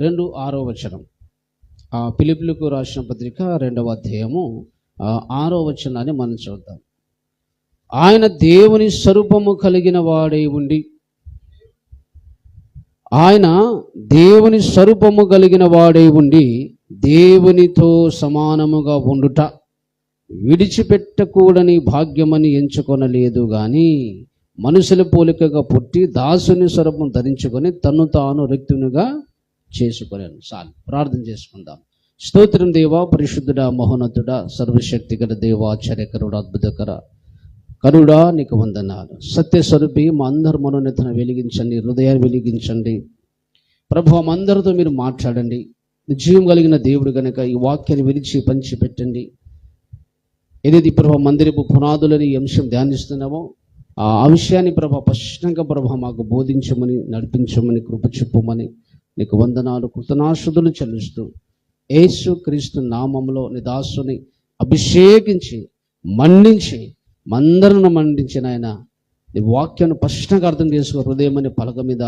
2:6 ఫిలిప్పీయులకు రాసిన పత్రిక 2వ అధ్యాయము 6వ వచనాన్ని మనం చూద్దాం. ఆయన దేవుని స్వరూపము కలిగిన వాడై ఉండి, ఆయన దేవుని స్వరూపము కలిగిన వాడై ఉండి దేవునితో సమానముగా ఉండుట విడిచిపెట్టకూడని భాగ్యమని ఎంచుకొనలేదు గాని మనుషుల పోలికగా పుట్టి దాసుని స్వరూపం ధరించుకొని తన్ను తాను రిక్తునిగా చేసుకొనేను. చాలు, ప్రార్థన చేసుకుందాం. స్తోత్రం దేవా, పరిశుద్ధుడా, మహోన్నతుడా, సర్వశక్తిగల దేవా, ఆశ్చర్యకరుడా, అద్భుతకర కరుడా, నీకు వందనాలు. సత్యస్వరూపి, మా అందరి మనోన్నతను వెలిగించండి, హృదయాన్ని వెలిగించండి. ప్రభువా, మా అందరితో మీరు మాట్లాడండి. జీవం కలిగిన దేవుడు కనుక ఈ వాక్యాన్ని విరిచి పంచిపెట్టండి. ఏదైతే ప్రభా మందిరపు పునాదులని ఈ అంశం ధ్యానిస్తున్నామో ఆ విషయాన్ని ప్రభా స్పష్టంగా ప్రభా మాకు బోధించమని, నడిపించమని, కృప చూపమని నీకు వందనాలు, కృతజ్ఞతాస్తుతులు చెల్లిస్తూ యేసు క్రీస్తు నామములో నీ దాసుని అభిషేకించి మండించి మందరను మండించిన ఆయన నీ వాక్యాన్ని స్పష్టంగా అర్థం చేసుకో. హృదయం అనే పలక మీద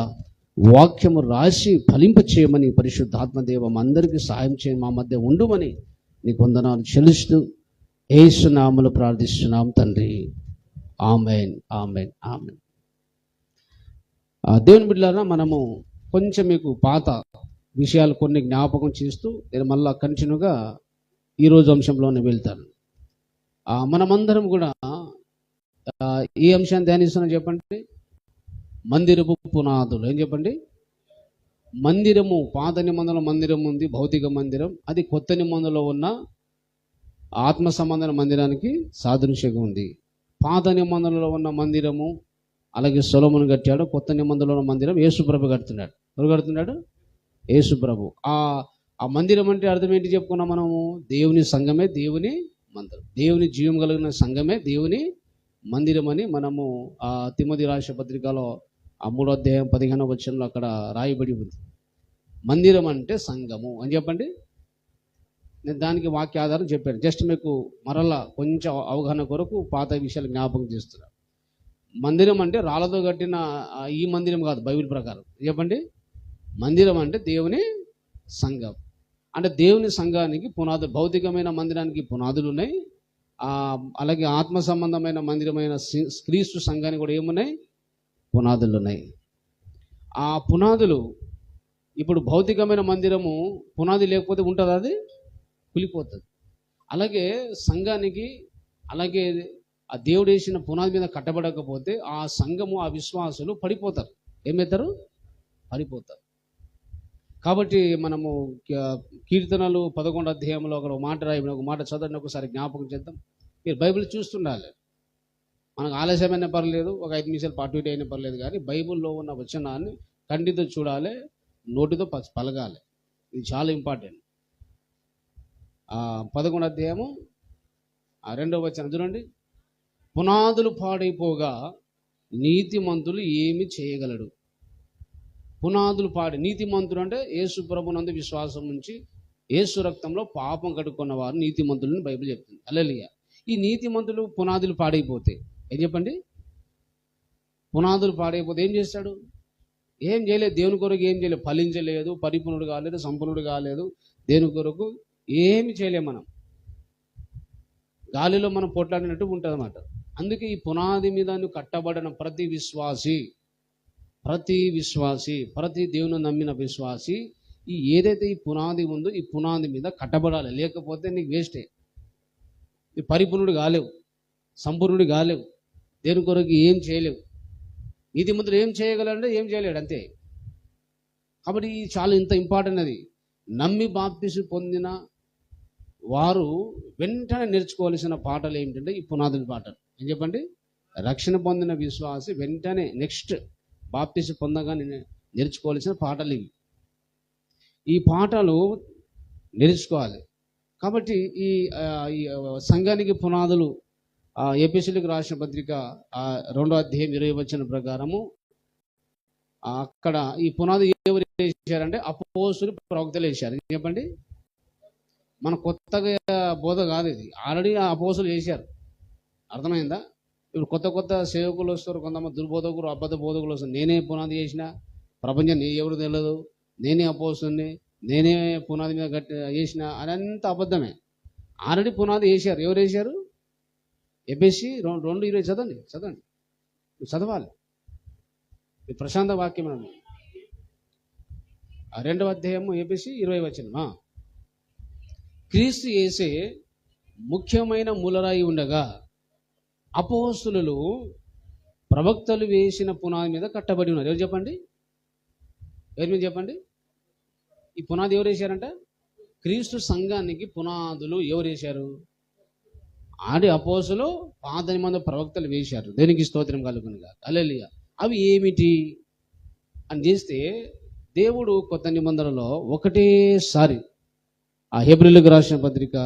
వాక్యము రాసి ఫలింప చేయమని పరిశుద్ధాత్మదేవ అందరికీ సహాయం చేయని మా మధ్య ఉండుమని నీకు వందనాలు చెల్లిస్తూ యేసు నామములో ప్రార్థిస్తున్నాం తండ్రి. ఆమేన్, ఆమేన్, ఆమేన్. దేవుని బిడ్డలారా, మనము కొంచెం మీకు పాత విషయాలు కొన్ని జ్ఞాపకం చేస్తూ నేను మళ్ళా కంటిన్యూగా ఈరోజు అంశంలోనే వెళ్తాను. మనమందరం కూడా ఈ అంశాన్ని ధ్యానిస్తున్నా చెప్పండి. మందిరపు పునాదులు. ఏం చెప్పండి? మందిరము. పాత నిబంధనలో మందిరం ఉంది, భౌతిక మందిరం. అది కొత్త నిబంధనలో ఉన్న ఆత్మ సంబంధమైన మందిరానికి సాదృశ్యంగా ఉంది. పాత నిబంధనలో ఉన్న మందిరము అలాగే సొలొమోను కట్టాడు. కొత్త నిబంధనలో ఉన్న మందిరం యేసుప్రభు కడుతున్నాడు. ఎవరు కడుతున్నాడు? యేసుప్రభు. ఆ మందిరం అంటే అర్థం ఏంటి చెప్పుకున్నాం మనము? దేవుని సంఘమే దేవుని మందిరం. దేవుని జీవం కలిగిన సంఘమే దేవుని మందిరం అని మనము తిమోతి రాసిన పత్రికలో 3వ అధ్యాయం 15వ వచనంలో అక్కడ రాయబడి ఉంది. మందిరం అంటే సంఘము అని చెప్పండి. నేను దానికి వాక్య ఆధారం చెప్పాను. జస్ట్ మీకు మరలా కొంచెం అవగాహన కొరకు పాత విషయాలు జ్ఞాపకం చేస్తున్నాను. మందిరం అంటే రాళ్ళతో కట్టిన ఈ మందిరం కాదు. బైబిల్ ప్రకారం చెప్పండి, మందిరం అంటే దేవుని సంఘం. అంటే దేవుని సంఘానికి పునాదులు, భౌతికమైన మందిరానికి పునాదులు ఉన్నాయి. అలాగే ఆత్మ సంబంధమైన మందిరమైన క్రీస్తు సంఘానికి కూడా ఏమున్నాయి? పునాదులు ఉన్నాయి. ఆ పునాదులు ఇప్పుడు భౌతికమైన మందిరము పునాది లేకపోతే ఉంటుందా? అది కూలిపోతుంది. అలాగే సంఘానికి, అలాగే ఆ దేవుడు వేసిన పునాది మీద కట్టబడకపోతే ఆ సంఘము, ఆ విశ్వాసులు పడిపోతారు. ఏమవుతారు? పడిపోతారు. కాబట్టి మనము కీర్తనలు 11వ అధ్యాయంలో ఒక మాట రాయబడిన ఒక మాట చదవండి, ఒకసారి జ్ఞాపకం చేద్దాం. మీరు బైబిల్ చూస్తుండాలి. మనకు ఆలస్యమైన పర్లేదు, ఒక 5 నిమిషాలు పాటు ఇటు అయినా పర్లేదు, కానీ బైబిల్లో ఉన్న వచనాన్ని కంటితో చూడాలి, నోటితో పలగాలి. ఇది చాలా ఇంపార్టెంట్. 11వ అధ్యాయము 2వ వచనం చూడండి. పునాదులు పాడైపోగా నీతిమంతులు ఏమి చేయగలడు? పునాదులు నీతిమంతుడు అంటే యేసు ప్రభునందు విశ్వాసం ఉంచి యేసు రక్తంలో పాపం కడుక్కున్న వారు నీతిమంతులని బైబిల్ చెప్తుంది. హల్లెలూయా. ఈ నీతిమంతులు పునాదులు పాడైపోతే ఏం చెప్పండి? పునాదులు పాడైపోతే ఏం చేస్తాడు? ఏం చేయలేదు. దేవుని కొరకు ఏం చేయలేదు. ఫలించలేదు, పరిపూర్ణుడు కాలేదు, సంపూర్ణుడు కాలేదు. దేవుని కొరకు ఏమి చేయలేము. మనం గాలిలో మనం పొట్లాడినట్టు ఉంటుంది అన్నమాట. అందుకే ఈ పునాది మీద కట్టబడిన ప్రతి విశ్వాసి, ప్రతి దేవుని నమ్మిన విశ్వాసి ఈ ఏదైతే ఈ పునాది ఉందో ఈ పునాది మీద కట్టబడాలి. లేకపోతే నీకు వేస్టే. నీ పరిపూర్ణుడు కాలేవు, సంపూర్ణుడు కాలేవు, దేవుని కొరకు ఏం చేయలేవు. నీతిమంతుడు ఏం చేయగలంటే ఏం చేయలేడు, అంతే. కాబట్టి చాలా ఇంత ఇంపార్టెంట్. అది నమ్మి బాప్తిసం పొందిన వారు వెంటనే నేర్చుకోవాల్సిన పాటలు ఏమిటంటే ఈ పునాదుల పాటలు. ఏం చెప్పండి? రక్షణ పొందిన విశ్వాసి వెంటనే నెక్స్ట్ బాప్తిసం పొందగానే నేర్చుకోవాల్సిన పాటలు ఇవి. ఈ పాటలు నేర్చుకోవాలి. కాబట్టి ఈ సంఘానికి పునాదులు ఎఫెసీయులకు రాసిన పత్రిక 2వ అధ్యాయం 20వ వచనం ప్రకారము అక్కడ ఈ పునాది ఎవరు వేశారంటే అపోస్తలులు, ప్రవక్తలు వేశారు. చెప్పండి. మన కొత్తగా బోధ కాదు ఇది. ఆల్రెడీ ఆ అపోస్తలులు చేశారు. అర్థమైందా? ఇప్పుడు కొత్త సేవకులు వస్తారు, కొంతమంది దుర్బోధకులు, అబద్ధ బోధకులు వస్తారు. నేనే పునాది చేసిన, ప్రపంచం ఎవరు తెలియదు, నేనే అపోస్తుని, నేనే పునాది మీద వేసిన అదంతా అబద్ధమే. ఆల్రెడీ పునాది వేశారు. ఎవరు వేశారు? ఎబెసి 2:20 చదవండి. నువ్వు చదవాలి. ఇది ప్రశాంత వాక్యం అన్న 2వ అధ్యాయము ఎబెసి 20 క్రీస్తు యేసే ముఖ్యమైన మూలరాయి ఉండగా అపోస్తులు ప్రవక్తలు వేసిన పునాది మీద కట్టబడి ఉన్నారు. ఎవరు చెప్పండి? ఎవరి మీద చెప్పండి? ఈ పునాది ఎవరు వేశారంట? క్రీస్తు సంఘానికి పునాదులు ఎవరు వేశారు? ఆడి అపోస్తులు, పాత నిబంధన ప్రవక్తలు వేశారు. దేనికి స్తోత్రం కలుగునుగా. హల్లెలూయా. అవి ఏమిటి అని చేస్తే దేవుడు కొత్త నిబంధనలో ఒకటేసారి ఆ హెబ్రీలకు రాసిన పత్రిక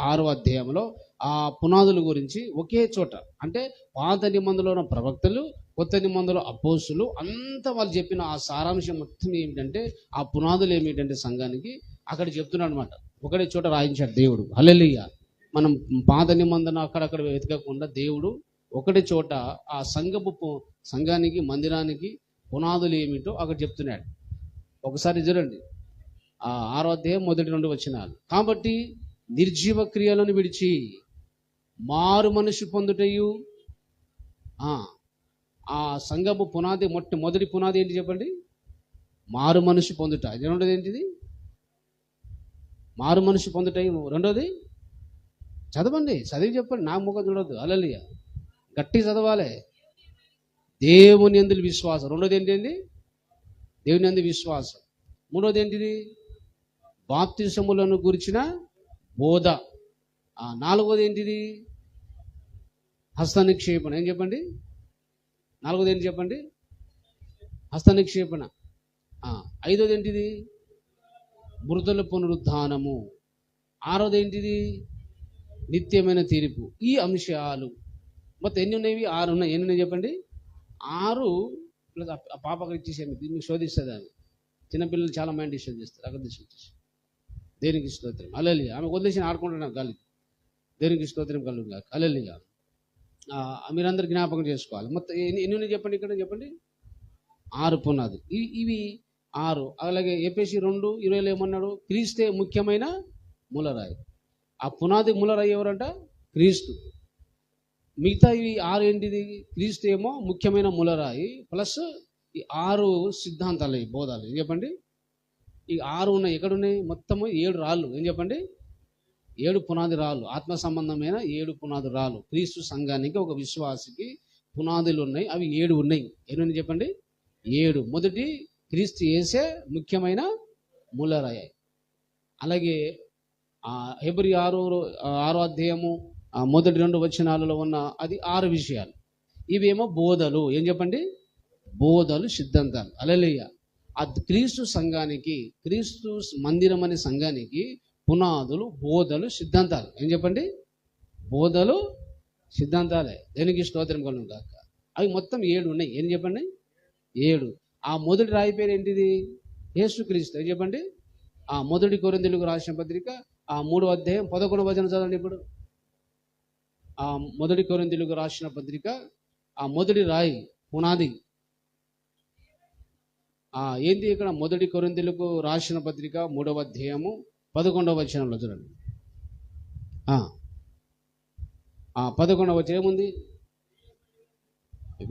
6వ అధ్యాయంలో ఆ పునాదుల గురించి ఒకే చోట, అంటే పాత నిబంధనలో ఉన్న ప్రవక్తలు, కొత్త నిబంధనలో అపోస్తులు అంతా వాళ్ళు చెప్పిన ఆ సారాంశం మొత్తం ఏమిటంటే, ఆ పునాదులు ఏమిటంటే సంఘానికి అక్కడ చెప్తున్నాడు అనమాట. ఒకటే చోట రాయించాడు దేవుడు. హల్లెలూయా. మనం పాత నిబంధన అక్కడక్కడ వెతకకుండా దేవుడు ఒకటే చోట ఆ సంఘానికి, మందిరానికి పునాదులు ఏమిటో అక్కడ చెప్తున్నాడు. ఒకసారి చూడండి, 6వ అధ్యాయం 1-2 కాబట్టి నిర్జీవ క్రియలను విడిచి మారు మనసు పొందుటయు. ఆ సంఘపు పునాది మొదటి పునాది ఏంటి చెప్పండి? మారు మనసు పొందుట. రెండోది ఏంటిది? మారు మనసు పొందుటయు. రెండోది చదవండి, చదివి చెప్పండి, నా ముఖం చూడొద్దు. హల్లెలూయా. గట్టి చదవాలి. దేవుని యందు విశ్వాసం. రెండోది ఏంటి? దేవుని యందు విశ్వాసం. మూడోది ఏంటిది? బాప్తిసములను గురించిన బోధ. 4వది ఏంటిది? హస్త నిక్షేపణ. ఏం చెప్పండి? 4వది ఏంటి చెప్పండి? హస్త నిక్షేపణ. 5వది ఏంటిది? మృతుల పునరుద్ధానము. 6వది ఏంటిది? నిత్యమైన తీర్పు. ఈ అంశాలు మొత్తం ఎన్ని ఉన్నాయి? 6 ఉన్నాయి. ఎన్ని ఉన్నాయి చెప్పండి? 6 ప్లస్ ఆ పాప అక్కడ ఇచ్చేసేమి, మీకు శోధిస్తుంది. ఆమె చిన్నపిల్లలు చాలా మైండ్ డిస్టర్బ్ చేస్తారు. అక్కడ తీసుకొచ్చేసి దేనికి స్తోత్రం. హల్లెలూయా. ఆమె వదిలేసి ఆడుకుంటున్నాను గాలి. దేనికి స్తోత్రం కలుగుగా. హల్లెలూయా. మీరందరూ జ్ఞాపకం చేసుకోవాలి. మొత్తం ఎన్ని ఉన్నాయి చెప్పండి? ఇక్కడ చెప్పండి. 6 పునాది. ఇవి 6. అలాగే ఎఫెసీ 2:20 ఏమన్నాడు? క్రీస్తే ముఖ్యమైన మూలరాయి. ఆ పునాది మూలరాయి ఎవరంట? క్రీస్తు. మిగతా ఇవి 6 ఏంటిది? క్రీస్తు ఏమో ముఖ్యమైన మూలరాయి, ప్లస్ ఈ 6 సిద్ధాంతాలు, ఈ బోధాలు. ఏం చెప్పండి? ఈ 6 ఉన్నాయి. ఎక్కడున్నాయి? మొత్తము 7 రాళ్ళు. ఏం చెప్పండి? 7 పునాది రాళ్ళు. ఆత్మ సంబంధమైన 7 పునాది రాళ్ళు. క్రీస్తు సంఘానికి, ఒక విశ్వాసికి పునాదులు ఉన్నాయి. అవి 7 ఉన్నాయి. ఎన్ని చెప్పండి? 7. మొదటి క్రీస్తు యేసే ముఖ్యమైన మూలరాయి. అలాగే హెబ్రీ 6వ అధ్యాయము మొదటి 2 వచనాలలో ఉన్న అది 6 విషయాలు. ఇవేమో బోధలు. ఏం చెప్పండి? బోధలు, సిద్ధాంతాలు. హల్లెలూయా. క్రీస్తు సంఘానికి, క్రీస్తు మందిరం అనే సంఘానికి పునాదులు, బోధలు, సిద్ధాంతాలు. ఏం చెప్పండి? బోధలు, సిద్ధాంతాలే. దేనికి స్తోత్రం కలుగును గాక. అవి మొత్తం 7 ఉన్నాయి. ఏం చెప్పండి? 7. ఆ మొదటి రాయి పేరు ఏంటిది? యేసుక్రీస్తు. ఏం చెప్పండి? మొదటి కొరింథీయులకు రాసిన పత్రిక 3వ అధ్యాయం 11వ వచనం చదవండి. ఇప్పుడు మొదటి కొరింథీయులకు రాసిన పత్రిక మొదటి రాయి, పునాది ఏంటి? ఇక్కడ మొదటి కొరింథీయులకు రాసిన పత్రిక 3వ అధ్యాయము 11వ వచనంలో చూడండి. 11వ వచనం ఏముంది?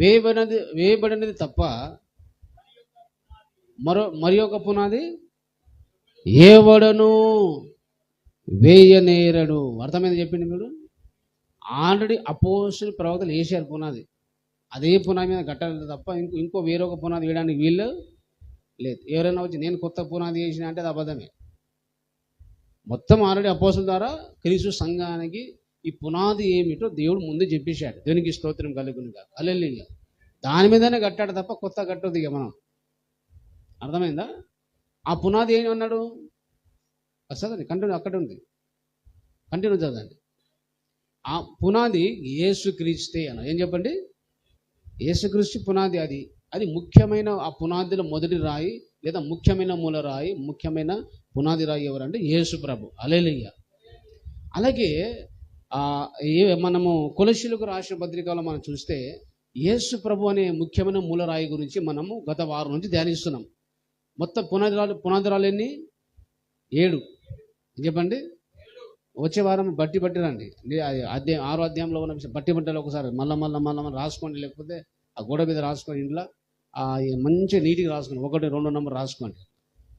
వేయబడినది తప్ప మరి ఒక పునాది ఏవడను వేయనేరడు. అర్థమైంది చెప్పింది మీరు. ఆల్రెడీ అపోస్తులు, ప్రవక్తలు వేసారు పునాది. అదే పునాది మీద కట్టాలి తప్ప ఇంకో వేరొక పునాది వేయడానికి వీళ్ళు లేదు. ఎవరైనా వచ్చి నేను కొత్త పునాది వేసిన అంటే అది అబద్ధమే. మొత్తం ఆల్రెడీ అపోస్తుల ద్వారా క్రీస్తు సంఘానికి ఈ పునాది ఏమిటో దేవుడు ముందు చెప్పేశాడు. దేవునికి స్తోత్రం కలుగును గాక. హల్లెలూయా. దాని మీదనే కట్టాడు తప్ప కొత్త కట్టదు ఇక మనం. అర్థమైందా? ఆ పునాది ఏమి అన్నాడు? చదవండి, కంటిన్యూ. అక్కడ ఉంది, కంటిన్యూ చదవండి. ఆ పునాది యేసుక్రీస్తే అన్న. ఏం చెప్పండి? యేసుక్రీస్తు పునాది. అది ముఖ్యమైన, ఆ పునాదిలో మొదటి రాయి లేదా ముఖ్యమైన మూల రాయి, ముఖ్యమైన పునాది రాయి ఎవరంటే యేసు ప్రభు. హల్లెలూయా. అలాగే మనము కొలస్సీయులకు రాసిన పత్రికలో మనం చూస్తే యేసు ప్రభు అనే ముఖ్యమైన మూలరాయి గురించి మనము గత వారం నుంచి ధ్యానిస్తున్నాం. మొత్తం పునాదిరాలు ఎన్ని? 7. చెప్పండి. వచ్చే వారం బట్టి రండి. అధ్యాయం 6వ అధ్యాయంలో ఉన్న విషయం బట్టిలో ఒకసారి మళ్ళీ రాసుకోండి. లేకపోతే ఆ గోడ మీద రాసుకోండి. ఇంట్లో మంచి నీటికి రాసుకోండి. 1, 2 నంబర్ రాసుకోండి.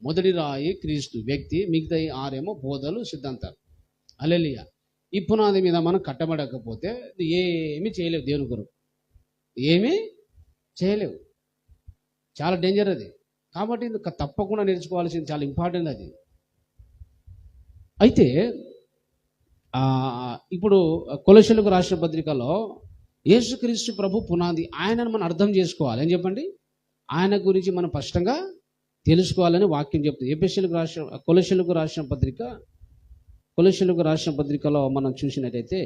మొదటి రాయి క్రీస్తు వ్యక్తి, మిగతా 6 బోధలు, సిద్ధాంతాలు. హల్లెలూయా. ఈ పునాది మీద మనం కట్టబడకపోతే ఏమీ చేయలేవు. దేవుని కొరకు ఏమీ చేయలేవు. చాలా డేంజర్ అది. కాబట్టి తప్పకుండా నేర్చుకోవాల్సింది, చాలా ఇంపార్టెంట్ అది. అయితే ఇప్పుడు కొలొస్సీయులకు రాసిన పత్రికలో యేసుక్రీస్తు ప్రభు పునాది, ఆయనను మనం అర్థం చేసుకోవాలి. ఏం చెప్పండి? ఆయన గురించి మనం స్పష్టంగా తెలుసుకోవాలని వాక్యం చెప్తుంది. కొలొస్సీయులకు రాసిన పత్రికలో మనం చూసినట్టయితే,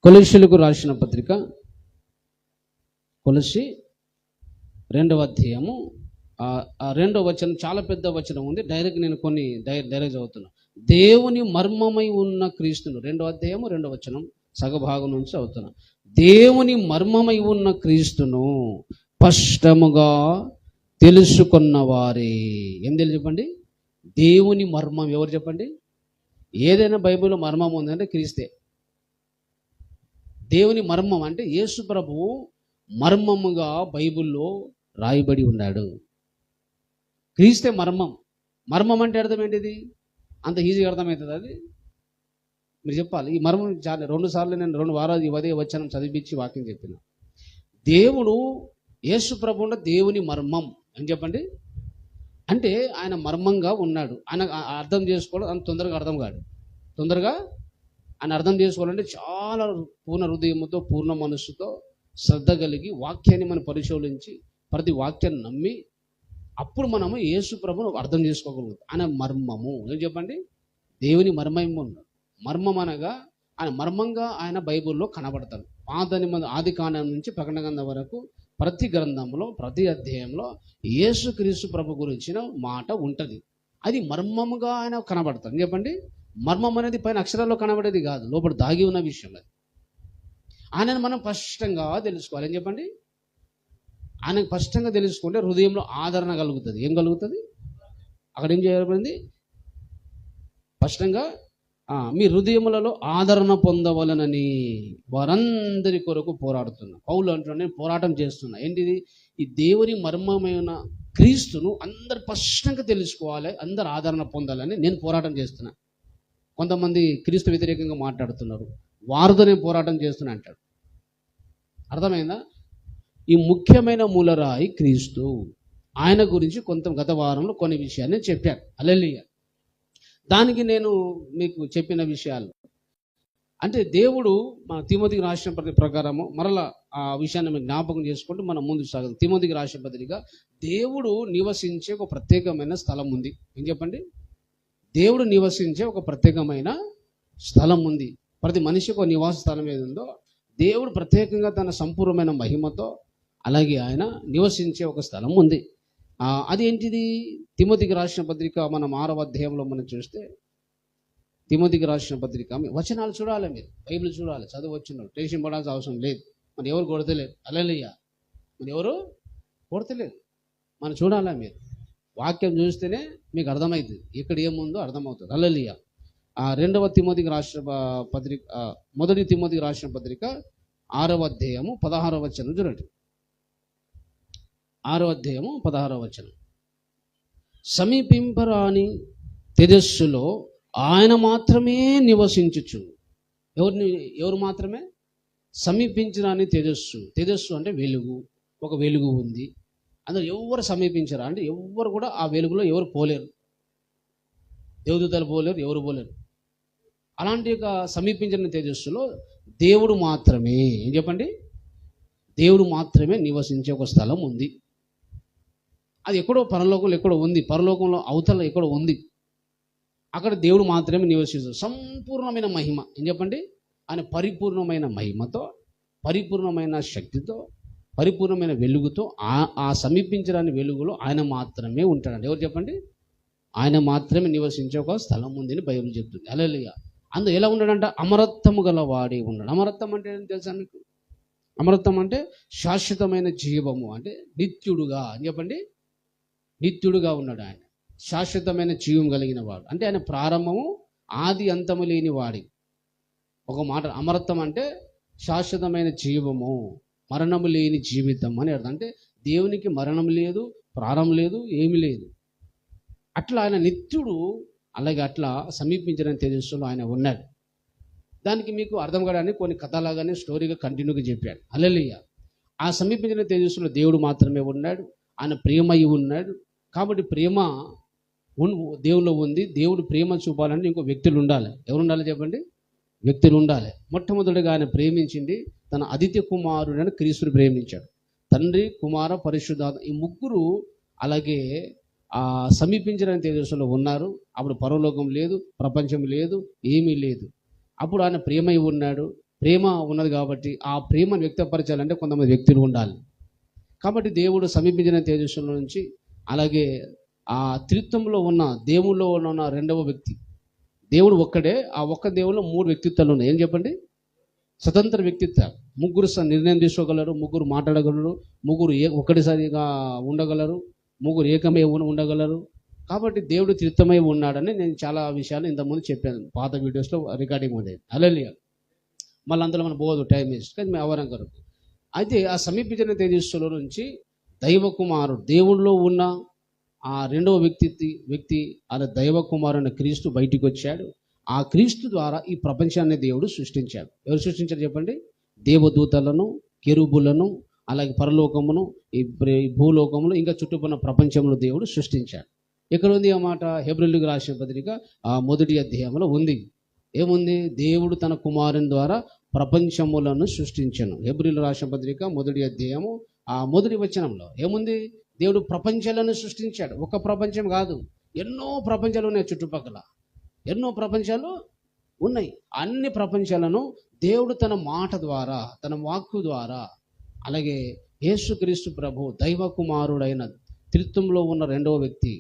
కొలొస్సీయులకు రాసిన పత్రిక కొలొస్సీ 2వ అధ్యాయము 2వ వచనం, చాలా పెద్ద వచనం ఉంది. డైరెక్ట్ నేను కొన్ని డైరెక్ట్ చదువుతున్నా. దేవుని మర్మమై ఉన్న క్రీస్తును, 2వ అధ్యాయము 2వ వచనం సగభాగం నుంచి చదువుతున్నా. దేవుని మర్మమై ఉన్న క్రీస్తును స్పష్టముగా తెలుసుకున్న వారే. ఏం తెలియదు చెప్పండి? దేవుని మర్మం. ఎవరు చెప్పండి? ఏదైనా బైబిల్లో మర్మం ఉందంటే క్రీస్తే. దేవుని మర్మం అంటే యేసు ప్రభువు మర్మముగా బైబిల్లో రాయబడి ఉన్నాడు. క్రీస్తే మర్మం. మర్మం అంటే అర్థం ఏంటిది? అంత ఈజీగా అర్థమవుతుంది అది? మీరు చెప్పాలి. ఈ మర్మం చాలా 2 సార్లు నేను 2 వారాలు ఇవదే వచనం చదివించి వాక్యం చెప్పిన. దేవుడు యేసు ప్రభు దేవుని మర్మం అని చెప్పండి. అంటే ఆయన మర్మంగా ఉన్నాడు. ఆయన అర్థం చేసుకోవడం అంత తొందరగా అర్థం కాదు. తొందరగా ఆయన అర్థం చేసుకోవాలంటే చాలా పూర్ణ హృదయంతో, పూర్ణ మనస్సుతో, శ్రద్ధ కలిగి వాక్యాన్ని మనం పరిశోధించి ప్రతి వాక్యాన్ని నమ్మి అప్పుడు మనము యేసు ప్రభును అర్థం చేసుకోగలుగుతాం. ఆయన మర్మము. ఏం చెప్పండి? దేవుని మర్మము. మర్మం అనగా ఆయన మర్మంగా ఆయన బైబిల్లో కనబడతాడు. ఆది కాండం నుంచి ప్రకటన గ్రంథం వరకు ప్రతి గ్రంథంలో, ప్రతి అధ్యాయంలో యేసుక్రీస్తు ప్రభు గురించిన మాట ఉంటుంది. అది మర్మముగా ఆయన కనబడతాడు. చెప్పండి. మర్మం అనేది పైన అక్షరాల్లో కనబడేది కాదు, లోపల దాగి ఉన్న విషయం అది. ఆయనను మనం స్పష్టంగా తెలుసుకోవాలి. ఏం చెప్పండి? ఆయనకు స్పష్టంగా తెలుసుకుంటే హృదయంలో ఆదరణ కలుగుతుంది. ఏం కలుగుతుంది? అక్కడ ఏం చేయబడింది? స్పష్టంగా మీ హృదయములలో ఆదరణ పొందవలనని వారందరి కొరకు పోరాడుతున్నా. పౌలు అంటున్నా, నేను పోరాటం చేస్తున్నా. ఏంటిది? ఈ దేవుని మర్మమైన క్రీస్తును అందరు స్పష్టంగా తెలుసుకోవాలి, అందరు ఆదరణ పొందాలని నేను పోరాటం చేస్తున్నా. కొంతమంది క్రీస్తు వ్యతిరేకంగా మాట్లాడుతున్నారు. వారితో నేను పోరాటం చేస్తున్నా అంటాడు. అర్థమైందా? ఈ ముఖ్యమైన మూలరాయి క్రీస్తు. ఆయన గురించి గత వారంలో కొన్ని విషయాన్ని చెప్పాను. హల్లెలూయా. దానికి నేను మీకు చెప్పిన విషయాలు అంటే దేవుడు మన తిమోతికి రాసిన ప్రకారము మరలా ఆ విషయాన్ని మీకు జ్ఞాపకం చేసుకుంటూ మనం ముందుకు సాగుతాం. తిమోతికి రాసిన పత్రిక, దేవుడు నివసించే ఒక ప్రత్యేకమైన స్థలం ఉంది. ఏం చెప్పండి? దేవుడు నివసించే ఒక ప్రత్యేకమైన స్థలం ఉంది. ప్రతి మనిషికి ఒక నివాస స్థలం ఏది ఉందో, దేవుడు ప్రత్యేకంగా తన సంపూర్ణమైన మహిమతో అలాగే ఆయన నివసించే ఒక స్థలం ఉంది. అది ఏంటిది? తిమోతికి రాసిన పత్రిక మనం 6వ అధ్యాయంలో మనం చూస్తే, తిమోతికి రాసిన పత్రిక వచనాలు చూడాలి. మీరు బైబిల్ చూడాలి, చదవచ్చున్నారు, టెన్షన్ పడాల్సిన అవసరం లేదు. మన ఎవరు కొడతలేరు. హల్లెలూయా. మన ఎవరు కొడతలేరు. మనం చూడాలా? మీరు వాక్యం చూస్తేనే మీకు అర్థమవుతుంది, ఇక్కడ ఏముందో అర్థమవుతుంది. హల్లెలూయా. 2వ తిమోతికి రాసిన పత్రిక, మొదటి తిమోతికి రాసిన పత్రిక 6వ అధ్యాయము 16వ వచనం చూడండి. 6వ అధ్యాయము 16వ వచనం. సమీపింపరాని తేజస్సులో ఆయన మాత్రమే నివసించుచు. ఎవరు మాత్రమే? సమీపించరాని తేజస్సు. తేజస్సు అంటే వెలుగు. ఒక వెలుగు ఉంది, అందులో ఎవరు సమీపించరా అంటే ఎవరు కూడా ఆ వెలుగులో ఎవరు పోలేరు. దేవదూతలు పోలేరు, ఎవరు పోలేరు. అలాంటి యొక్క సమీపించిన తేజస్సులో దేవుడు మాత్రమే, ఏం చెప్పండి? దేవుడు మాత్రమే నివసించే ఒక స్థలం ఉంది. అది ఎక్కడో పరలోకంలో ఎక్కడో ఉంది, పరలోకంలో అవతల ఎక్కడో ఉంది. అక్కడ దేవుడు మాత్రమే నివసిస్తాడు. సంపూర్ణమైన మహిమ. ఏం చెప్పండి? ఆయన పరిపూర్ణమైన మహిమతో, పరిపూర్ణమైన శక్తితో, పరిపూర్ణమైన వెలుగుతో, ఆ సమీపించడాని వెలుగులో ఆయన మాత్రమే ఉంటాడండి. ఎవరు చెప్పండి? ఆయన మాత్రమే నివసించే ఒక స్థలం ఉందని బైబిల్ చెప్తుంది. హల్లెలూయా. ఎలా ఉన్నాడంట? అమరత్వము గల వాడి ఉన్నాడు. అమరత్వం అంటే ఏంటి తెలుసా మీకు? అమరత్వం అంటే శాశ్వతమైన జీవము, అంటే నిత్యుడుగా అని చెప్పండి. నిత్యుడుగా ఉన్నాడు ఆయన, శాశ్వతమైన జీవం కలిగిన వాడు. అంటే ఆయన ప్రారంభము ఆది అంతము లేని వాడి. ఒక మాట, అమరత్వం అంటే శాశ్వతమైన జీవము, మరణము లేని జీవితం అని అర్థం. అంటే దేవునికి మరణం లేదు, ప్రారంభం లేదు, ఏమి లేదు. అట్లా ఆయన నిత్యుడు. అలాగే అట్లా సమీపించిన తేజస్సులో ఆయన ఉన్నాడు. దానికి మీకు అర్థం కావడానికి కొన్ని కథలాగానే స్టోరీగా కంటిన్యూగా చెప్పాడు. హల్లెలూయా. ఆ సమీపించిన తేజస్సులో దేవుడు మాత్రమే ఉన్నాడు. ఆయన ప్రేమయి ఉన్నాడు. కాబట్టి ప్రేమ దేవుల్లో ఉంది. దేవుడు ప్రేమ చూపాలంటే ఇంకో వ్యక్తులు ఉండాలి. ఎవరు ఉండాలి చెప్పండి? వ్యక్తులు ఉండాలి. మొట్టమొదటిగా ఆయన ప్రేమించింది తన అదిత్య కుమారుడైన క్రీస్తుని ప్రేమించాడు. తండ్రి, కుమార, పరిశుద్ధాత్మ, ఈ ముగ్గురు అలాగే ఆ సమీపించిన తేజస్సులో ఉన్నారు. అప్పుడు పరలోకం లేదు, ప్రపంచం లేదు, ఏమీ లేదు. అప్పుడు ఆయన ప్రేమై ఉన్నాడు. ప్రేమ ఉన్నది కాబట్టి ఆ ప్రేమను వ్యక్తపరచాలంటే కొంతమంది వ్యక్తులు ఉండాలి. కాబట్టి దేవుడు సమీపించిన తేజస్సుల నుంచి, అలాగే ఆ త్రిత్వంలో ఉన్న దేవుల్లో ఉన్న రెండవ వ్యక్తి, దేవుడు ఒక్కడే. ఆ ఒక్క దేవుల్లో 3 వ్యక్తిత్వాలు ఉన్నాయి. ఏం చెప్పండి? స్వతంత్ర వ్యక్తిత్వాలు. ముగ్గురు నిర్ణయం తీసుకోగలరు, ముగ్గురు మాట్లాడగలరు, ముగ్గురు ఒక్కటిసారిగా ఉండగలరు, ముగ్గురు ఏకమై ఉండగలరు. కాబట్టి దేవుడు త్రిత్వమై ఉన్నాడని నేను చాలా విషయాలు ఇంతకుముందు చెప్పాను, పాత వీడియోస్లో రికార్డింగ్ ఉండేది. హల్లెలూయా. మళ్ళీ అందులో మనం పోదు, టైం వేస్ట్, కానీ మేము అవరం కొరకు. అయితే ఆ సమీపించిన తేజస్సులో నుంచి దైవ కుమారుడు, దేవుడిలో ఉన్న ఆ రెండవ వ్యక్తి అలా దైవ కుమారుని క్రీస్తు బయటికి వచ్చాడు. ఆ క్రీస్తు ద్వారా ఈ ప్రపంచాన్ని దేవుడు సృష్టించాడు. ఎవరు సృష్టించారు చెప్పండి? దేవదూతలను, కెరూబులను, అలాగే పరలోకమును, ఈ భూలోకమును, ఇంకా చుట్టుపక్కల ప్రపంచంలో దేవుడు సృష్టించాడు. ఎక్కడ ఉంది ఆ మాట? హెబ్రీయులకు రాసిన పత్రిక ఆ 1వ అధ్యాయంలో ఉంది. ఏముంది? దేవుడు తన కుమారుని ద్వారా ప్రపంచములను సృష్టించను. హెబ్రీయులకు రాసిన పత్రిక 1వ అధ్యాయము ఆ 1వ వచనంలో ఏముంది? దేవుడు ప్రపంచాలను సృష్టించాడు. ఒక ప్రపంచం కాదు, ఎన్నో ప్రపంచాలు ఉన్నాయి చుట్టుపక్కల, ఎన్నో ప్రపంచాలు ఉన్నాయి. అన్ని ప్రపంచాలను దేవుడు తన మాట ద్వారా, తన వాక్కు ద్వారా, అలాగే యేసుక్రీస్తు ప్రభు దైవ కుమారుడైన త్రిత్వంలో ఉన్న రెండవ వ్యక్తి,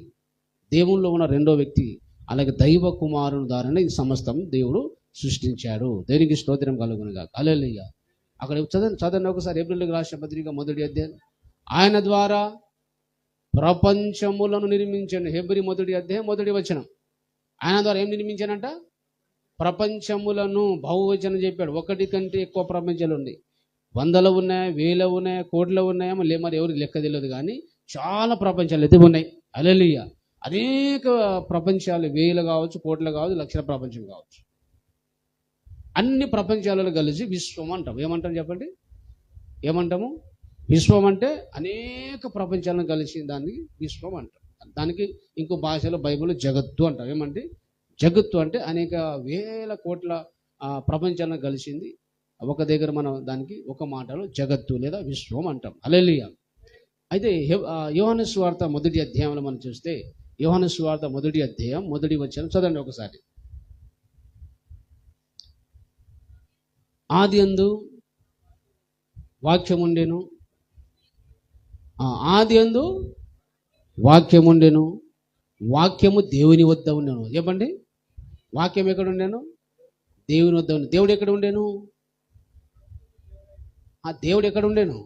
దేవుల్లో ఉన్న రెండో వ్యక్తి, అలాగే దైవ కుమారుని ద్వారానే ఈ సమస్తం దేవుడు సృష్టించాడు. దేనికి స్తోత్రం కలుగునుగాక. హల్లెలూయా. అక్కడ చదవండి ఒకసారి హెబ్రీయులకు రాసిన పత్రిక 1వ అధ్యాయం. ఆయన ద్వారా ప్రపంచములను నిర్మించాను. హెబ్రీ 1వ అధ్యాయం 1వ వచనం. ఆయన ద్వారా ఏం నిర్మించానంట? ప్రపంచములను. బహువచనం చెప్పాడు. ఒకటి కంటే ఎక్కువ ప్రపంచాలు ఉన్నాయి. 100లు ఉన్నాయి, 1000 ఉన్నాయి, కోట్లు ఉన్నాయేమో మరి ఎవరికి లెక్క తెలియదు, కానీ చాలా ప్రపంచాలు అయితే ఉన్నాయి. హల్లెలూయా. అనేక ప్రపంచాలు, 1000 కావచ్చు, కోట్లు కావచ్చు, లక్షల ప్రపంచం కావచ్చు. అన్ని ప్రపంచాలలో కలిసి విశ్వం అంటాం. ఏమంటాం చెప్పండి? ఏమంటాము? విశ్వం అంటే అనేక ప్రపంచాలను కలిసి దాన్ని విశ్వం అంటాం. దానికి ఇంకో భాషలో బైబిల్లో జగత్తు అంటాం. ఏమంటే జగత్తు అంటే అనేక వేల కోట్ల ప్రపంచాలను కలిసింది ఒక దగ్గర. మనం దానికి ఒక మాటలో జగత్తు లేదా విశ్వం అంటాం. హల్లెలూయా. అయితే యోహాను సువార్త 1వ అధ్యాయంలో మనం చూస్తే, యోహాను సువార్త 1వ అధ్యాయం 1వ వచనం చదవండి ఒకసారి. ఆదియందు వాక్యం ఉండెను, ఆదియందు వాక్యం ఉండెను, వాక్యము దేవుని వద్ద ఉండెను. చెప్పండి, వాక్యం ఎక్కడ ఉండెను? దేవుని వద్ద ఉండెను. దేవుడు ఎక్కడ ఉండెను? ఆ దేవుడు ఎక్కడ ఉండెను?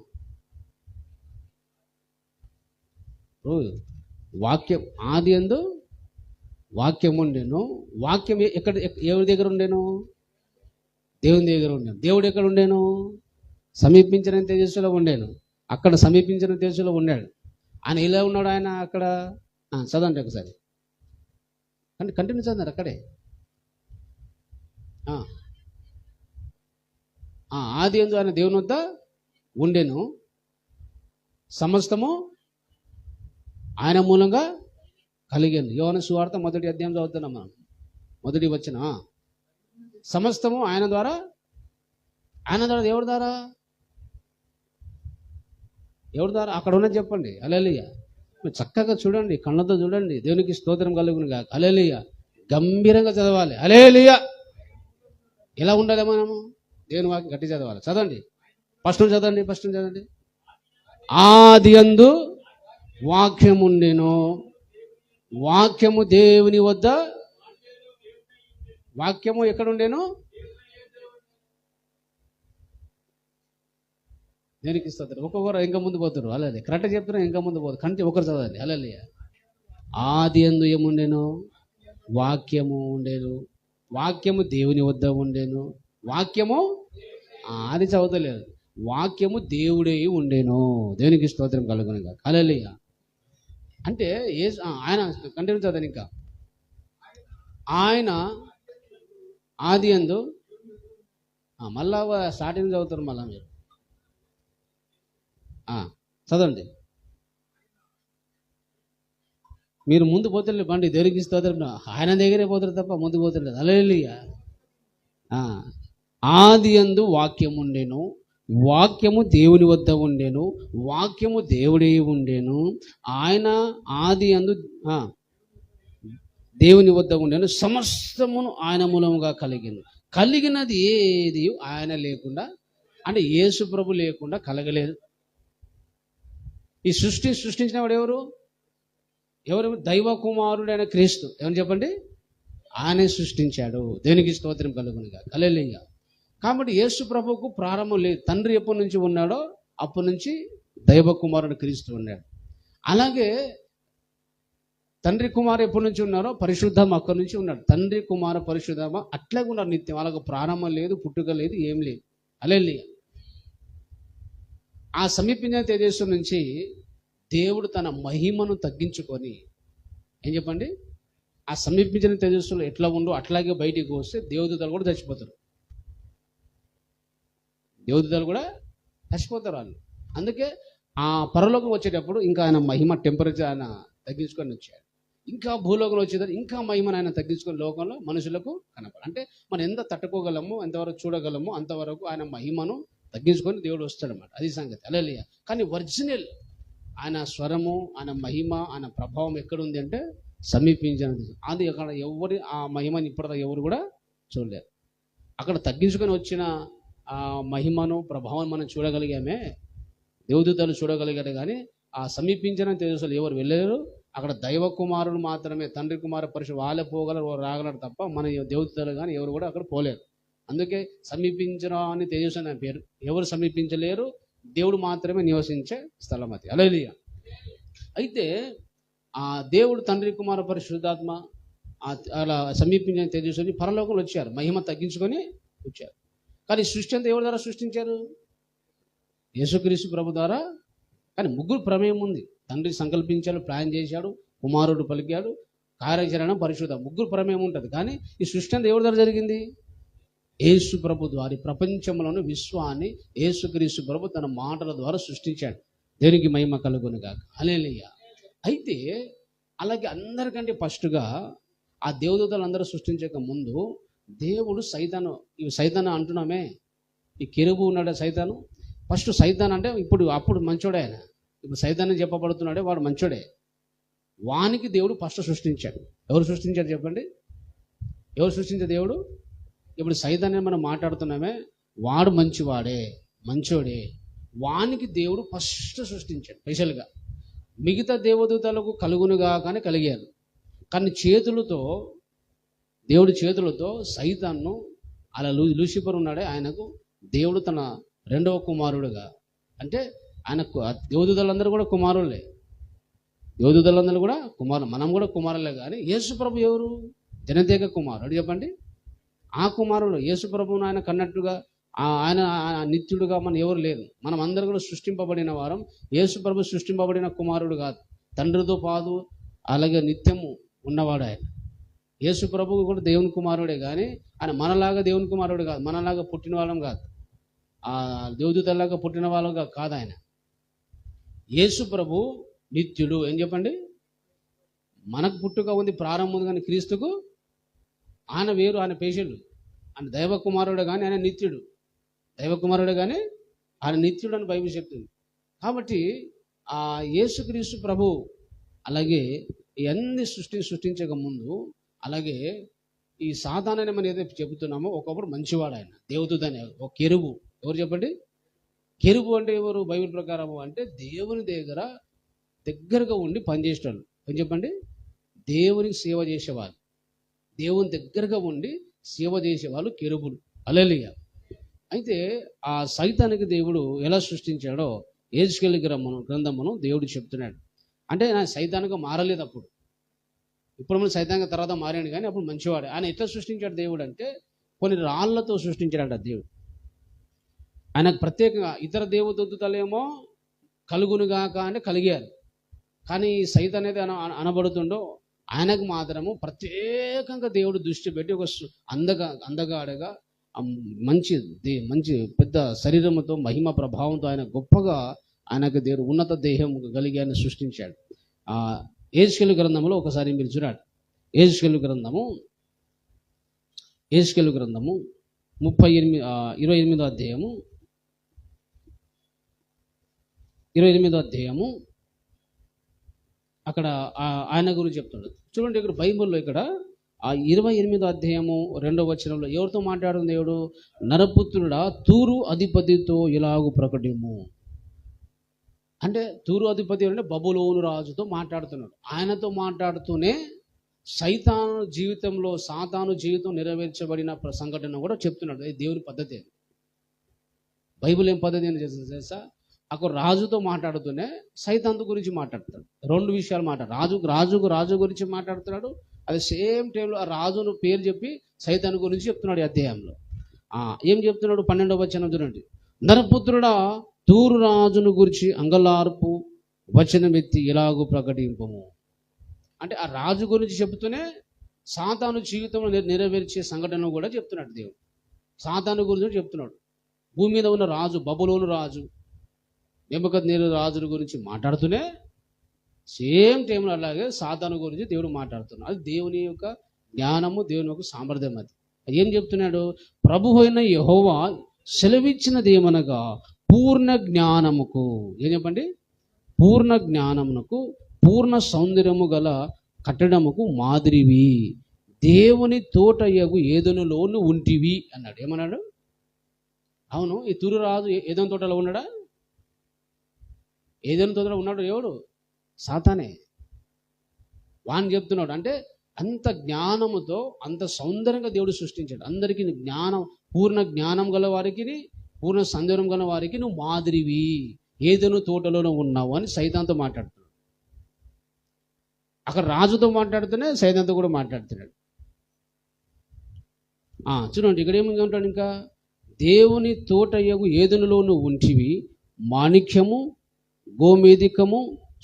వాక్యం ఆదియందు వాక్యం ఉండెను. వాక్యం ఎక్కడ, ఎవరి దగ్గర ఉండెను? దేవుని దగ్గర ఉండేను. దేవుడు ఎక్కడ ఉండేను? సమీపించిన తేజస్సులో ఉండేను. అక్కడ సమీపించిన తేజస్సులో ఉన్నాడు. ఆయన ఎలా ఉన్నాడు? ఆయన అక్కడ చదవండి ఒకసారి, అంటే కంటిన్యూ చదవండి అక్కడే. ఆది యందు ఆయన దేవుని వద్ద ఉండెను, సమస్తము ఆయన మూలంగా కలిగాను. యోహాను సువార్త 1వ అధ్యాయం చదువుతున్నాం మనం. 1వ వచనం. సమస్తము ఆయన ద్వారా. ఆయన ద్వారా ఎవరి ద్వారా? ఎవరి ద్వారా? అక్కడ ఉన్నది చెప్పండి. హల్లెలూయా. చక్కగా చూడండి, కళ్ళతో చూడండి. దేవునికి స్తోత్రం కలుగునుగాక. హల్లెలూయా. గంభీరంగా చదవాలి. హల్లెలూయా. ఎలా ఉండాలి మనము? దేవుని వాక్యం గట్టి చదవాలి. చదవండి, ఫస్ట్ చదవండి. ఆది యందు వాక్యం ఉండెను, వాక్యము దేవుని వద్ద వాక్యము ఎక్కడ ఉండేను? దేనికి స్తోత్రం. ఒక్కొక్కరు ఇంకా ముందు పోతారు. అలాగే కరెక్ట్ చెప్తున్నా, ఇంకా ముందు పోతారు. కంటే ఒకరు చదవండి. అలాగే ఆది యందు ఏముండెను? వాక్యము ఉండేను, వాక్యము దేవుని వద్ద ఉండేను, వాక్యము అది చదవలేదు. వాక్యము దేవుడే ఉండేను. దేవునికి స్తోత్రం కలుగునుగా. హల్లెలూయా. అంటే ఆయన కంటిన్యూ చదవండి. ఇంకా ఆయన ఆది యందు మళ్ళా స్టార్టింగ్ చదువుతారు. మళ్ళా మీరు చదవండి. మీరు ముందు పోతే బండి దేవునికి స్తోత్రం. ఆయన దగ్గరే పోతారు తప్ప ముందు పోతలేదు. హల్లెలూయా. ఆది యందు వాక్యం ఉండేను, వాక్యము దేవుని వద్ద ఉండేను, వాక్యము దేవుడే ఉండేను. ఆయన ఆది యందు దేవుని వద్ద ఉండేను. సమస్తమును ఆయన మూలముగా కలిగినది ఏది ఆయన లేకుండా, అంటే యేసు ప్రభు లేకుండా కలగలేదు. ఈ సృష్టించిన వాడు ఎవరు? దైవ కుమారుడైన క్రీస్తు. ఏమని చెప్పండి? ఆయనే సృష్టించాడు. దేవునికి స్తోత్రం కలుగునుగా. హల్లెలూయా. కాబట్టి యేసు ప్రభువుకు ప్రారంభం లేదు. తండ్రి ఎప్పటి నుంచి ఉన్నాడో అప్పటి నుంచి దైవ కుమారుడు క్రీస్తు ఉన్నాడు. అలాగే తండ్రి కుమారు ఎప్పటి నుంచి ఉన్నారో పరిశుద్ధం అక్కడి నుంచి ఉన్నాడు. తండ్రి కుమార పరిశుద్ధమ అట్లాగే ఉన్నారు నిత్యం. వాళ్ళకు ప్రారంభం లేదు, పుట్టుక లేదు, ఏం లేదు. హల్లెలూయా. ఆ సమీపించిన తేజస్సు నుంచి దేవుడు తన మహిమను తగ్గించుకొని, ఏం చెప్పండి, ఆ సమీపించిన తేజస్సులో ఎట్లా ఉందో అట్లాగే బయటికి వస్తే దేవదూతలు కూడా చచ్చిపోతారు. దేవదూతలు కూడా చచ్చిపోతారు వాళ్ళు. అందుకే ఆ పరలోకం వచ్చేటప్పుడు ఇంకా ఆయన మహిమ టెంపరేచర్ ఆయన తగ్గించుకొని వచ్చాడు. ఇంకా భూలోకంలో వచ్చేదాన్ని ఇంకా మహిమను ఆయన తగ్గించుకొని లోకంలో మనుషులకు కనపడ. అంటే మనం ఎంత తట్టుకోగలమో, ఎంతవరకు చూడగలమో అంతవరకు ఆయన మహిమను తగ్గించుకొని దేవుడు వస్తాడన్నమాట. అది సంగతి. హల్లెలూయా. కానీ ఒరిజినల్ ఆయన స్వరము, ఆయన మహిమ, ఆయన ప్రభావం ఎక్కడుంది అంటే సమీపించినది. అది అక్కడ ఎవరి ఆ మహిమని ఇప్పటిదాకా ఎవరు కూడా చూడలేరు. అక్కడ తగ్గించుకొని వచ్చిన ఆ మహిమను, ప్రభావం మనం చూడగలిగామే, దేవదూతలు చూడగలిగారు. కానీ ఆ సమీపించిన తేజస్సులు ఎవరు వెళ్ళలేరు. అక్కడ దైవ కుమారుడు మాత్రమే, తండ్రి కుమార పరిశుద్ధ వాళ్ళే పోగలరు, రాగలరు తప్ప మన దేవదూతలు కానీ ఎవరు కూడా అక్కడ పోలేరు. అందుకే సమీపించడం అని తేజస్సు అనే పేరు. ఎవరు సమీపించలేరు, దేవుడు మాత్రమే నివసించే స్థలం అది. హల్లెలూయా. అయితే ఆ దేవుడు తండ్రి కుమార పరిశుద్ధాత్మ అలా సమీపించిన తేజస్సుని పరలోకంలో వచ్చారు, మహిమ తగ్గించుకొని వచ్చారు. కానీ సృష్టి అంతా ఎవరి ద్వారా సృష్టించారు? యేసుక్రీస్తు ప్రభు ద్వారా. కానీ ముగ్గురు ప్రమేయం ఉంది. తండ్రి సంకల్పించాడు, ప్లాన్ చేశాడు, కుమారుడు పలికాడు, కార్యాచరణ, పరిశుద్ధ, ముగ్గురు ప్రమేయం ఉంటుంది. కానీ ఈ సృష్టి అంతా ఎవరి ద్వారా జరిగింది? యేసు ప్రభు ద్వారా. ప్రపంచంలోని విశ్వాన్ని యేసుక్రీస్తు ప్రభు తన మాటల ద్వారా సృష్టించాడు. దేవునికి మహిమ కలుగునుగాక. హల్లెలూయా. అయితే అలాగే అందరికంటే ఫస్ట్గా ఆ దేవదూతలు అందరూ సృష్టించక ముందు దేవుడు సైతాను అంటున్నామే, ఈ కెరూబు ఉన్నాడు సైతాను. ఫస్ట్ సైతాన్ అంటే అప్పుడు మంచోడే ఆయన. ఇప్పుడు సైతాన్ని చెప్పబడుతున్నాడే వాడు మంచోడే. వానికి దేవుడు ఫస్ట్ సృష్టించాడు. ఎవరు సృష్టించాడు చెప్పండి? ఎవరు సృష్టించాడు? దేవుడు. ఇప్పుడు సైతాన్ని మనం మాట్లాడుతున్నామే, వాడు మంచివాడే, మంచోడే. వానికి దేవుడు ఫస్ట్ సృష్టించాడు స్పెషల్గా. మిగతా దేవదూతలకు కలుగునుగా కానీ కలిగారు. కానీ దేవుడి చేతులతో సైతాన్ను, అలా లూసిఫర్ ఉన్నాడే, ఆయనకు దేవుడు తన రెండవ కుమారుడుగా, అంటే ఆయనకు దేవదూతలందరూ కూడా కుమారులే, దేవదూతలందరూ కూడా కుమారులు, మనం కూడా కుమారులే. కానీ యేసు ప్రభు ఎవరు? జనతేక కుమారుడు. చెప్పండి. ఆ కుమారుడు యేసు ప్రభువును ఆయన కన్నట్టుగా ఆయన నిత్యుడుగా మనం ఎవరు లేరు. మనం అందరూ కూడా సృష్టింపబడిన వారం. యేసు ప్రభు సృష్టింపబడిన కుమారుడు కాదు, తండ్రితో పాదు అలాగే నిత్యము ఉన్నవాడు ఆయన. యేసు ప్రభువు కూడా దేవుని కుమారుడే, కానీ ఆయన మనలాగా దేవుని కుమారుడు కాదు, మనలాగా పుట్టిన వాళ్ళం కాదు, ఆ దేవదూతలాగా పుట్టిన వాళ్ళగా కాదు ఆయన. యేసు ప్రభు నిత్యుడు. ఏం చెప్పండి? మనకు పుట్టుక ఉంది, ప్రారంభం ఉంది, కానీ క్రీస్తుకు ఆయన వేరు, ఆయన పేషెంట్. ఆయన దైవ కుమారుడు కానీ ఆయన నిత్యుడు, దైవ కుమారుడు కానీ ఆయన నిత్యుడు అని బైబిల్ చెప్తుంది. కాబట్టి ఆ యేసుక్రీస్తు ప్రభు అలాగే ఇవన్నీ సృష్టించక ముందు, అలాగే ఈ సాతానని మనం ఏదైతే చెబుతున్నామో ఒకప్పుడు మంచివాడు ఆయన, దేవదూత అనే ఒక కెరూబు. ఎవరు చెప్పండి? కెరూబు అంటే ఎవరు బైబిల్ ప్రకారం? అంటే దేవుని దగ్గరగా ఉండి పనిచేసేవాళ్ళు. ఏం చెప్పండి? దేవునికి సేవ చేసేవాళ్ళు, దేవుని దగ్గరగా ఉండి సేవ చేసేవాళ్ళు కెరూబులు. హల్లెలూయా. అయితే ఆ సైతానికి దేవుడు ఎలా సృష్టించాడో యెహెజ్కేలు గ్రంథమును దేవుడు చెప్తున్నాడు. అంటే ఆయన సైతానుగా మారలేదు అప్పుడు. ఇప్పుడు మనం సైతానికి తర్వాత మారాడు, కానీ అప్పుడు మంచివాడు. ఆయన ఎట్లా సృష్టించాడు దేవుడు అంటే కొన్ని రాళ్లతో సృష్టించాడంట దేవుడు. ఆయనకు ప్రత్యేకంగా ఇతర దేవదూతలేమో కలుగునుగాక అని కలిగారు, కానీ సైతాన్ అనేది అనబడుతుండో ఆయనకు మాత్రము ప్రత్యేకంగా దేవుడు దృష్టి పెట్టి ఒక అందగాడగా మంచి పెద్ద శరీరంతో మహిమ ప్రభావంతో ఆయన గొప్పగా ఆయనకు దేవుడు ఉన్నత దేహం కలిగి ఆయన సృష్టించాడు. యెహెజ్కేలు గ్రంథంలో ఒకసారి మీరు చూడండి. యెహెజ్కేలు గ్రంథము 28వ అధ్యాయము 28వ అధ్యాయము అక్కడ ఆయన గురించి చెప్తున్నాడు. చూడండి ఇక్కడ బైబిల్లో ఇక్కడ 28వ అధ్యాయము 2వ వచనంలో ఎవరితో మాట్లాడుతుంది దేవుడు? నరపుత్రుడా, తూరు అధిపతితో ఇలాగు ప్రకటిము. అంటే తూరు అధిపతి అంటే బబులోను రాజుతో మాట్లాడుతున్నాడు. ఆయనతో మాట్లాడుతూనే సాతాను జీవితం నెరవేర్చబడిన సంఘటన కూడా చెప్తున్నాడు. అది దేవుని పద్ధతి. బైబిల్ ఏం పద్ధతి అని చేస్తుంది తెలుసా? అక్కడ రాజుతో మాట్లాడుతూనే సైతాను గురించి మాట్లాడుతాడు. 2 విషయాలు రాజు గురించి మాట్లాడుతున్నాడు. అది సేమ్ టైంలో ఆ రాజును పేరు చెప్పి సైతాను గురించి చెప్తున్నాడు. ఈ అధ్యాయంలో ఏం చెప్తున్నాడు? 12వ వచనం చూడండి. నరపుత్రుడా, తూరు రాజును గురించి అంగలార్పు వచనమెత్తి ఇలాగూ ప్రకటింపము. అంటే ఆ రాజు గురించి చెబుతూనే సాతాను జీవితంలో నెరవేర్చే సంఘటన కూడా చెప్తున్నాడు దేవుడు. సాతాను గురించి చెప్తున్నాడు. భూమి మీద ఉన్న రాజు, బబులోను రాజు, నెబుకద్నెజరు రాజుల గురించి మాట్లాడుతూనే సేమ్ టైంలో అలాగే సాతాను గురించి దేవుడు మాట్లాడుతున్నాడు. అది దేవుని యొక్క జ్ఞానము, దేవుని యొక్క సామర్థ్యం. అది ఏం చెప్తున్నాడు? ప్రభువు అయిన యెహోవా సెలవిచ్చినది ఏమనగా పూర్ణ జ్ఞానముకు, ఏం చెప్పండి? పూర్ణ జ్ఞానమునకు, పూర్ణ సౌందర్యము గల కట్టడముకు మాదిరివి దేవుని తోటయ్యగు ఏదెనులోను ఉంటివి అన్నాడు. ఏమన్నాడు? అవును, ఈ తూరు రాజు ఏదెను తోటలో ఉన్నాడా? ఏదెను తోటలో ఉన్నాడు ఎవడు? సాతానే. వాని చెప్తున్నాడు. అంటే అంత జ్ఞానముతో అంత సౌందర్యంగా దేవుడు సృష్టించాడు. అందరికీ జ్ఞానం, పూర్ణ జ్ఞానం గల వారికి, పూర్ణ సౌందర్యం గల వారికి నువ్వు మాదిరివి, ఏదెను తోటలోనే ఉన్నావు అని సైతాన్తో మాట్లాడుతున్నాడు. అక్కడ రాజుతో మాట్లాడుతూనే సైతాన్తో కూడా మాట్లాడుతున్నాడు. చూడండి ఇక్కడ ఏమంటాడు ఇంకా? దేవుని తోటయ్యగు ఏదెనులోను ఉంటివి, మాణిక్యము, గోమేధికము,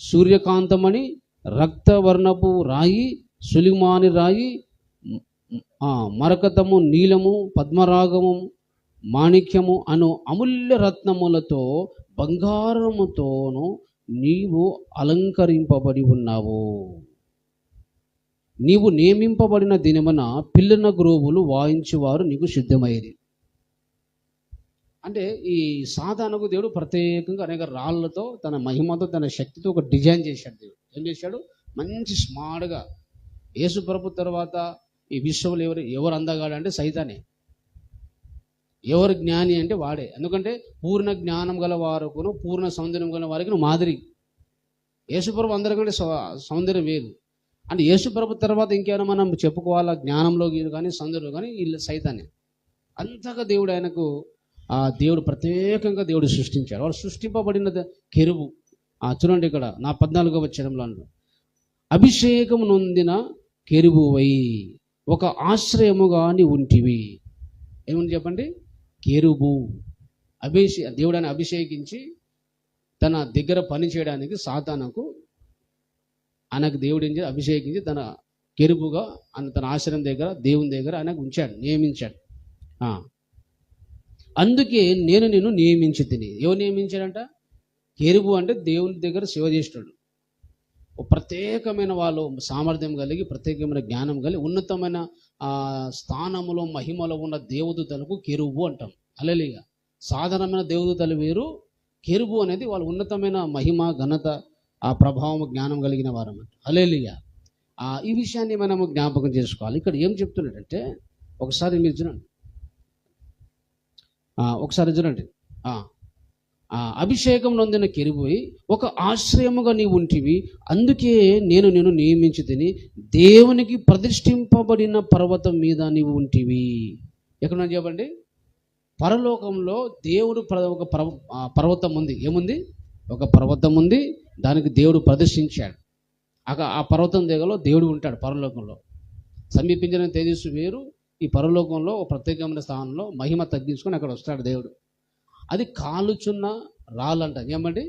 సూర్యకాంతమని, రక్తవర్ణపు రాయి, సులిమాని రాయి, మరకతము, నీలము, పద్మరాగము, మాణిక్యము అను అమూల్య రత్నములతో బంగారముతోను నీవు అలంకరింపబడి ఉన్నావు. నీవు నియమింపబడిన దినమున పిల్లన గ్రోవులు వాయించువారు నీకు సిద్ధమైరి. అంటే ఈ సాతానుకు దేవుడు ప్రత్యేకంగా అనేక రాళ్లతో, తన మహిమతో, తన శక్తితో ఒక డిజైన్ చేశాడు. దేవుడు ఏం చేశాడు? మంచి స్మార్ట్గా. యేసు ప్రభు తర్వాత ఈ విశ్వంలో ఎవరు అందగాడు అంటే సైతానే. ఎవరు జ్ఞాని అంటే వాడే. ఎందుకంటే పూర్ణ జ్ఞానం గల వారుకును, పూర్ణ సౌందర్యం గల వారికి నువ్వు మాదిరి. యేసుప్రభు అందరికంటే సౌందర్యం వేరు. అంటే యేసుప్రభు తర్వాత ఇంకేమైనా మనం చెప్పుకోవాలా జ్ఞానంలో కానీ సౌందర్యంలో కానీ వీళ్ళు సైతానే. అంతగా దేవుడు ఆయనకు దేవుడు ప్రత్యేకంగా దేవుడు సృష్టించాడు. వాడు సృష్టింపబడిన కెరుబు. చూడండి ఇక్కడ 14వ వచనంలో అభిషేకం నొందిన కెరుబువై ఒక ఆశ్రయముగా నీ ఉంటివి. ఏమని చెప్పండి? కెరుబు. దేవుడు ఆయన అభిషేకించి తన దగ్గర పని చేయడానికి సాతానుకు ఆయనకు దేవుడు ఏం అభిషేకించి తన కెరుబుగా తన ఆశ్రయం దగ్గర, దేవుని దగ్గర ఆయనకు ఉంచాడు, నియమించాడు. అందుకే నేను నిన్ను నియమించి తిని. ఎవరు నియమించాడంట? కెరుబు అంటే దేవుని దగ్గర సేవ చేస్తాడు. ప్రత్యేకమైన వాళ్ళు సామర్థ్యం కలిగి, ప్రత్యేకమైన జ్ఞానం కలిగి, ఉన్నతమైన స్థానములో మహిమలో ఉన్న దేవదూతలకు కెరుబు అంటాం. హల్లెలూయా. సాధారణమైన దేవదూతలు వేరు. కెరుబు అనేది వాళ్ళు ఉన్నతమైన మహిమ, ఘనత, ప్రభావం, జ్ఞానం కలిగిన వారు అన్నమాట. హల్లెలూయా. ఈ విషయాన్ని మనము జ్ఞాపకం చేసుకోవాలి. ఇక్కడ ఏం చెప్తున్నాడంటే ఒకసారి మీరు చూడండి. అభిషేకం నొందిన కెరూబై ఒక ఆశ్రయముగా నీవు ఉంటివి, అందుకే నేను నిన్ను నియమించి తిని దేవునికి ప్రతిష్ఠింపబడిన పర్వతం మీద నీవు ఉంటివి. ఎక్కడ చెప్పండి? పరలోకంలో దేవుడు ఒక పర్వతం ఉంది. ఏముంది? ఒక పర్వతం ఉంది, దానికి దేవుడు ప్రదర్శించాడు. ఆ పర్వతం దగ్గరలో దేవుడు ఉంటాడు. పరలోకంలో సమీపించిన తేజస్సు వేరు. ఈ పరలోకంలో ఒక ప్రత్యేకమైన స్థానంలో మహిమ తగ్గించుకొని అక్కడ వస్తాడు దేవుడు. అది కాలుచున్న రాళ్ళు అంట. ఏమండి?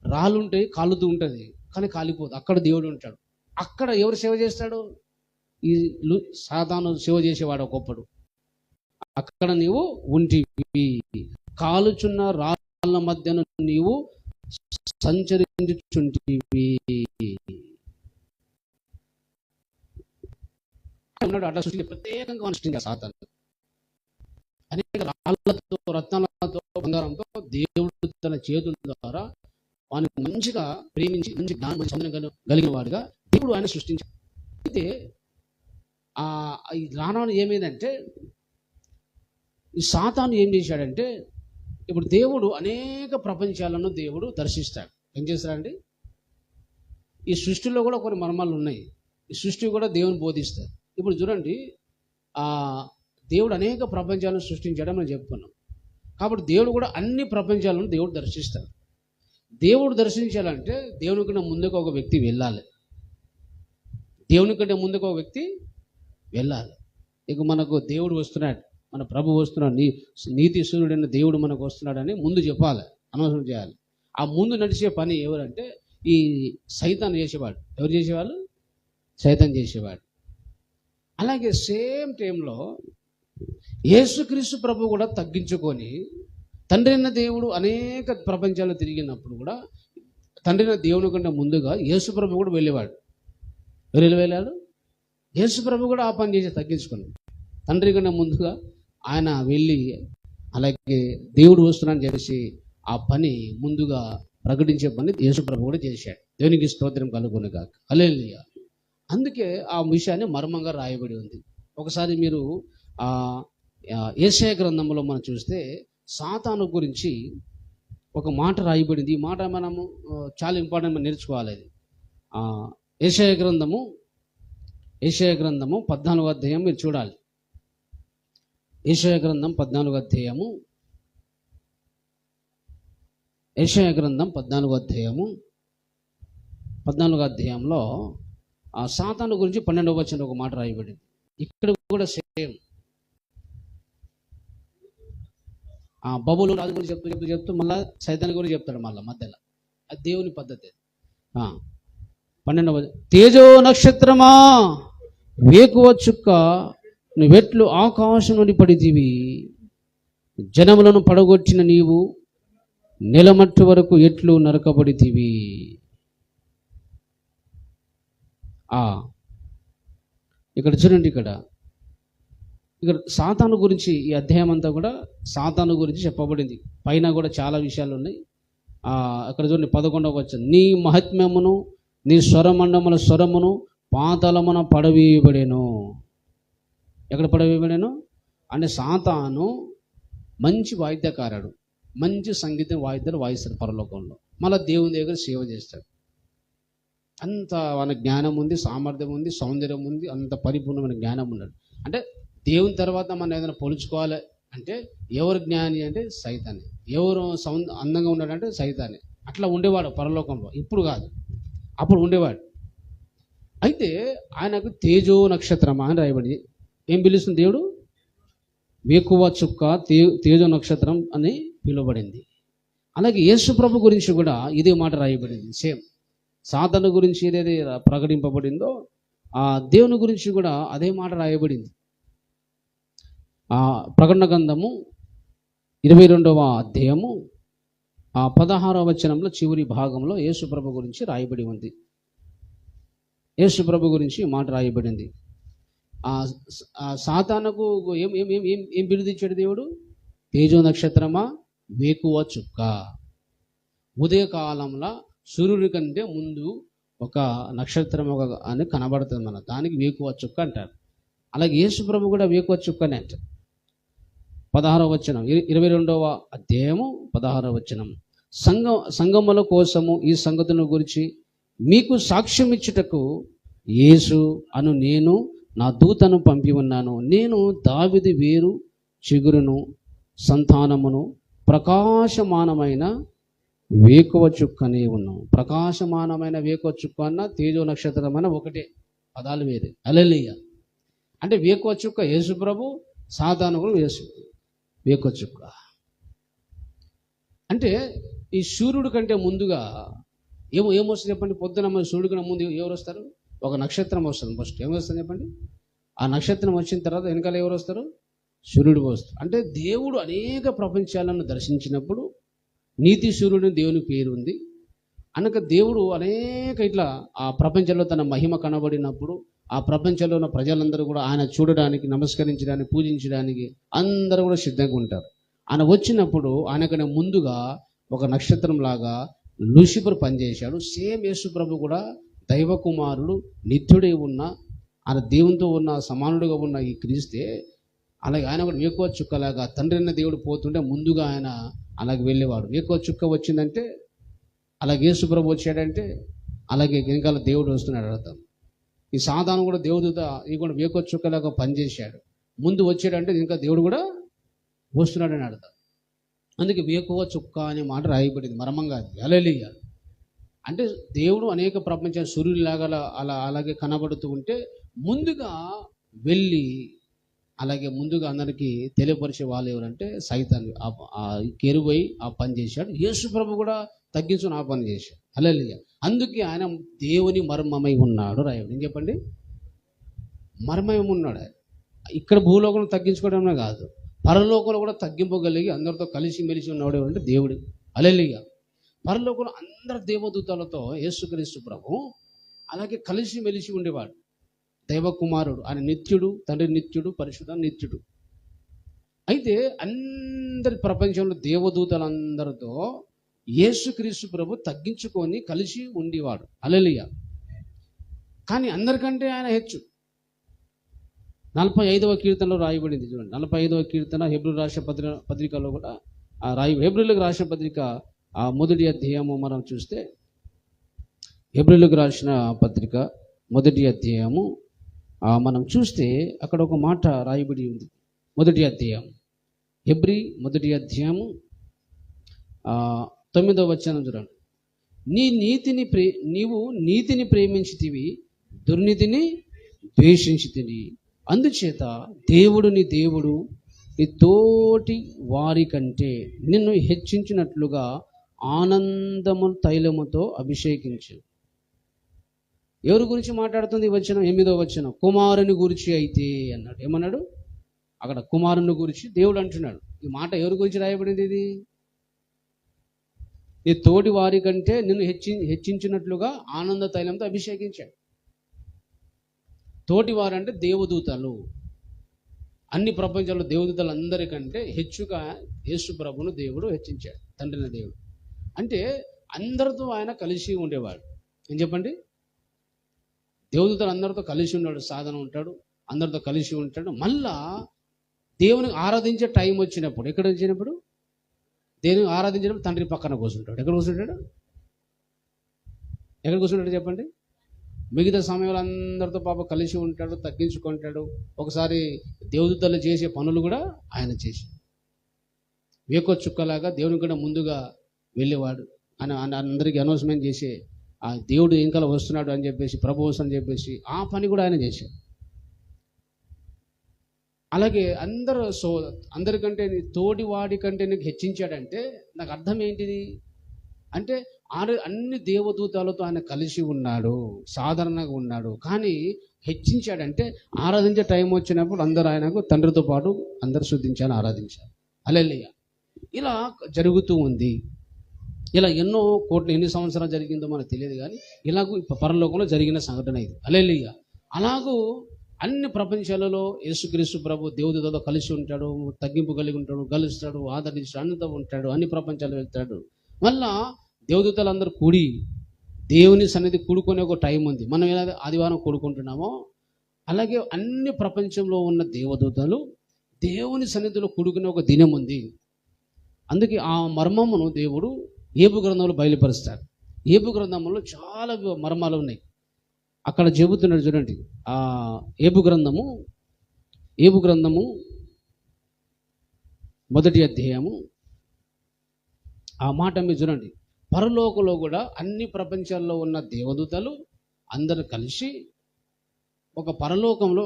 రాళ్ళు ఉంటాయి, కాలుతూ ఉంటుంది, కానీ కాలిపోదు. అక్కడ దేవుడు ఉంటాడు. అక్కడ ఎవరు సేవ చేస్తాడు? ఈ సాతాను సేవ చేసేవాడు ఒకప్పుడు. అక్కడ నీవు ఉంటివి, కాలుచున్న రాళ్ళ మధ్యన నీవు సంచరించుచుంటివి అన్నాడు. అట్లా సృష్టి ప్రత్యేకంగా సృష్టించాడు సాతాను. అనేక రాళ్లతో, రత్నాలతో, బంగారంతో దేవుడు తన చేతుల ద్వారా వాడిని మంచిగా ప్రేమించి మంచి జ్ఞానం కలిగిన వాడుగా దేవుడు ఆయన సృష్టించాడు. అయితే ఈ రానాడు ఏమైందంటే, ఈ సాతాను ఏం చేశాడంటే, ఇప్పుడు దేవుడు అనేక ప్రపంచాలను దేవుడు దర్శిస్తాడు. ఏం చేస్తాడండి? ఈ సృష్టిలో కూడా కొన్ని మర్మాలు ఉన్నాయి. ఈ సృష్టి కూడా దేవుని బోధిస్తాడు. ఇప్పుడు చూడండి, దేవుడు అనేక ప్రపంచాలను సృష్టించాడని మనం చెప్పుకున్నాం. కాబట్టి దేవుడు కూడా అన్ని ప్రపంచాలను దేవుడు దర్శిస్తాడు. దేవుడు దర్శించాలంటే దేవుని కంటే ముందుకు ఒక వ్యక్తి వెళ్ళాలి. దేవుని కంటే ముందుకు ఒక వ్యక్తి వెళ్ళాలి. ఇక మనకు దేవుడు వస్తున్నాడు, మన ప్రభు వస్తున్నాడు, నీతి సూర్యుడైన దేవుడు మనకు వస్తున్నాడని ముందు చెప్పాలి, అనౌన్స్మెంట్ చేయాలి. ఆ ముందు నడిచే పని ఎవరంటే ఈ సైతాన్ చేసేవాడు. ఎవరు చేసేవాళ్ళు? సైతాన్ చేసేవాడు. అలాగే సేమ్ టైంలో యేసుక్రీస్తు ప్రభు కూడా తగ్గించుకొని తండ్రి అయిన దేవుడు అనేక ప్రపంచాలు తిరిగినప్పుడు కూడా తండ్రి అయిన దేవుని కంటే ముందుగా యేసు ప్రభు కూడా వెళ్ళేవాడు. వెళ్ళాడు. యేసు ప్రభు కూడా ఆ పని చేసి తగ్గించుకొని తండ్రి కంటే ముందుగా ఆయన వెళ్ళి, అలాగే దేవుడు వస్తున్నాడని చెప్పేసి ఆ పని ముందుగా ప్రకటించే పని యేసు ప్రభు కూడా చేశాడు. దేవునికి స్తోత్రం కలుగునుగాక. హల్లెలూయా. అందుకే ఆ విషయాన్ని మర్మంగా రాయబడి ఉంది. ఒకసారి మీరు యెషయా గ్రంథంలో మనం చూస్తే సాతాను గురించి ఒక మాట రాయబడింది. ఈ మాట మనము చాలా ఇంపార్టెంట్, మనం నేర్చుకోవాలి. అది యెషయా గ్రంథము 14వ అధ్యాయం మీరు చూడాలి. యెషయా గ్రంథం 14వ అధ్యాయము, యెషయా గ్రంథం 14వ అధ్యాయంలో సాతాను గురించి 12వ వచనంలో ఒక మాట రాయబడింది. ఇక్కడ కూడా సేమ్ బబులు రాజు గురించి చెప్తూ మళ్ళీ సైతాన్ని గురించి చెప్తాడు మళ్ళీ మధ్యలో. అది దేవుని పద్ధతి. 12వ తేజో నక్షత్రమా వేకువ చుక్క నువ్వెట్లు ఆకాశం నుండి పడితివి, జనములను పడగొట్టిన నీవు నెలమట్టు వరకు ఎట్లు నరకబడితివి. ఇక్కడ చూడండి, ఇక్కడ సాతాను గురించి ఈ అధ్యాయం అంతా కూడా సాతాను గురించి చెప్పబడింది. పైన కూడా చాలా విషయాలు ఉన్నాయి. అక్కడ చూడండి 11వ వచనం, నీ మహాత్మ్యమును నీ స్వరమండముల స్వరమును పాతాళమున పడవేయబడెను. ఎక్కడ పడవేయబడెను అంటే సాతాను మంచి వాయిద్యకారుడు, మంచి సంగీతం వాయిద్యాలు వాయిస్తాడు పరలోకంలో. మళ్ళీ దేవుని దగ్గర సేవ చేస్తాడు. అంత మన జ్ఞానం ఉంది, సామర్థ్యం ఉంది, సౌందర్యం ఉంది, అంత పరిపూర్ణమైన జ్ఞానం ఉన్నాడు. అంటే దేవుని తర్వాత మనం ఏదైనా పోల్చుకోవాలి అంటే ఎవరు జ్ఞాని అంటే సైతానే, ఎవరు అందంగా ఉన్నాడంటే సైతానే. అట్లా ఉండేవాడు పరలోకంలో. ఇప్పుడు కాదు, అప్పుడు ఉండేవాడు. అయితే ఆయనకు తేజో నక్షత్రమా అని రాయబడి ఏం పిలుస్తుంది? దేవుడు వేకువ చుక్క తేజో నక్షత్రం అని పిలువబడింది. అలాగే యేసు ప్రభు గురించి కూడా ఇదే మాట రాయబడింది. సేమ్ సాతాను గురించి ఏదైతే ప్రకటింపబడిందో దేవుని గురించి కూడా అదే మాట రాయబడింది. ప్రకటన గ్రంథము 22వ అధ్యాయము 16వ వచనంలో చివరి భాగంలో యేసు ప్రభు గురించి రాయబడి ఉంది. యేసు ప్రభు గురించి మాట రాయబడింది. సాతానుకు ఏం ఏం ఏం ఏం బిరుదిచ్చాడు దేవుడు? తేజో నక్షత్రమా వేకువ చుక్క. ఉదయకాలంలో సూర్యుడి కంటే ముందు ఒక నక్షత్రం అని కనబడుతుంది మన, దానికి వేకువ చుక్క అంటారు. అలాగే యేసు ప్రభు కూడా వేకువ చుక్కనే అంటారు. 16వ వచనం 22వ అధ్యాయము 16వ వచనం, సంగముల కోసము ఈ సంగతుల గురించి మీకు సాక్ష్యం ఇచ్చుటకు యేసు అను నేను నా దూతను పంపి ఉన్నాను. నేను దావీదు వేరు చిగురును సంతానమును ప్రకాశమానమైన వేకువ చుక్కనే ఉన్నాం. ప్రకాశమానమైన వేకువ చుక్క అన్న తేజో నక్షత్రమైన ఒకటే, పదాలు వేరే. హల్లెలూయా. అంటే వేకువ చుక్క యేసు ప్రభు, సాధారణ యేసు వేకువ చుక్క. అంటే ఈ సూర్యుడి కంటే ముందుగా ఏమొస్తుంది చెప్పండి? పొద్దున సూర్యుడి కన్నా ముందు ఎవరు వస్తారు? ఒక నక్షత్రం వస్తుంది. ఫస్ట్ ఏమొస్తుంది చెప్పండి? ఆ నక్షత్రం వచ్చిన తర్వాత వెనకాల ఎవరు వస్తారు? సూర్యుడు వస్తారు. అంటే దేవుడు అనేక ప్రపంచాలను దర్శించినప్పుడు నీతి సూర్యుడు దేవుని పేరు ఉంది అనక దేవుడు అనేక ఇట్లా ఆ ప్రపంచంలో తన మహిమ కనబడినప్పుడు ఆ ప్రపంచంలో ఉన్న ప్రజలందరూ కూడా ఆయన చూడడానికి, నమస్కరించడానికి, పూజించడానికి అందరూ కూడా సిద్ధంగా ఉంటారు. ఆయన వచ్చినప్పుడు ఆయనకన్నా ముందుగా ఒక నక్షత్రం లాగా లూసిఫర్ పనిచేశాడు. సేమ్ యేసు ప్రభు కూడా దైవ కుమారుడు, నిత్యుడై ఉన్న ఆయన దేవునితో ఉన్న సమానుడిగా ఉన్న ఈ క్రీస్తే అలాగే ఆయన కూడా వేకువ చుక్కలాగా తండ్రి అన్న దేవుడు పోతుంటే ముందుగా ఆయన అలాగే వెళ్ళేవాడు. వేకువ చుక్క వచ్చిందంటే అలాగే యేసు ప్రభు వచ్చాడంటే అలాగే వెనకాల దేవుడు వస్తున్నాడు అర్థం. ఈ సాధారణ కూడా దేవుడితో ఈ కూడా వేకువ చుక్కలాగా పనిచేశాడు. ముందు వచ్చాడంటే ఇంకా దేవుడు కూడా వస్తున్నాడని అర్థం. అందుకే వేకువ చుక్క అనే మాట రాయబడింది, మర్మంగా అది. హల్లెలూయా. అంటే దేవుడు అనేక ప్రపంచ సూర్యుడిలాగా అలాగే కనబడుతూ ఉంటే ముందుగా వెళ్ళి అలాగే ముందుగా అందరికీ తెలియపరిచే వాళ్ళు ఎవరంటే సైతాన్. కెరుబై ఆ పని చేశాడు. యేసు ప్రభు కూడా తగ్గించుని ఆ పని చేశాడు. హల్లెలూయా. అందుకే ఆయన దేవుని మర్మమై ఉన్నాడు రాయడు. ఏం చెప్పండి? మర్మమై ఉన్నాడు. ఇక్కడ భూలోకం తగ్గించుకోవడమే కాదు, పరలోకంలో కూడా తగ్గింపగలిగి అందరితో కలిసి మెలిసి ఉన్నాడు ఎవరంటే దేవుడు. హల్లెలూయా. పరలోకంలో అందరు దేవదూతలతో యేసుక్రీస్తు ప్రభు అలాగే కలిసి మెలిసి ఉండేవాడు. దైవకుమారుడు ఆయన నిత్యుడు, తండ్రి నిత్యుడు, పరిశుద్ధ నిత్యుడు. అయితే అందరి ప్రపంచంలో దేవదూతలందరితో యేసుక్రీస్తు ప్రభు తగ్గించుకొని కలిసి ఉండేవాడు. హల్లెలూయా. కానీ అందరికంటే ఆయన హెచ్చు. 45వ కీర్తనలో రాయబడింది చూడండి. 45వ కీర్తన హెబ్రీయులకు రాసిన పత్రికలో కూడా హెబ్రీయులకు రాసిన పత్రిక మొదటి అధ్యాయము మనం చూస్తే, హెబ్రీయులకు రాసిన పత్రిక మొదటి అధ్యాయము మనం చూస్తే అక్కడ ఒక మాట రాయబడి ఉంది. మొదటి అధ్యాయం హెబ్రీ మొదటి అధ్యాయము 9వ వచనం చూడండి. నీవు నీతిని ప్రేమించితివి, దుర్నీతిని ద్వేషించితివి. అందుచేత దేవుడు నీ తోటి వారి కంటే నిన్ను హెచ్చించినట్లుగా ఆనందము తైలముతో అభిషేకించు. ఎవరి గురించి మాట్లాడుతుంది ఈ వచనం? 8వ వచనం. కుమారుని గురించి అయితే అన్నాడు. ఏమన్నాడు అక్కడ? కుమారుని గురించి దేవుడు అంటున్నాడు. ఈ మాట ఎవరి గురించి రాయబడింది? ఇది నీ తోటి వారి కంటే నిన్ను హెచ్చించినట్లుగా ఆనంద తైలంతో అభిషేకించాడు. తోటి వారంటే దేవదూతలు. అన్ని ప్రపంచంలో దేవదూతలు అందరికంటే హెచ్చుగా యేసు ప్రభును దేవుడు హెచ్చించాడు, తండ్రిన దేవుడు. అంటే అందరితో ఆయన కలిసి ఉండేవాడు. ఏం చెప్పండి? దేవదూతలు అందరితో కలిసి ఉన్నాడు, సాధన ఉంటాడు, అందరితో కలిసి ఉంటాడు. మళ్ళా దేవుని ఆరాధించే టైం వచ్చినప్పుడు, ఎక్కడ వచ్చినప్పుడు దేవుని ఆరాధించినప్పుడు తండ్రి పక్కన కూర్చుంటాడు. ఎక్కడ కూర్చుంటాడు? ఎక్కడ కూర్చుంటాడు చెప్పండి? మిగతా సమయంలో అందరితో పాప కలిసి ఉంటాడు, తగ్గించుకుంటాడు. ఒకసారి దేవదూతలు చేసే పనులు కూడా ఆయన చేసి వేకో చుక్కలాగా దేవుని కూడా ముందుగా వెళ్ళేవాడు. ఆయన అందరికీ అనౌన్స్మెంట్ చేసే ఆ దేవుడు ఇంకా వస్తున్నాడు అని చెప్పేసి, ప్రభు వస్తుందని చెప్పేసి ఆ పని కూడా ఆయన చేశాడు. అలాగే అందరికంటే తోడి వాడి కంటే నీకు హెచ్చించాడంటే నాకు అర్థం ఏంటిది అంటే అన్ని దేవదూతలతో ఆయన కలిసి ఉన్నాడు, సాధారణంగా ఉన్నాడు. కానీ హెచ్చించాడంటే ఆరాధించే టైం వచ్చినప్పుడు అందరూ ఆయనకు తండ్రితో పాటు అందరు శుద్ధించాలని ఆరాధించారు. హల్లెలూయా. ఇలా జరుగుతూ ఉంది. ఇలా ఎన్ని సంవత్సరాలు జరిగిందో మనకు తెలియదు, కానీ ఇలాగూ పరలోకంలో జరిగిన సంఘటన ఇది. హల్లెలూయా. అలాగూ అన్ని ప్రపంచాలలో యేసుక్రీస్తు ప్రభు దేవదూతలతో కలిసి ఉంటాడు, తగ్గింపు కలిగి ఉంటాడు, గలుస్తాడు, ఆదరించాడు, అన్నితో ఉంటాడు, అన్ని ప్రపంచాలు వెళ్తాడు. మళ్ళా దేవదూతలందరూ కూడి దేవుని సన్నిధి కూడుకునే ఒక టైం ఉంది. మనం ఎలా ఆదివారం కూడుకుంటున్నామో అలాగే అన్ని ప్రపంచంలో ఉన్న దేవదూతలు దేవుని సన్నిధిలో కూడుకునే ఒక దినం ఉంది. అందుకే ఆ మర్మమును దేవుడు ఏబు గ్రంథంలో బయలుపరుస్తారు. ఏబు గ్రంథంలో చాలా మర్మాలు ఉన్నాయి. అక్కడ చెబుతున్నాడు చూడండి. ఆ ఏబు గ్రంథము మొదటి అధ్యాయము ఆ మాట మీరు చూడండి. పరలోకంలో కూడా అన్ని ప్రపంచాల్లో ఉన్న దేవదూతలు అందరూ కలిసి ఒక పరలోకంలో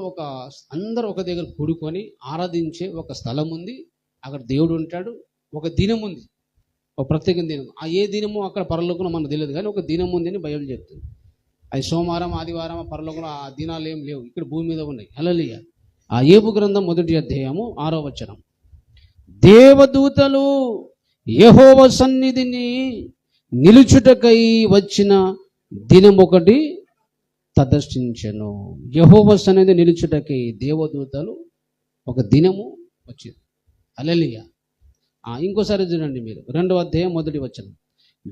అందరూ ఒక దగ్గర కూడుకొని ఆరాధించే ఒక స్థలం ఉంది. అక్కడ దేవుడు ఉంటాడు. ఒక దినం ఉంది, ఒక ప్రత్యేక దినం. ఆ ఏ దినమో అక్కడ పరలోకంలో మనకు తెలియదు, కానీ ఒక దినం ఉంది అని బైబిల్ చెప్తుంది. అది సోమవారం, ఆదివారం పరలోకంలో ఆ దినాలు ఏం లేవు, ఇక్కడ భూమి మీద ఉన్నాయి. హల్లెలూయా. ఆ ఏబు గ్రంథం మొదటి అధ్యాయము 6వ వచనం. దేవదూతలు యెహోవా సన్నిధిని నిలుచుటకై వచ్చిన దినం ఒకటి ప్రదర్శించెను. యెహోవా సన్నిధి నిలుచుటకై దేవదూతలు ఒక దినము వచ్చింది. హల్లెలూయా. ఇంకోసారి చూడండి మీరు 2వ అధ్యాయం 1వ వచనం.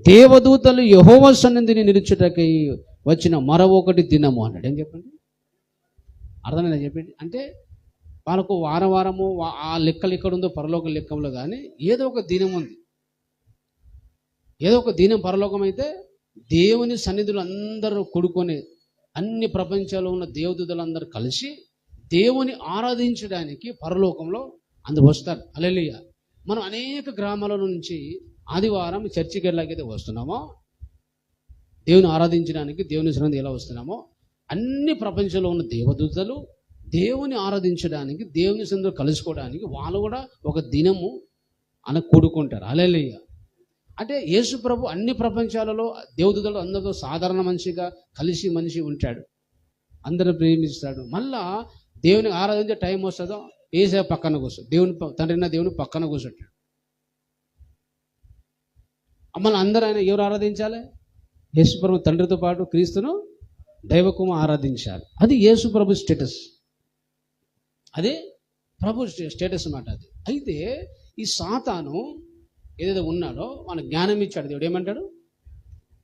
దేవదూతలు యెహోవా సన్నిధిని నిలుచుటకై వచ్చిన మరొకటి దినము అన్నాడు. ఏం చెప్పండి, అర్థమైనా చెప్పండి. అంటే వాళ్ళకు వారము ఆ లెక్కలు ఎక్కడ ఉందో పరలోక లెక్కలో కానీ ఏదో ఒక దినం ఉంది. ఏదో ఒక దినం పరలోకం అయితే దేవుని సన్నిధులు అందరూ కూడుకొని అన్ని ప్రపంచంలో ఉన్న దేవదూతలు అందరూ కలిసి దేవుని ఆరాధించడానికి పరలోకంలో అందరూ వస్తారు. హల్లెలూయా. మనం అనేక గ్రామాల నుంచి ఆదివారం చర్చికి ఎలాగైతే వస్తున్నామో, దేవుని ఆరాధించడానికి దేవుని సన్నిధి ఎలా వస్తున్నామో, అన్ని ప్రపంచంలో ఉన్న దేవదూతలు దేవుని ఆరాధించడానికి దేవుని సన్నిధిలో కలుసుకోవడానికి వాళ్ళు కూడా ఒక దినము కూడుకుంటారు. హల్లెలూయా. అంటే యేసు ప్రభు అన్ని ప్రపంచాలలో దేవదూతలు అందరితో సాధారణ మనిషిగా కలిసి మనిషి ఉంటాడు, అందరూ ప్రేమిస్తాడు. మళ్ళా దేవుని ఆరాధించే టైం వస్తుందో ఏసే పక్కన కూర్చో, దేవుని పక్కన కూర్చుంటాడు. మళ్ళీ అందరూ ఆయన ఎవరు ఆరాధించాలి? యేసు ప్రభు తండ్రితో పాటు క్రీస్తును దైవకుమ ఆరాధించాలి. అది యేసు ప్రభు స్టేటస్, అదే ప్రభు స్టేటస్ అన్నమాట అది. అయితే ఈ సాతాను ఏదైతే ఉన్నాడో వాడు జ్ఞానం ఇచ్చాడు. దేవుడు ఏమంటాడు?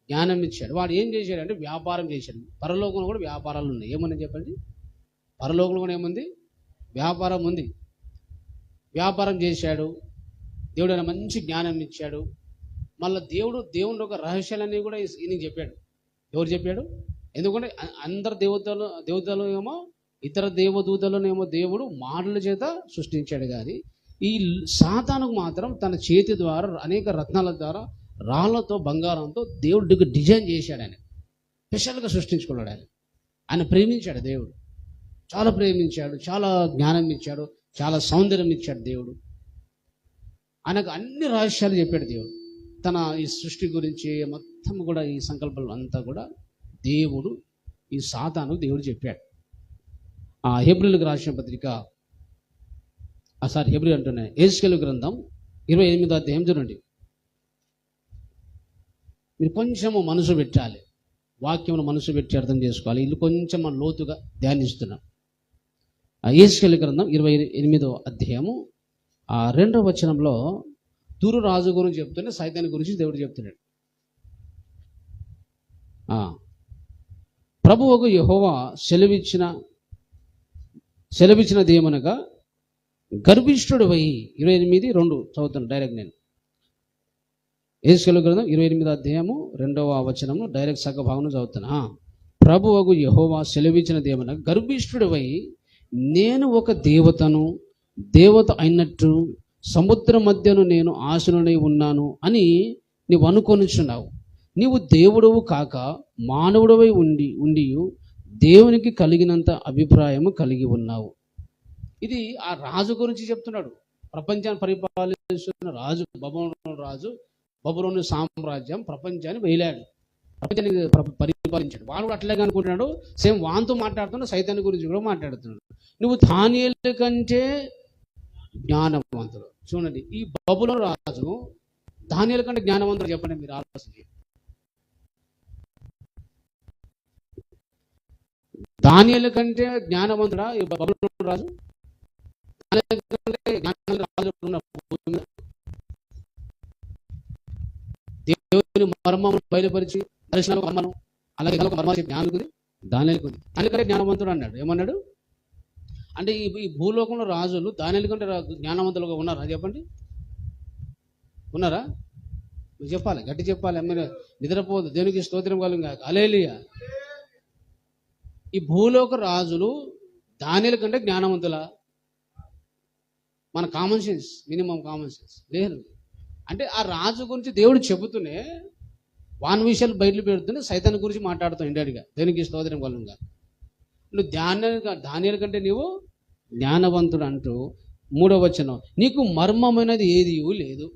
జ్ఞానం ఇచ్చాడు. వాడు ఏం చేశాడంటే వ్యాపారం చేశాడు. పరలోకంలో కూడా వ్యాపారాలు ఉన్నాయి. ఏమన్నా చెప్పండి, పరలోకంలో కూడా ఏముంది? వ్యాపారం ఉంది. వ్యాపారం చేశాడు. దేవుడు ఆయన మంచి జ్ఞానం ఇచ్చాడు. మళ్ళీ దేవుని ఒక రహస్యాలన్నీ కూడా ఈయనకి చెప్పాడు. ఎవరు చెప్పాడు? ఎందుకంటే అందరు దేవతలు ఏమో ఇతర దేవదూతలనేమో దేవుడు మాటల చేత సృష్టించాడు. కానీ ఈ సాతానుకు మాత్రం తన చేతి ద్వారా అనేక రత్నాల ద్వారా రాళ్లతో బంగారంతో దేవుడికి డిజైన్ చేశాడు. ఆయన స్పెషల్గా సృష్టించుకున్నాడు. ఆయన ప్రేమించాడు. దేవుడు చాలా ప్రేమించాడు, చాలా జ్ఞానం ఇచ్చాడు, చాలా సౌందర్యం ఇచ్చాడు. దేవుడు ఆయనకు అన్ని రహస్యాలు చెప్పాడు. దేవుడు తన ఈ సృష్టి గురించి మొత్తం కూడా ఈ సంకల్పాలు అంతా కూడా దేవుడు ఈ సాతాను దేవుడు చెప్పాడు. ఆ హెబ్రీయులకు రాసిన పత్రిక హెబ్రీ అంటున్నాయి యెహెజ్కేలు గ్రంథం 28వ అధ్యాయం చూడండి. మీరు కొంచెము మనసు పెట్టాలి, వాక్యమును మనసు పెట్టి అర్థం చేసుకోవాలి. ఇల్లు కొంచెం మనం లోతుగా ధ్యానిస్తున్నాం. యెహెజ్కేలు గ్రంథం 28వ అధ్యాయము 2వ వచనంలో తూరు రాజు గురించి చెప్తూనే సైతాన్ని గురించి దేవుడు చెప్తున్నాడు. ప్రభువుకు యెహోవా సెలవిచ్చినది ఏమనగా గర్విష్ఠుడు వై 28:2 చదువుతాను డైరెక్ట్. నేను యెహెజ్కేలు గ్రంథం 28వ అధ్యాయము 2వ వచనము డైరెక్ట్ సగ భాగం చదువుతాను. ప్రభువుకు యెహోవా సెలవిచ్చినది ఏమనగా గర్విష్ఠుడు వై నేను ఒక దేవత అయినట్టు సముద్ర మధ్యను నేను ఆశనుడై ఉన్నాను అని నీవు అనుకొనుచున్నావు. నీవు దేవుడవు కాక మానవుడవై ఉండి దేవునికి కలిగినంత అభిప్రాయము కలిగి ఉన్నావు. ఇది ఆ రాజు గురించి చెప్తున్నాడు. ప్రపంచాన్ని పరిపాలిస్తున్న రాజు బబులోను సామ్రాజ్యం ప్రపంచాన్ని వేలాడు, ప్రపంచాన్ని పరిపాలించాడు. వాడు కూడా అట్లాగే అనుకుంటున్నాడు. సేమ్ వాంతో మాట్లాడుతున్నాడు, సైతాన్ని గురించి కూడా మాట్లాడుతున్నాడు. నువ్వు దానియేలు కంటే జ్ఞానవంతుడు. చూడండి, ఈ బబులోను రాజు దానియేలు కంటే జ్ఞానవంతుడు. చెప్పండి మీరు ఆలోచన. దానియేలు కంటే జ్ఞానవంతుడా ఈ బబులోను రాజు? దేవుని మర్మమును బయలుపరిచి దర్శనాలు మర్మను అలాగే మర్మాలు జ్ఞానం దానియేలుకు ఉంది. దానికంటే జ్ఞానవంతుడు అన్నాడు. ఏమన్నాడు అంటే ఈ భూలోకంలో రాజులు దానియేలు కంటే జ్ఞానవంతులుగా ఉన్నారా? చెప్పండి, ఉన్నారా? మీరు చెప్పాలి, గట్టి చెప్పాలి. మీరు నిద్రపోదు, దేవునికి స్తోత్రం కలుగుగా. హల్లెలూయా. ఈ భూలోక రాజులు దానిల కంటే జ్ఞానవంతులా? మన common sense, minimum common sense లేదు. అంటే ఆ రాజు గురించి దేవుడు చెబుతూనే వాని విషయాలు బయటలు పెడుతూనే సైతాన్ గురించి మాట్లాడుతావు ఇండైరెక్ట్గా. దేవునికి స్తోత్రం కలుగుగా. నువ్వు దానిల కంటే నీవు జ్ఞానవంతుడు అంటూ 3వ వచనం, నీకు మర్మమైనది ఏది లేదు.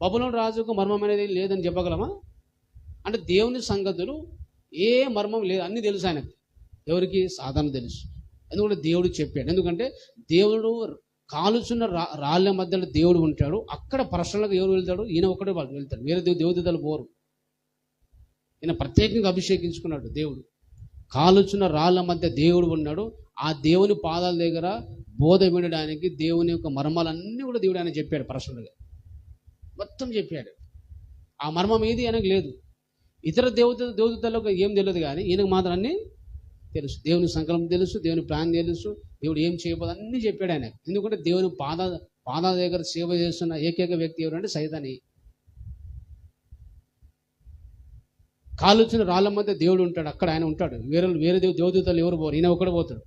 బబులోను రాజుకు మర్మమైనది లేదని చెప్పగలమా? అంటే దేవుని సంగతులు ఏ మర్మం లేదు, అన్నీ తెలుసు ఆయనకు. ఎవరికి? సాతాను తెలుసు. ఎందుకంటే దేవుడు చెప్పాడు. ఎందుకంటే దేవుడు కాలుచున్న రాళ్ళ మధ్యలో దేవుడు ఉంటాడు. అక్కడ పర్సనల్గా ఎవరు వెళ్తాడు? ఈయన ఒక్కడే వాళ్ళు వెళ్తాడు, వేరే దేవదూతలు పోరు. ఈయన ప్రత్యేకంగా అభిషేకించుకున్నాడు దేవుడు. కాలుచున్న రాళ్ళ మధ్య దేవుడు ఉన్నాడు. ఆ దేవుని పాదాల దగ్గర బోధ వినడానికి దేవుని యొక్క మర్మాలన్నీ కూడా దేవుడు ఆయన చెప్పాడు. పర్సనల్గా మొత్తం చెప్పాడు. ఆ మర్మం ఏది ఆయనకు లేదు. ఇతర దేవదూతలకు ఏం తెలియదు, కానీ ఈయనకు మాత్రం అన్నీ తెలుసు. దేవుని సంకల్పం తెలుసు, దేవుని ప్లాన్ తెలుసు, దేవుడు ఏం చేయబోదు అన్నీ చెప్పాడు ఆయన. ఎందుకంటే దేవుని పాదాల దగ్గర సేవ చేస్తున్న ఏకైక వ్యక్తి ఎవరంటే సైతాని. కాలుచిన రాళ్ళ మధ్య దేవుడు ఉంటాడు, అక్కడ ఆయన ఉంటాడు. వేరే దేవదూతలు ఎవరు పోరు, ఈయన ఒకడు పోతాడు.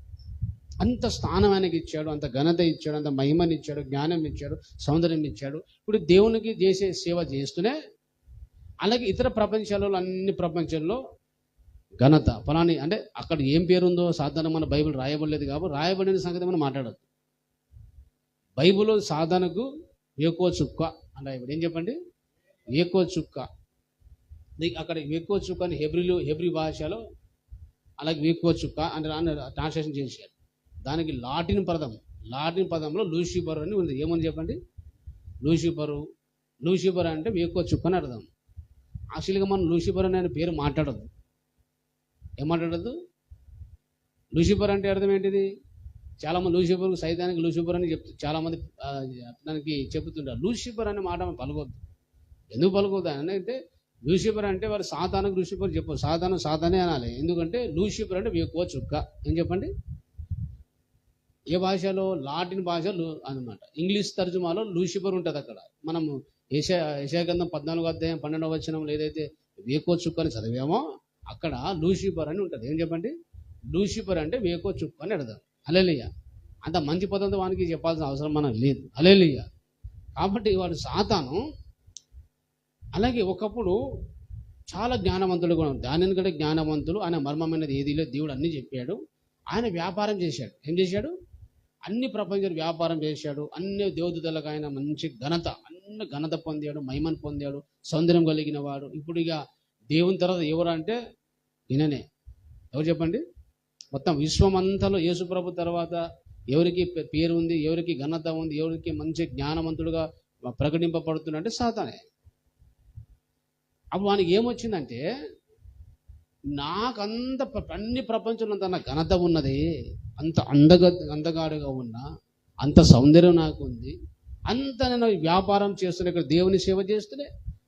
అంత స్థానం ఆయనకి ఇచ్చాడు, అంత ఘనత ఇచ్చాడు, అంత మహిమని ఇచ్చాడు, జ్ఞానం ఇచ్చాడు, సౌందర్యం ఇచ్చాడు. ఇప్పుడు దేవునికి చేసే సేవ చేస్తూనే అలాగే ఇతర ప్రపంచాలలో అన్ని ప్రపంచంలో ఘనత ఫలాని, అంటే అక్కడ ఏం పేరుందో సాధారణ మన బైబిల్ రాయబడలేదు కాబట్టి రాయబడిన సంగతి మనం మాట్లాడదు. బైబిల్లో సాధనకు ఎక్కువ చుక్క అంటే ఇప్పుడు ఏం చెప్పండి, ఎక్కువ చుక్క. అక్కడ ఎక్కువ చుక్క అని హెబ్రీ భాషలో అలాగే ఎక్కువ చుక్క అని ట్రాన్స్లేషన్ చేశారు. దానికి లాటిన్ పదంలో లూసిఫర్ అని ఉంది. ఏమని చెప్పండి? లూసిఫర్ అంటే ఎక్కువ చుక్క అని అర్థం. యాక్చువల్గా మనం లూసిఫర్ అనే పేరు మాట్లాడదు. ఏం మాట్లాడద్దు? లూసిఫర్ అంటే అర్థం ఏంటిది? చాలామంది లూసిఫర్ సైతానికి లూసిఫర్ అని చాలామంది దానికి చెబుతుంటారు. లూసిఫర్ అనే మాట పలకొద్దు. ఎందుకు పలకొద్దు అంటే లూసిఫర్ అంటే వారు సాతానికి లూసిఫర్ చెప్పు, సాతానే అనాలి. ఎందుకంటే లూసిఫర్ అంటే ఎక్కువ చుక్క. ఏం చెప్పండి? ఏ భాషలో? లాటిన్ భాషలో అనమాట. ఇంగ్లీష్ తర్జుమాలో లూసిఫర్ ఉంటుంది. అక్కడ మనము యెషయా గ్రంథం 14వ అధ్యాయం 12వ వచనంలో ఏదైతే వేకో చుక్క అని చదివామో అక్కడ లూసిఫర్ అని ఉంటుంది. ఏం చెప్పండి? లూసిఫర్ అంటే వేకో చుక్క అని అర్థం. హల్లెలూయా. అంత మంచి పదంతో వానికి చెప్పాల్సిన అవసరం మనకు లేదు. హల్లెలూయా. కాబట్టి వాడు సాతాను. అలాగే ఒకప్పుడు చాలా జ్ఞానవంతులు కూడా, దానిని కంటే జ్ఞానవంతులు. ఆయన మర్మమైనది ఏది లేదు, దేవుడు అన్నీ చెప్పాడు. ఆయన వ్యాపారం చేశాడు. ఏం చేశాడు? అన్ని ప్రపంచాలు వ్యాపారం చేశాడు. అన్ని దేవదూతలకు ఆయన మంచి అన్ని ఘనత పొందాడు, మహిమను పొందాడు, సౌందర్యం కలిగిన వాడు. ఇప్పుడు ఇక దేవుని తర్వాత ఎవరు అంటే ఈయననే. ఎవరు చెప్పండి? మొత్తం విశ్వమంతలో యేసు ప్రభు తర్వాత ఎవరికి పేరు ఉంది, ఎవరికి ఘనత ఉంది, ఎవరికి మంచి జ్ఞానవంతుడుగా ప్రకటింపబడుతుందంటే సాతానే. అప్పుడు వానికి ఏమొచ్చిందంటే, నాకంత అన్ని ప్రపంచంలో అంత ఘనత ఉన్నది, అంత అందగాడుగా ఉన్నా, అంత సౌందర్యం నాకు ఉంది, అంత నేను వ్యాపారం చేస్తున్నా, ఇక్కడ దేవుని సేవ చేస్తూనే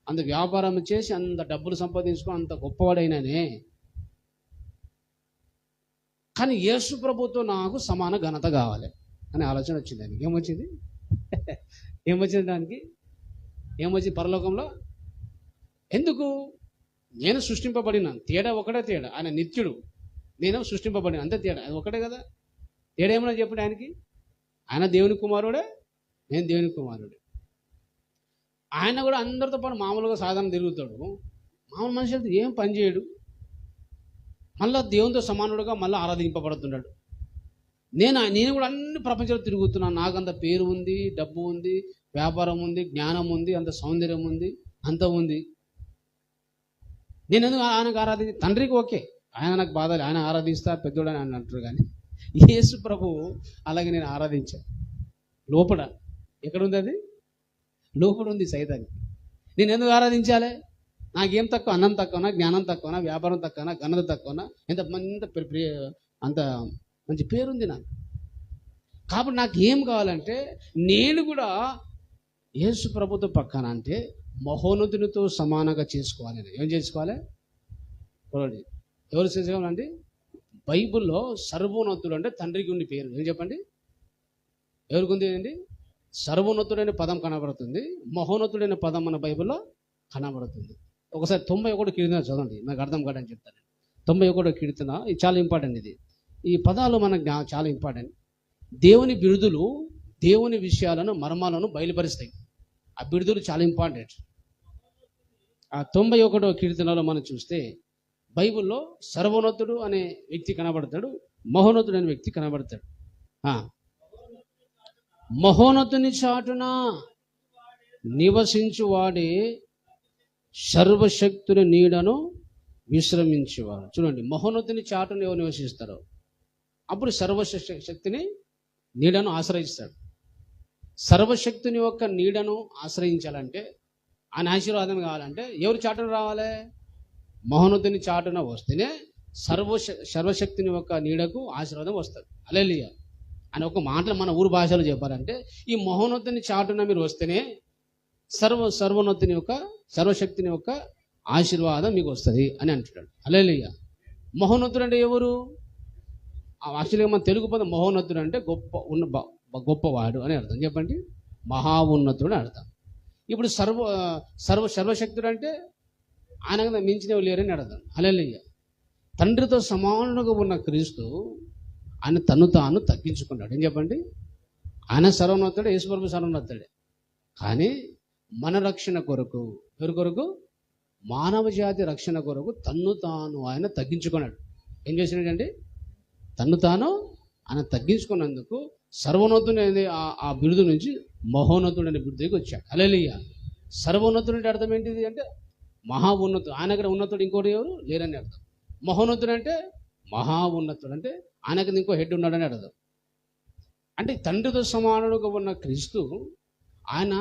అంత వ్యాపారం చేసి అంత డబ్బులు సంపాదించుకొని అంత గొప్పవాడైనానే, కానీ యేసు ప్రభుతో నాకు సమాన ఘనత కావాలి అనే ఆలోచన వచ్చింది దానికి. ఏమొచ్చింది దానికి? ఏమొచ్చింది పరలోకంలో? ఎందుకు? నేను సృష్టింపబడిన తేడా ఒకటే తేడా, ఆయన నిత్యుడు, నేను సృష్టింపబడిన, అంతే తేడా, అది ఒకటే కదా. తేడా ఏమన్నా చెప్పండి ఆయనకి? ఆయన దేవుని కుమారుడే, నేను దేవుని కుమారుడే. ఆయన కూడా అందరితో పాటు మామూలుగా సాధారణ తిరుగుతాడు. మామూలు మనుషులతో ఏం పని చేయడు, మళ్ళీ దేవునితో సమానుడుగా మళ్ళీ ఆరాధింపబడుతున్నాడు. నేను కూడా అన్ని ప్రపంచంలో తిరుగుతున్నాను. నాకు అంత పేరు ఉంది, డబ్బు ఉంది, వ్యాపారం ఉంది, జ్ఞానం ఉంది, అంత సౌందర్యం ఉంది, అంత ఉంది. నేను ఎందుకు ఆయనకు ఆరాధి? తండ్రికి ఓకే, ఆయన నాకు బాధలు, ఆయన ఆరాధిస్తా పెద్దోడు అని అంటారు. కానీ యేసు ప్రభు అలాగే నేను ఆరాధించాను. లోపల ఎక్కడుంది అది? లోపల ఉంది సైతానికి. నేను ఎందుకు ఆరాధించాలి? నాకేం తక్కువ? అన్నం తక్కువనా, జ్ఞానం తక్కువనా, వ్యాపారం తక్కువనా, ఘనత తక్కువనా? అంత మంచి పేరుంది నాకు. కాబట్టి నాకు ఏం కావాలంటే, నేను కూడా యేసు ప్రభుతో పక్కన అంటే మహోన్నతునితో సమానంగా చేసుకోవాలి. ఏం చేసుకోవాలి? ఎవరు చేసుకోవాలండి? బైబిల్లో సర్వోన్నతుడు అంటే తండ్రికి ఉండి పేరు. ఏం చెప్పండి? ఎవరికి ఉంది అండి? సర్వోన్నతుడైన పదం కనబడుతుంది, మహోన్నతుడైన పదం మన బైబిల్లో కనబడుతుంది. ఒకసారి 91 కీర్తన చదవండి, నాకు అర్థం కాదని చెప్తాను. 91 కీర్తన, ఇది చాలా ఇంపార్టెంట్. ఈ పదాలు మనకు చాలా ఇంపార్టెంట్. దేవుని బిరుదులు దేవుని విషయాలను మర్మాలను బయలుపరుస్తాయి. ఆ బిరుదులు చాలా ఇంపార్టెంట్. ఆ 91 కీర్తనలో మనం చూస్తే బైబిల్లో సర్వోన్నతుడు అనే వ్యక్తి కనబడతాడు, మహోన్నతుడు అనే వ్యక్తి కనబడతాడు. మహోన్నతుని చాటున నివసించువాడే సర్వశక్తుని నీడను విశ్రమించేవాడు. చూడండి, మహోన్నతుని చాటున ఎవరు నివసిస్తారో అప్పుడు సర్వశక్తిని నీడను ఆశ్రయిస్తాడు. సర్వశక్తుని యొక్క నీడను ఆశ్రయించాలంటే, ఆయన ఆశీర్వాదం కావాలంటే ఎవరు చాటున రావాలి? మహోన్నతుని చాటున వస్తేనే సర్వశక్తిని యొక్క నీడకు ఆశీర్వాదం వస్తుంది. హల్లెలూయా అని ఒక మాటలు మన ఊరు భాషలో చెప్పాలంటే, ఈ మహోన్నతుని చాటున మీరు వస్తేనే సర్వోన్నతుని యొక్క సర్వశక్తిని యొక్క ఆశీర్వాదం మీకు వస్తుంది అని అంటున్నాడు. హల్లెలూయా. మహోన్నతుడు అంటే ఎవరు? యాక్చువల్గా మన తెలుగు పదం మహోన్నతుడు అంటే గొప్పవాడు అని అర్థం. చెప్పండి, మహా ఉన్నతుడు అని అర్థం. ఇప్పుడు సర్వశక్తుడు అంటే ఆయన మించినవి లేరని అర్థం. హల్లెలూయా. తండ్రితో సమానంగా ఉన్న క్రీస్తు ఆయన తను తాను తగ్గించుకున్నాడు. ఏం చెప్పండి, ఆయన సర్వోన్నతుడే, యేసుప్రభు సర్వోన్నతుడే. కానీ మన రక్షణ కొరకు, ఎవరి కొరకు? మానవ జాతి రక్షణ కొరకు తన్ను తాను ఆయన తగ్గించుకున్నాడు. ఏం చేసినాడండి? తన్ను తాను ఆయన తగ్గించుకున్నందుకు సర్వోన్నతుడు అనే ఆ బిరుదు నుంచి మహోన్నతుడు అనే బిరుదుకి వచ్చాడు. హల్లెలూయా. సర్వోన్నతుడు అంటే అర్థం ఏంటిది అంటే మహా ఉన్నతుడు. ఆయన దగ్గర ఉన్నతుడు ఇంకోటి ఎవరు లేరని అర్థం. మహోన్నతుడు అంటే మహా ఉన్నతుడు అంటే ఆయనకి ఇంకో హెడ్ ఉన్నాడని అర్థం. అంటే తండ్రితో సమానుడుగా ఉన్న క్రీస్తు ఆయన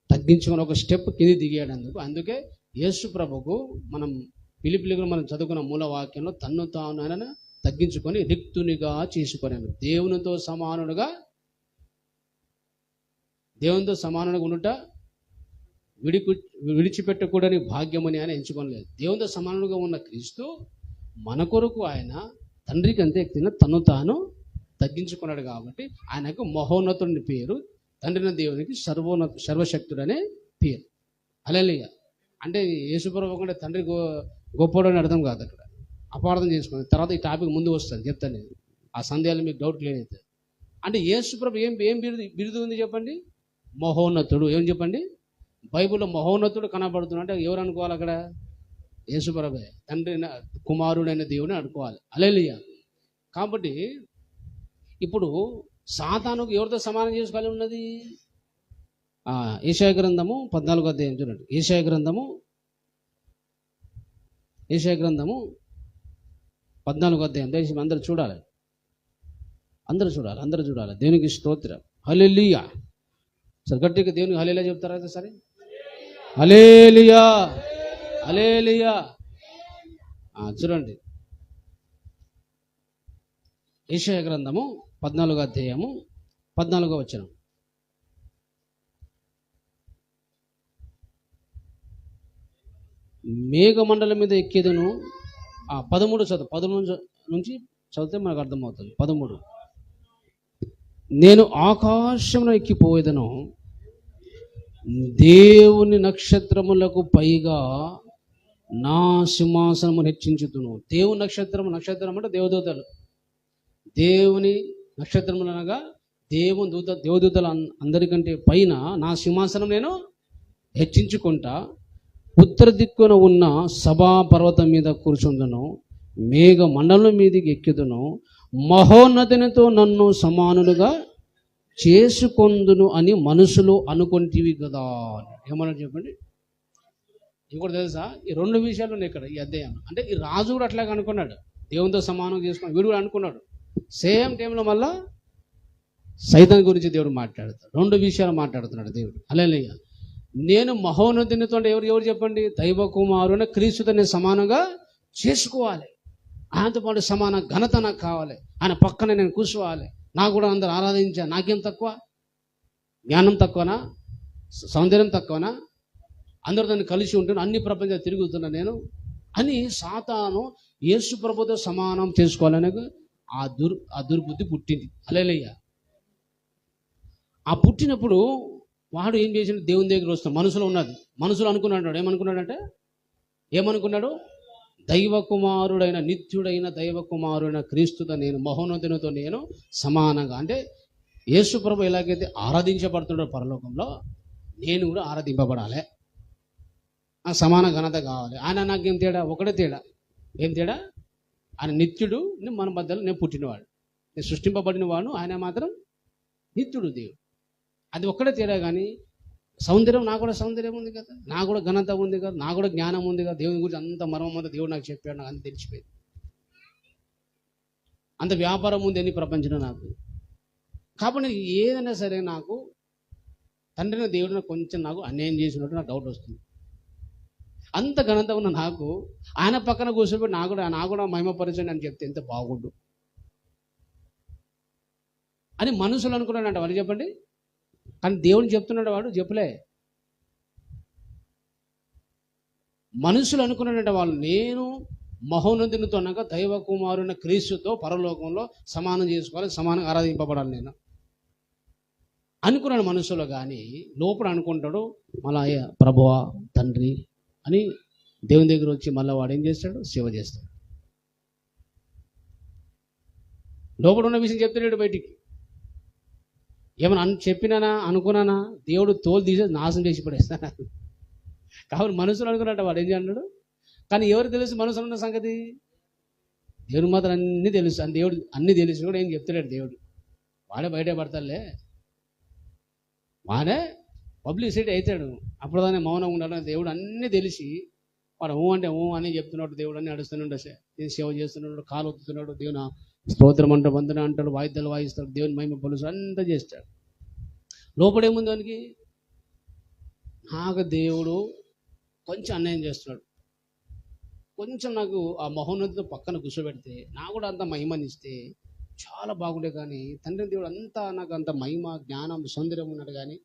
తగ్గించుకుని ఒక స్టెప్ కింది దిగాడు. అందుకే యేసు ప్రభుకు మనం పిలిపిలిగా మనం చదువుకున్న మూల వాక్యంలో తన్ను తాను ఆయన తగ్గించుకొని రిక్తునిగా చేసుకున్నాను. దేవునితో సమానుడుగా ఉండుట విడిచిపెట్టకూడని భాగ్యమని ఆయన ఎంచుకోలేదు. దేవునితో సమానుడుగా ఉన్న క్రీస్తు మన కొరకు ఆయన తండ్రికి అంతే తను తాను తగ్గించుకున్నాడు. కాబట్టి ఆయనకు మహోన్నతుని పేరు, తండ్రిన దేవునికి సర్వశక్తుడు అనే పేరు. హల్లెలూయా. అంటే యేసుప్రభు కూడా తండ్రి గొప్పడు అని అర్థం కాదు. అక్కడ అపార్థం చేసుకుని తర్వాత ఈ టాపిక్ ముందు వస్తుంది, చెప్తాను నేను. ఆ సందేహాలు మీకు డౌట్ క్లియర్ అవుతుంది. అంటే యేసుప్రభు ఏం బిరుదు ఉంది చెప్పండి? మహోన్నతుడు. ఏం చెప్పండి? బైబిల్లో మహోన్నతుడు కనబడుతున్నాడు అంటే ఎవరు అనుకోవాలి? అక్కడ యేసుప్రభే, తండ్రి కుమారుడైన దేవుని అనుకోవాలి. హల్లెలూయా. కాబట్టి ఇప్పుడు సాతానుకు ఎవరితో సమానం చేసుకోవాలి ఉన్నది? యెషయా గ్రంథము 14వ అధ్యాయం చూడండి. యెషయా గ్రంథము 14వ అధ్యాయం. దయచేసి అందరూ చూడాలి. దేవునికి స్తోత్రం. హల్లెలూయా. సరే గట్టిగా దేవునికి హల్లెలూయా చెప్తారా? సరే, హల్లెలూయా, హల్లెలూయా. చూడండి, యెషయా గ్రంథము 14వ అధ్యాయము 14వ వచనం. మేఘమండలం మీద ఎక్కేదను. 13 నుంచి చదివితే మనకు అర్థమవుతుంది. 13, నేను ఆకాశంలో ఎక్కిపోయేదను, దేవుని నక్షత్రములకు పైగా నా సింహాసనము హెచ్చించుతును. దేవుని నక్షత్రం అంటే దేవదూతలు. దేవుని నక్షత్రములు అనగా దేవదూతల అందరికంటే పైన నా సింహాసనం నేను హెచ్చించుకుంటా. ఉత్తర దిక్కున ఉన్న సభా పర్వతం మీద కూర్చుందును, మేఘ మండలం మీదకి ఎక్కిదును, మహోన్నతునితో నన్ను సమానులుగా చేసుకొందును అని మనసులో అనుకుంటేవి కదా. ఏమన్నాడు చెప్పండి? ఇంకోటి తెలుసా? ఈ 2 విషయాలు ఉన్నాయి ఇక్కడ ఈ అధ్యాయం. అంటే ఈ రాజు కూడా అట్లాగే అనుకున్నాడు, దేవునితో సమానం చేసుకుని వీడు కూడా అనుకున్నాడు. సేమ్ టైంలో మళ్ళా సైతాన్ గురించి దేవుడు మాట్లాడతాడు. 2 విషయాలు మాట్లాడుతున్నాడు దేవుడు. హల్లెలూయా. నేను మహోన్నతునితో అంటే ఎవరు చెప్పండి? దైవ కుమారుని క్రీస్తుతో నేను సమానంగా చేసుకోవాలి. ఆయనతో పాటు సమాన ఘనత నాకు కావాలి. ఆయన పక్కన నేను కూర్చోవాలి. నాకు కూడా అందరూ ఆరాధించాలి. నాకేం తక్కువ? జ్ఞానం తక్కువనా? సౌందర్యం తక్కువనా? అందరితో కలిసి ఉంటున్నా, అన్ని ప్రపంచాలు తిరుగుతున్నా నేను అని సాతాను యేసు ప్రభుతో సమానం చేసుకోవాలనే ఆ దుర్బుద్ధి పుట్టింది. హల్లెలూయా. ఆ పుట్టినప్పుడు వాడు ఏం చేసిన దేవుని దగ్గర వస్తాడు, మనసులో ఉన్నది, మనసులో అనుకున్నాడు. ఏమనుకున్నాడు? దైవ కుమారుడైన, నిత్యుడైన దైవ కుమారుడైన క్రీస్తుతో నేను, మహోన్నతునితో నేను సమానంగా, అంటే యేసు ప్రభు ఎలాగైతే ఆరాధించబడుతున్నాడో పరలోకంలో, నేను కూడా ఆరాధింపబడాలి, ఆ సమాన ఘనత కావాలి. ఆయన నాకేం తేడా? ఒకటే తేడా. ఏం తేడా? ఆయన నిత్యుడు, మన మధ్యలో నేను పుట్టినవాడు, నేను సృష్టింపబడిన వాడు, ఆయన మాత్రం నిత్యుడు దేవుడు. అది ఒక్కడే తేడా. కానీ సౌందర్యం, నాకు కూడా సౌందర్యం ఉంది కదా, నాకు కూడా ఘనత ఉంది కదా, నాకు కూడా జ్ఞానం ఉంది కదా, దేవుని గురించి అంత మర్మం అంతా దేవుడు నాకు చెప్పాడు, నాకు అంత తెలిసిపోయింది. అంత వ్యాపారం ఉంది అని ప్రపంచంలో నాకు. కాబట్టి ఏదైనా సరే నాకు తండ్రిన దేవుడిని కొంచెం నాకు అన్యాయం చేసినట్టు నాకు డౌట్ వస్తుంది. అంత ఘనత ఉన్న నాకు ఆయన పక్కన కూర్చోబెట్టి నాకు కూడా మహిమపరచండి అని చెప్తే ఎంత బాగుండు అని మనుషులు అనుకున్నాడంట. వాళ్ళు చెప్పండి. కానీ దేవుని చెప్తున్నాడు, వాడు చెప్పలే. మనుషులు అనుకున్నాడంట వాళ్ళు, నేను మహోన్నతునితో అనగా దైవ కుమారుని క్రీస్తుతో పరలోకంలో సమానం చేసుకోవాలి, సమానంగా ఆరాధింపబడాలి నేను అనుకున్నాడు మనుషులు. కానీ లోపల అనుకుంటాడు మళ్ళా ప్రభువా తండ్రి అని దేవుని దగ్గర వచ్చి మళ్ళీ వాడు ఏం చేస్తాడు? సేవ చేస్తాడు. లోపల ఉన్న విషయం చెప్తున్నాడు బయటికి. ఏమన్నా చెప్పినానా అనుకున్నానా, దేవుడు తోలు తీసేసి నాశనం చేసి పడేస్తాను. కాబట్టి మనుషులు అనుకున్నట్టు వాడు ఏం చేస్తున్నాడు. కానీ ఎవరు తెలుసు మనుషులు ఉన్న సంగతి? దేవుడు మాత్రం అన్నీ తెలుసు. అని దేవుడు అన్నీ తెలిసి కూడా ఏం చెప్తున్నాడు దేవుడు. వాడే బయట పడతాడులే, వాడే పబ్లిసిటీ అవుతాడు. అప్పుడుదానే మౌనం ఉండాలని దేవుడు అన్నీ తెలిసి వాడు అంటే అని చెప్తున్నాడు. దేవుడు అన్నీ నడుస్తున్నాడు, సేవ చేస్తున్నాడు, కాలు ఒత్తుతున్నాడు, దేవుని స్తోత్రం అంటాడు, వందన అంటాడు, వాయిద్యాలు వాయిస్తాడు, దేవుని మహిమ పలుసు అంతా చేస్తాడు. లోపడేముంది వానికి? నాకు దేవుడు కొంచెం అన్యాయం చేస్తున్నాడు, కొంచెం నాకు ఆ మహోన్నతితో పక్కన కూర్చోబెడితే నాకు కూడా అంత మహిమనిస్తే చాలా బాగుండే. కానీ తండ్రి దేవుడు అంతా నాకు అంత మహిమ జ్ఞానం సౌందర్యం ఉన్నాడు, కానీ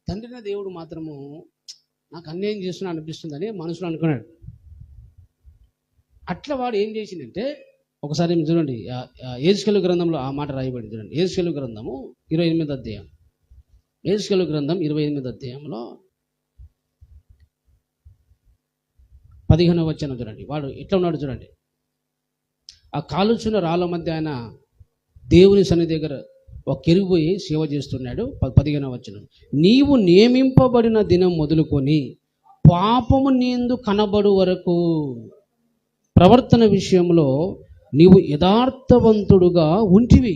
తండ్రిన దేవుడు మాత్రము నాకు అన్యాయం చేస్తున్నా అనిపిస్తుందని మనసులో అనుకున్నాడు. అట్లా వాడు ఏం చేసిందంటే, ఒకసారి చూడండి యెహెజ్కేలు గ్రంథంలో ఆ మాట రాయబడి చూడండి. యెహెజ్కేలు గ్రంథము 28వ అధ్యాయం, యెహెజ్కేలు గ్రంథం 28వ అధ్యాయంలో 15వ వచనం చూడండి. వాడు ఎట్లా ఉన్నాడు చూడండి. ఆ కాలుచున్న రాళ్ళ మధ్య ఆయన దేవుని సన్నిధి దగ్గర ఒక కెరూబు సేవ చేస్తున్నాడు. 15వ వచనం, నీవు నియమింపబడిన దినం మొదలుకొని పాపము నీందు కనబడు వరకు ప్రవర్తన విషయంలో నీవు యథార్థవంతుడుగా ఉంటివి.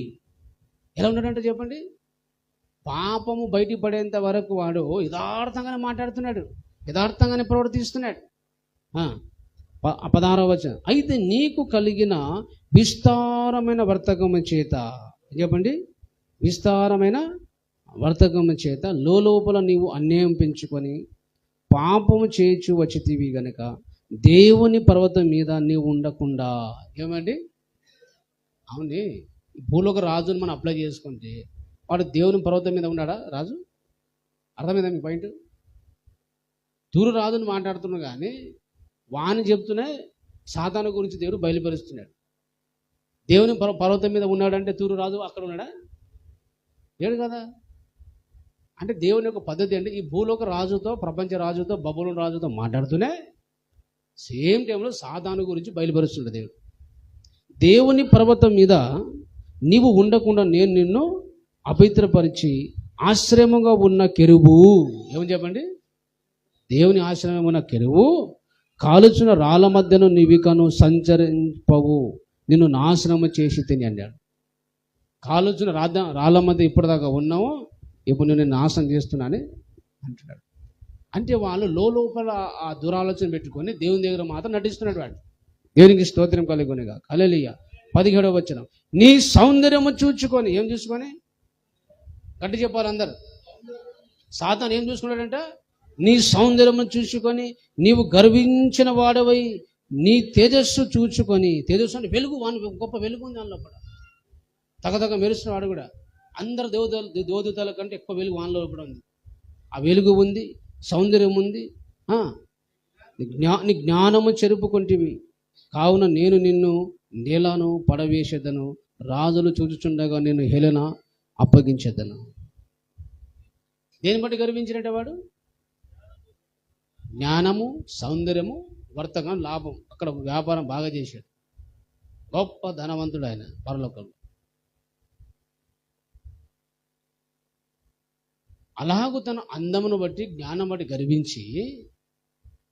ఎలా ఉన్నాడంటే చెప్పండి, పాపము బయటపడేంత వరకు వాడు యథార్థంగానే మాట్లాడుతున్నాడు, యథార్థంగానే ప్రవర్తిస్తున్నాడు. 16వ వచనం, అయితే నీకు కలిగిన విస్తారమైన వర్తకము చేత, చెప్పండి, విస్తారమైన వర్తకము చేత లోపల నీవు అన్యాయం పెంచుకొని పాపము చేయించు వచ్చితివి గనక దేవుని పర్వతం మీద నీవు ఉండకుండా. ఏమండి? అవునే, భూలోక రాజుని మనం అప్లై చేసుకుంటే వాడు దేవుని పర్వతం మీద ఉన్నాడా రాజు? అర్థమైందా మీ పాయింట్? తూరు రాజుని మాట్లాడుతున్నాడు, కానీ వాని చెప్తూనే సాతాను గురించి దేవుడు బయలుపరుస్తున్నాడు. దేవుని పర్వతం మీద ఉన్నాడంటే తూరు రాజు అక్కడ ఉన్నాడా? లేడు కదా. అంటే దేవుని యొక్క పద్ధతి అంటే ఈ భూలోక రాజుతో, ప్రపంచ రాజుతో, బబులోను రాజుతో మాట్లాడుతూనే సేమ్ టైంలో సాతాను గురించి బయలుపరుస్తున్నాడు దేవుడు. దేవుని పర్వతం మీద నీవు ఉండకుండా నేను నిన్ను అపవిత్రపరిచి ఆశ్రయముగా ఉన్న కెరూబు, ఏమని చెప్పండి, దేవుని ఆశ్రయం ఉన్న కెరూబు కాలుచున్న రాళ్ళ మధ్యను నీవికను సంచరింపవు, నిన్ను నాశనము చేసి తిని అన్నాడు. కాలుచున్న రాళ్ళ మధ్య ఇప్పటిదాకా ఉన్నావు, ఇప్పుడు నేను నాశనం చేస్తున్నానని అంటున్నాడు. అంటే వాళ్ళు లోపల ఆ దురాలోచన పెట్టుకొని దేవుని దగ్గర మాత్రం నటిస్తున్నాడు వాడు. దేవునికి స్తోత్రం కలుగునిగా. హల్లెలూయా. 17వ వచనం, నీ సౌందర్యము చూచుకొని, ఏం చూసుకొని? గట్టి చెప్పాలి అందరు. సాతాను ఏం చూసుకున్నాడంట? నీ సౌందర్యము చూసుకొని నీవు గర్వించిన వాడవై నీ తేజస్సు చూచుకొని, తేజస్సు అంటే వెలుగు, వాని గొప్ప వెలుగు ఉంది దాని లోపల, తగతగ మెరుస్తున్న వాడు కూడా. అందరు దేవదూతల కంటే ఎక్కువ వెలుగు వాని లోపల ఉంది. ఆ వెలుగు ఉంది, సౌందర్యం ఉంది. నీ జ్ఞానము చెరుపుకుంటేవి, కావున నేను నిన్ను నేలను పడవేసేదను, రాజులు చూచుచుండగా నేను హేళన అప్పగించేదను. దేని బట్టి గర్వించినట్టే వాడు? జ్ఞానము, సౌందర్యము, వర్తకం, లాభం. అక్కడ వ్యాపారం బాగా చేశాడు. గొప్ప ధనవంతుడు ఆయన పరలోకంలో. అలాగూ తన అందమును బట్టి, జ్ఞానం బట్టి గర్వించి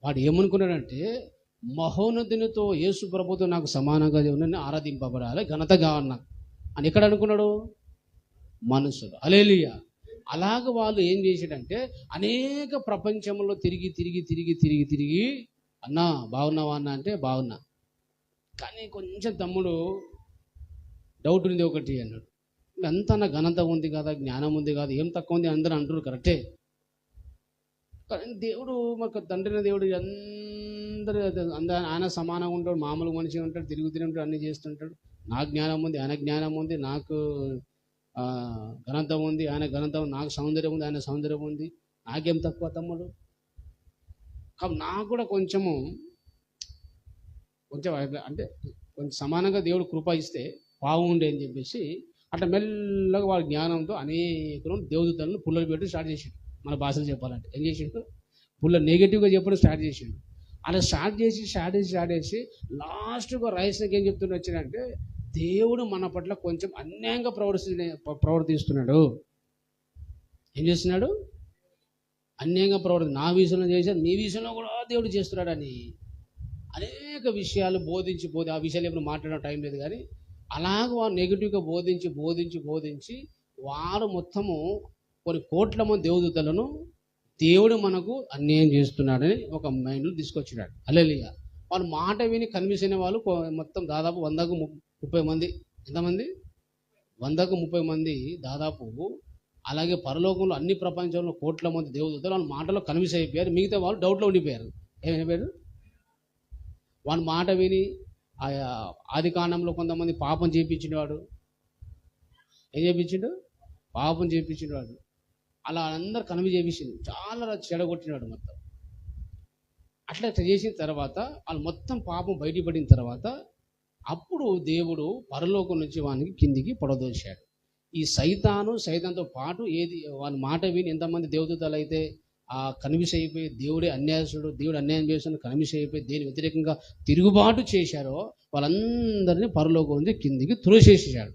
వాడు ఏమనుకున్నాడంటే, మహోన్నతునితో యేసు ప్రభుతో నాకు సమానంగా దేవుని ఆరాధింపబడాలి, ఘనత కావాలి అని ఎక్కడ అనుకున్నాడు? మనసులో. హల్లెలూయా. అలాగ వాళ్ళు ఏం చేశాడంటే, అనేక ప్రపంచంలో తిరిగి తిరిగి తిరిగి తిరిగి తిరిగి అన్నా బాగున్నావా అన్న అంటే బాగున్నా, కానీ కొంచెం తమ్ముడు డౌట్ ఉంది ఒకటి అన్నాడు. అంతా నా ఘనత ఉంది కదా, జ్ఞానం ఉంది కదా, ఏం తక్కువ ఉంది అందరూ అంటారు, కరెక్టే. కానీ దేవుడు మాకు తండ్రిన దేవుడు అందరూ ఆయన సమానంగా ఉంటాడు, మామూలు మనిషి ఉంటాడు, తిరుగుతూనే ఉంటాడు, అన్నీ చేస్తుంటాడు. నా జ్ఞానం ఉంది, ఆయన జ్ఞానం ఉంది, నాకు ఘనత ఉంది, ఆయన ఘనత ఉంది, నాకు సౌందర్యం ఉంది, ఆయన సౌందర్యం ఉంది, నాకేం తక్కువ తమ్ముడు. కాబట్టి నాకు కూడా కొంచెం అంటే కొంచెం సమానంగా దేవుడు కృప ఇస్తే బాగుండే అని చెప్పేసి అట్లా మెల్లగా వాళ్ళ జ్ఞానంతో అనేక దేవదూతలను పుల్లలు పెట్టి స్టార్ట్ చేసిండు. మన భాషలో చెప్పాలంటే ఏం చేసిండు? పుల్ల నెగిటివ్గా చెప్పడం స్టార్ట్ చేసిండు. అలా స్టార్ట్ చేసి లాస్ట్గా రైస్కి ఏం చెప్తున్నా వచ్చినంటే, దేవుడు మన పట్ల కొంచెం అన్యాయంగా ప్రవర్తిస్తున్నాడు. ఏం చేస్తున్నాడు? అన్యాయంగా నా విషయంలో చేశాడు, నీ విషయంలో కూడా దేవుడు చేస్తున్నాడని అనేక విషయాలు బోధించి ఆ విషయాలు ఎప్పుడు మాట్లాడడం టైం లేదు, కానీ అలాగ వారు నెగిటివ్గా బోధించి వారు మొత్తము కొన్ని కోట్ల మంది దేవదూతలను దేవుడు మనకు అన్యాయం చేస్తున్నాడని ఒక మైండ్లో తీసుకొచ్చినాడు. హల్లెలూయా. వాళ్ళ మాట విని కనిపించిన వాళ్ళు మొత్తం దాదాపు 100కు 30 మంది. ఎంతమంది? 100కు 30 మంది దాదాపు. అలాగే పరలోకంలో అన్ని ప్రపంచంలో కోట్ల మంది దేవదూతలు వాళ్ళ మాటలో కన్విన్స్ అయిపోయారు. మిగతా వాళ్ళు డౌట్లో ఉండిపోయారు. ఏమైపోయారు? వాళ్ళ మాట విని ఆది కాండంలో కొంతమంది పాపం చేయించినవాడు. ఏం చేయించిండు? పాపం చేయించినవాడు. అలా అందరు కన్విన్స్ చేయించింది, చాలా చెడగొట్టినాడు మొత్తం. అట్లా చేసిన తర్వాత వాళ్ళు మొత్తం పాపం బయటపడిన తర్వాత అప్పుడు దేవుడు పరలోకం నుంచి వానికి కిందికి పడదోశాడు. ఈ సైతాన్తో పాటు వాని మాట విని ఎంతమంది దేవదూతలు అయితే కన్విన్స్ అయిపోయి దేవుడు అన్యాయం చేస్తున్న కన్విన్స్ అయిపోయి దేని వ్యతిరేకంగా తిరుగుబాటు చేశారో వాళ్ళందరినీ పరలోకం నుంచి కిందికి త్రోసేసాడు.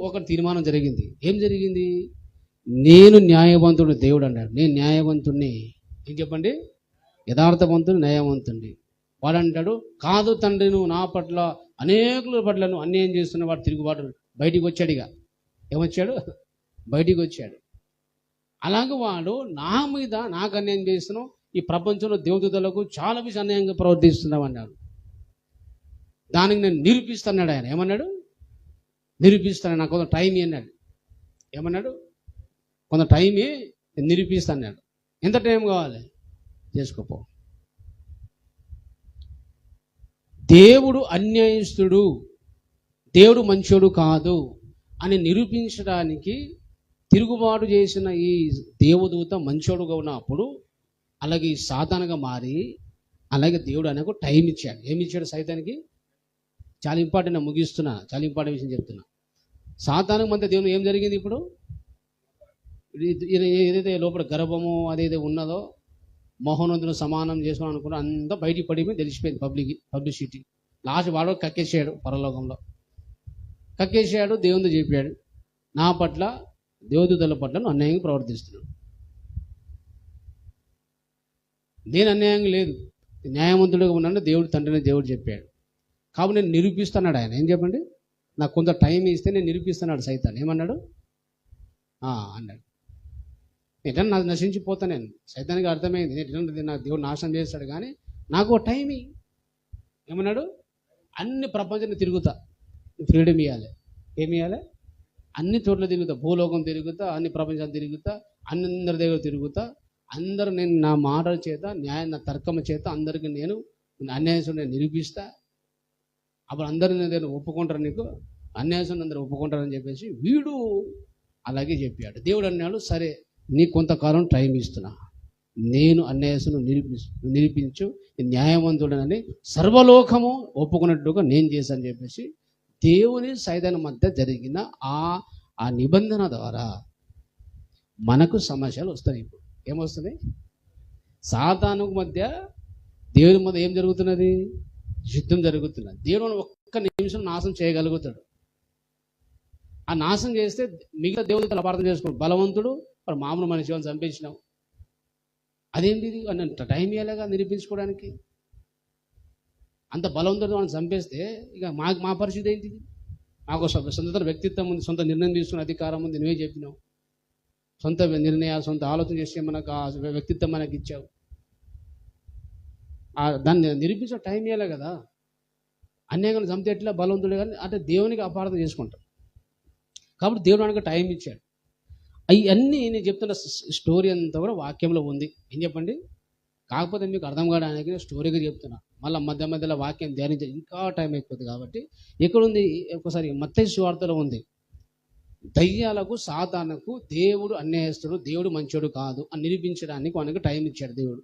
ఒక తీర్మానం జరిగింది. ఏం జరిగింది? నేను న్యాయవంతుడు, దేవుడు అన్నాడు. నేను న్యాయవంతుణ్ణి. ఏం చెప్పండి? యథార్థవంతుడు, న్యాయవంతుణ్ణి. వాడు అంటాడు, కాదు తండ్రి, నువ్వు నా పట్ల అనేకుల పట్ల నువ్వు అన్యాయం చేస్తున్న వాడు తిరుగుబాటు బయటికి వచ్చాడు. ఇక ఏమొచ్చాడు? బయటికి వచ్చాడు. అలాగే వాడు నా మీద నాకు అన్యాయం చేస్తున్నావు, ఈ ప్రపంచంలో దేవదూతలకు చాలా విషయం అన్యాయంగా ప్రవర్తిస్తున్నావు అన్నాడు. దానికి నేను నిరూపిస్తున్నాడు ఆయన. ఏమన్నాడు? నిరూపిస్తాను, నాకు కొంత టైం అన్నాడు. ఏమన్నాడు? కొంత టైమే నిరూపిస్తాడు. ఎంత టైం కావాలి? చేసుకోపో. దేవుడు అన్యాయస్తుడు, దేవుడు మంచోడు కాదు అని నిరూపించడానికి తిరుగుబాటు చేసిన ఈ దేవదూత మంచోడుగా ఉన్నప్పుడు అలాగే సాతానుగా మారి అలాగే దేవుడు ఆయనకు టైం ఇచ్చాడు. ఏమి ఇచ్చాడు సైతానికి? చాలా ఇంపార్టెంట్, ముగిస్తున్నా, చాలా ఇంపార్టెంట్ విషయం చెప్తున్నా. సాతానుకు మధ్య దేవుడు ఏం జరిగింది? ఇప్పుడు ఏదైతే లోపల గర్భము అదేదో ఉన్నదో మోహనందును సమానం చేసుకోవాలి అనుకున్నా అంతా బయటికి పడిపోయి తెలిసిపోయింది. పబ్లిసిటీ. లాస్ట్ వాడు కక్కేసాడు, పరలోకంలో కక్కేసాడు. దేవునితో చెప్పాడు, నా పట్ల దేవదూతల పట్ల నువ్వు అన్యాయంగా ప్రవర్తిస్తున్నాడు. నేను అన్యాయంగా లేదు, న్యాయవంతుడిగా ఉన్నాను దేవుడు తండ్రిని దేవుడు చెప్పాడు. కాబట్టి నేను నిరూపిస్తున్నాడు ఆయన. ఏం చెప్పండి? నాకు కొంత టైం ఇస్తే నేను నిరూపిస్తున్నాడు సైతాన్. ఏమన్నాడు? అన్నాడు, ఎట్లా నాకు నశించిపోతా నేను. సైతానికి అర్థమైంది నేను నాకు దేవుడు నాశనం చేస్తాడు, కానీ నాకు టైం ఏమన్నాడు? అన్ని ప్రపంచాన్ని తిరుగుతా, ఫ్రీడమ్ ఇవ్వాలి. ఏమి ఇవ్వాలి? అన్ని చోట్ల తిరుగుతా, భూలోకం తిరుగుతా, అన్ని ప్రపంచాలు తిరుగుతా, అందరి దగ్గర తిరుగుతా, అందరూ నేను నా మాటల చేత నా తర్కం చేత అందరికీ నేను అన్యాయం నేను నిరూపిస్తా. అప్పుడు అందరూ నేను ఒప్పుకుంటారు, నీకు అన్యాయం అందరూ ఒప్పుకుంటారని చెప్పేసి వీడు అలాగే చెప్పాడు. దేవుడు అన్నాడు, సరే నీకు కొంతకాలం టైం ఇస్తున్నా, నేను అన్యాయసును నిరూపించు, న్యాయవంతుడనని సర్వలోకము ఒప్పుకున్నట్టుగా నేను చేశాను చెప్పేసి దేవుని సైతాను మధ్య జరిగిన ఆ నిబంధన ద్వారా మనకు సమస్యలు వస్తాయి. ఇప్పుడు ఏమొస్తుంది? సాతానుకు మధ్య దేవుని మధ్య ఏం జరుగుతున్నది? యుద్ధం జరుగుతున్నది. దేవుడు ఒక్క నిమిషం నాశనం చేయగలుగుతాడు. ఆ నాశనం చేస్తే మిగతా దేవుడితో అపార్థం చేసుకోండి. బలవంతుడు వాడు మామూలు మనిషి అని చంపేసినావు, అదేంటి అని టైం ఇవ్వలేగా నిరూపించుకోవడానికి. అంత బలవంతుడు వాడిని చంపేస్తే ఇక మా పరిస్థితి ఏంటిది? మాకు సొంత వ్యక్తిత్వం ఉంది, సొంత నిర్ణయం తీసుకునే అధికారం ఉంది. నువ్వే చెప్పినావు, సొంత నిర్ణయాలు సొంత ఆలోచన చేస్తే మనకు ఆ వ్యక్తిత్వం మనకి ఇచ్చావు. దాన్ని నిరూపించే టైం ఇవ్వాలి కదా. అన్యాయంగా చంపితే ఎట్లా బలవంతుడు కానీ అంటే దేవునికి అపార్థం చేసుకుంటాం. కాబట్టి దేవుడు మనకు టైం ఇచ్చాడు. అవన్నీ నేను చెప్తున్న స్టోరీ అంతా కూడా వాక్యంలో ఉంది. ఏం చెప్పండి? కాకపోతే మీకు అర్థం కావడానికి స్టోరీగా చెప్తున్నా. మళ్ళీ మధ్య మధ్యలో వాక్యం ధ్యానించే ఇంకా టైం అయిపోతుంది. కాబట్టి ఎక్కడుంది? ఒకసారి మత్తయి సువార్తలో ఉంది. దయ్యాలకు సాతానుకు దేవుడు అన్యాయస్తుడు, దేవుడు మంచోడు కాదు అని నిరూపించడానికి మనకు టైం ఇచ్చాడు. దేవుడు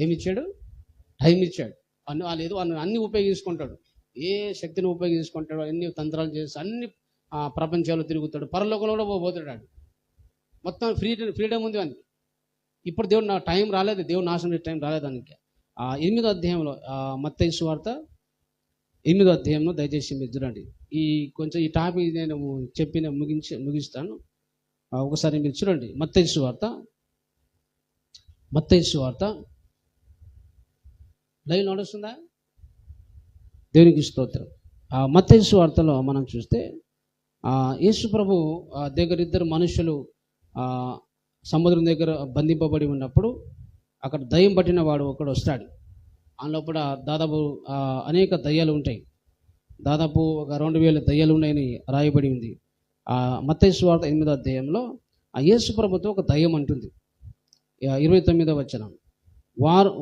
ఏమిచ్చాడు? టైం ఇచ్చాడు. లేదు అన్ని ఉపయోగించుకుంటాడు. ఏ శక్తిని ఉపయోగించుకుంటాడు, అన్ని తంత్రాలు చేసి అన్ని ప్రపంచాలు తిరుగుతాడు. పరలోకంలో కూడా పోతాడు. మొత్తం ఫ్రీడమ్ ఉంది అని. ఇప్పుడు దేవుడు నా టైం రాలేదు, దేవుడు నాశనం చేసే టైం రాలేదానికి. 8వ అధ్యాయంలో మత్తయి సువార్త 8వ అధ్యాయంలో దయచేసి మీరు చూడండి. కొంచెం ఈ టాపిక్ నేను ముగిస్తాను. ఒకసారి మీరు చూడండి. మత్తయి సువార్త లైవ్ నడుస్తుందా? దేవునికి స్తోత్రం. మత్తయి సువార్తలో మనం చూస్తే యేసు ప్రభు దగ్గర ఇద్దరు మనుషులు సముద్రం దగ్గర బంధింపబడి ఉన్నప్పుడు అక్కడ దయ్యం పట్టిన వాడు ఒకడు వస్తాడు. ఆ లోపల దాదాపు అనేక దయ్యాలు ఉంటాయి. దాదాపు ఒక 2000 దయ్యాలు ఉన్నాయని రాయబడి ఉంది. మత్తయి సువార్త 8వ అధ్యాయంలో యేసు ప్రభుతో ఒక దయ్యం అంటుంది. 29వ వచనం,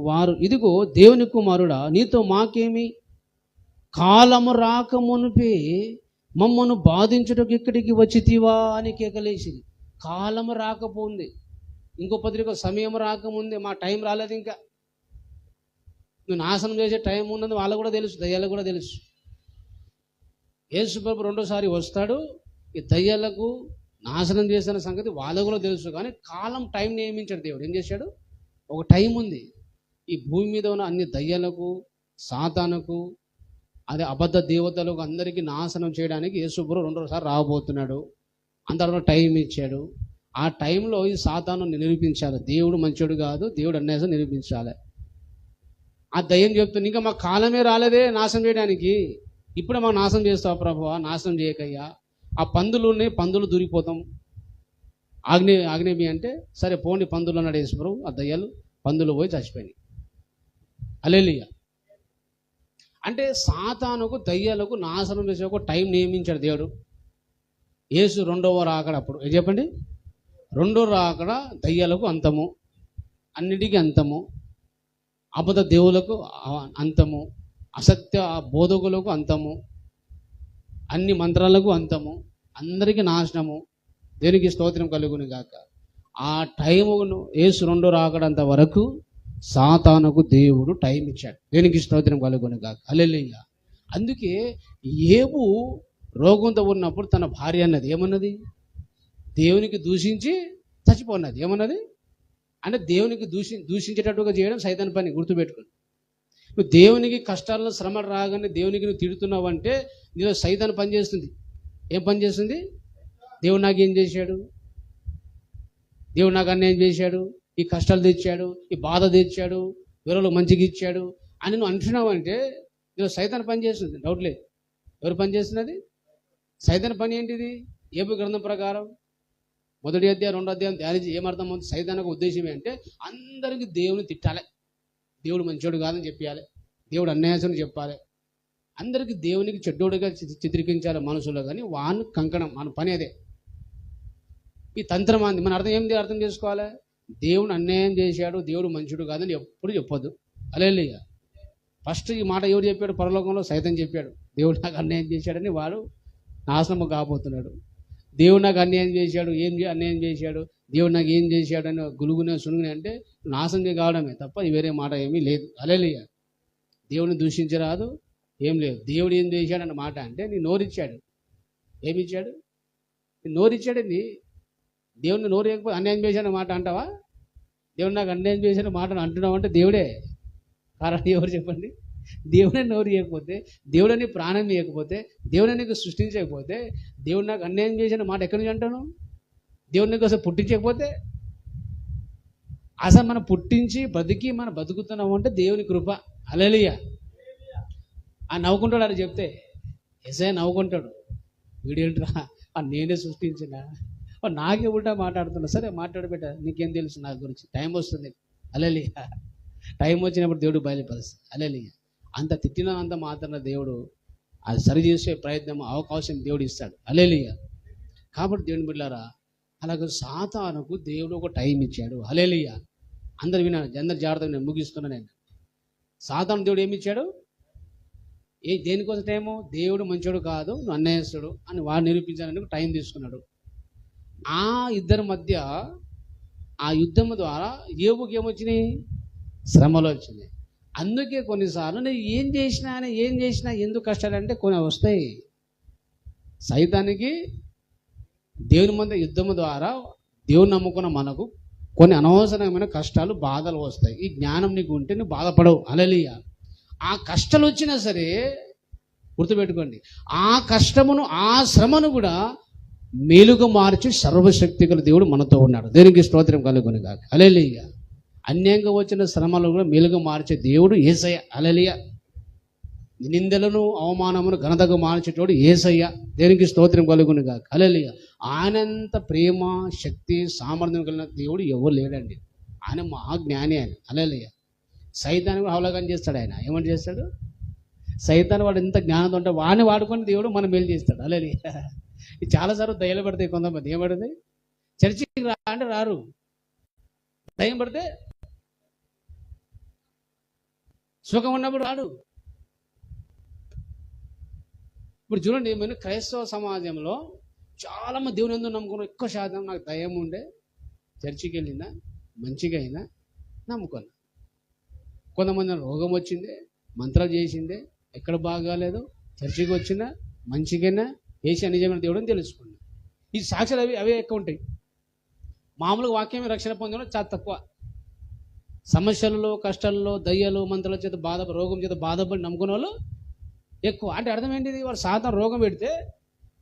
వారు ఇదిగో దేవుని కుమారుడా, నీతో మాకేమి? కాలము రాకమునుపే మమ్మను బాధించుటకు ఇక్కడికి వచ్చితివా అని కేకలేసింది. కాలము రాకపోఉంది, ఇంకో పత్రిక సమయం రాకముందే, మా టైం రాలేదు, ఇంకా నువ్వు నాశనం చేసే టైం ఉన్నది వాళ్ళకు కూడా తెలుసు, దయ్యాలకు కూడా తెలుసు. యేసు ప్రభు రెండోసారి వస్తాడు, ఈ దయ్యాలకు నాశనం చేసిన సంగతి వాళ్ళకు కూడా తెలుసు. కానీ కాలం టైం నియమించాడు దేవుడు. ఏం చేశాడు? ఒక టైం ఉంది. ఈ భూమి మీద ఉన్న అన్ని దయ్యాలకు, సాతానుకు, అదే అబద్ధ దేవతలకు అందరికీ నాశనం చేయడానికి యేసు ప్రభు రెండోసారి రాబోతున్నాడు. అందరూ టైం ఇచ్చాడు. ఆ టైంలో ఈ సాతాను నిరూపించాలి. దేవుడు మంచోడు కాదు, దేవుడు అన్యాసం నిరూపించాలి. ఆ దయ్యం చెప్తుంది, ఇంకా మా కాలమే రాలేదే నాశనం చేయడానికి, ఇప్పుడే మాకు నాశనం చేస్తావు ప్రభువా, నాశనం చేయకయ్యా. ఆ పందులు దూరిపోతాం. ఆగ్నేమి అంటే సరే పోండి పందులు అన్నాడు యేసు ప్రభు. ఆ దయ్యాలు పందులు పోయి చచ్చిపోయినాయి. హల్లెలూయా. అంటే సాతానుకు దయ్యాలకు నాశనం చేసే ఒక టైం నియమించాడు దేవుడు. యేసు రెండవ రాకడ అప్పుడు ఏం చెప్పండి? రెండో రాకడ దయ్యాలకు అంతము, అన్నిటికీ అంతము, అబద్ధ దేవులకు అంతము, అసత్య బోధకులకు అంతము, అన్ని మంత్రాలకు అంతము, అందరికీ నాశనము. దేనికి స్తోత్రం కలుగును గాక. ఆ టైమును యేసు రెండో రాకడంత వరకు సాతానుకు దేవుడు టైం ఇచ్చాడు. దేనికి స్తోత్రం కలుగును గాక. హల్లెలూయా. అందుకే ఏబు రోగంతో ఉన్నప్పుడు తన భార్య అన్నది ఏమన్నది? దేవునికి దూషించి చచ్చిపోన్నది. ఏమన్నది అంటే దేవునికి దూషించేటట్టుగా చేయడం సైతాన్ పని. గుర్తుపెట్టుకుని, నువ్వు దేవునికి కష్టాల్లో శ్రమ రాగానే దేవునికి నువ్వు తిడుతున్నావు అంటే నీలో సైతాన్ పని చేస్తుంది. ఏం పని చేస్తుంది? దేవుడు నాకు ఏం చేశాడు, దేవుడు నాకు అన్యాయం చేశాడు, ఈ కష్టాలు తెచ్చాడు, ఈ బాధ తెచ్చాడు, ఎవరో మంచిగా ఇచ్చాడు అని నువ్వు అంటున్నావు అంటే నీలో సైతాన్ పని చేస్తుంది. డౌట్ లేదు. ఎవరు పని చేస్తున్నది? సైతాన్ పని ఏంటిది? ఏబు గ్రంథం ప్రకారం 1వ అధ్యాయం 2వ అధ్యాయం ధ్యానించి ఏమర్థం అవుతుంది? సైతానికి ఉద్దేశమే అంటే అందరికీ దేవుని తిట్టాలి, దేవుడు మంచోడు కాదని చెప్పాలి, దేవుడు అన్యాయం చెప్పాలి, అందరికీ దేవునికి చెడ్డోడుగా చిత్రీకరించాలి మనసులో. కానీ వాని కంకణం, మన పని అదే. ఈ తంత్రం అంది. మన అర్థం చేసుకోవాలి. దేవుడు అన్యాయం చేశాడు, దేవుడు మంచుడు కాదని ఎప్పుడు చెప్పొద్దు. హల్లెలూయా. ఫస్ట్ ఈ మాట ఎవరు చెప్పాడు? పరలోకంలో సైతం చెప్పాడు. దేవుడు నాకు అన్యాయం చేశాడని వాడు నాశనము కాబోతున్నాడు. దేవుడు నాకు అన్యాయం చేశాడు, అన్యాయం చేశాడు, దేవుడు నాకు ఏం చేశాడు అని గులుగునే సునుగునే అంటే నాశనం కావడమే తప్ప వేరే మాట ఏమీ లేదు. హల్లెలూయా. దేవుడిని దూషించరాదు, ఏం లేదు. దేవుడు ఏం చేశాడు అన్న మాట అంటే నీ నోరిచ్చాడు. ఏమిచ్చాడు? నీ నోరిచ్చాడండి. దేవుడిని నోరు చేయకపోతే అన్యాయం చేసిన మాట అంటావా? దేవుడు నాకు అన్యాయం చేసిన మాట అంటున్నావు అంటే దేవుడే కారణం. ఎవరు చెప్పండి? దేవుడే నోరు చేయకపోతే, దేవుడని ప్రాణం చేయకపోతే, దేవుడు నీకు సృష్టించకపోతే, దేవుడు నాకు అన్యాయం చేసిన మాట ఎక్కడి నుంచి అంటాను? దేవుడు నీకు అసలు పుట్టించకపోతే, అసలు మనం పుట్టించి బతికి మనం బతుకుతున్నాము అంటే దేవుని కృప. హల్లెలూయా. ఆ నవ్వుకుంటాడు అని చెప్తే, ఎస్ఐ నవ్వుకుంటాడు. వీడేంట్రా నేనే సృష్టించిన, నాకే ఉల్టా మాట్లాడుతున్నా. సరే మాట్లాడబెట్ట, నీకేం తెలుసు నా గురించి, టైం వస్తుంది. హల్లెలూయా. టైం వచ్చినప్పుడు దేవుడు బయలుపరుస్తాడు. హల్లెలూయా. అంత తిట్టినంత మాత్రాన దేవుడు అది సరి చేసే ప్రయత్నం, అవకాశం దేవుడు ఇస్తాడు. హల్లెలూయా. కాబట్టి దేవుని బిడ్డలారా, అలాగే సాతానుకు దేవుడు ఒక టైం ఇచ్చాడు. హల్లెలూయా. అందరు వినాలి, అందరు జాగ్రత్తగా నేను ముగిస్తున్నా. నేను సాతాను దేవుడు ఏమి ఇచ్చాడు? దేనికోసం టైము? దేవుడు మంచోడు కాదు, నువ్వు అన్యాయస్తుడు అని వాడు నిరూపించాలని టైం తీసుకున్నాడు. ఆ ఇద్దరి మధ్య ఆ యుద్ధం ద్వారా యోబుకి ఏమొచ్చినాయి? శ్రమలు వచ్చినాయి. అందుకే కొన్నిసార్లు నేను ఏం చేసినా ఎందుకు కష్టాలంటే కొన్ని వస్తాయి. సైతానికి దేవుని మధ్య యుద్ధం ద్వారా దేవుని నమ్ముకున్న మనకు కొన్ని అనవసరమైన కష్టాలు, బాధలు వస్తాయి. ఈ జ్ఞానం నీకు ఉంటే నువ్వు బాధపడవు. హల్లెలూయా. ఆ కష్టాలు వచ్చినా సరే గుర్తుపెట్టుకోండి, ఆ కష్టమును, ఆ శ్రమను కూడా మేలుగా మార్చి సర్వశక్తి గల దేవుడు మనతో ఉన్నాడు. దేనికి స్తోత్రం కలుగును గాక. హల్లెలూయా. అన్యాయంగా వచ్చిన శ్రమలు కూడా మేలుగా మార్చే దేవుడు యేసయ్య. హల్లెలూయా. నిందలను, అవమానమును ఘనతగా మార్చేటోడు యేసయ్య. దేనికి స్తోత్రం కలుగును గాక. హల్లెలూయా. ఆయనంత ప్రేమ, శక్తి, సామర్థ్యం కలిగిన దేవుడు ఎవరు లేడండి. ఆయన మహాజ్ఞాని. ఆయన. హల్లెలూయా. సైతాన్ని కూడా అవలోకనం చేస్తాడు. ఆయన ఏమంటే చేస్తాడు? సైతాన్ని వాడు ఎంత జ్ఞానంతో ఉంటే వాడిని వాడుకొని దేవుడు మనం మేలు చేస్తాడు. హల్లెలూయా. ఇది చాలాసార్లు దయ్యాలు పడతాయి. కొంతమంది ఏమడుతుంది? చర్చికి రా అంటే రారు. దయ్యం పడితే సుఖం ఉన్నప్పుడు రాడు. ఇప్పుడు చూడండి, మేము క్రైస్తవ సమాజంలో చాలామంది దేవుని ఎందుకు నమ్ముకున్నాం. ఎక్కువ శాతం నాకు దయ్యం ఉండే చర్చికి వెళ్ళినా మంచిగా అయినా నమ్ముకున్నా. కొంతమంది రోగం వచ్చిందే, మంత్రాలు చేసిందే, ఎక్కడ బాగాలేదు, చర్చికి వచ్చినా మంచిగానే ఏసీ నిజమైన దేవుడు అని తెలుసుకున్నా. ఈ సాక్ష్యాలు అవే ఎక్కువ ఉంటాయి. మామూలుగా వాక్యమే రక్షణ పొందడం చాలా తక్కువ. సమస్యలలో, కష్టాల్లో, దయ్యాలు, మంత్రాల చేత రోగం చేత బాధపడి నమ్ముకునే వాళ్ళు ఎక్కువ. అంటే అర్థం ఏంటిది? వాడు సాతాను రోగం పెడితే,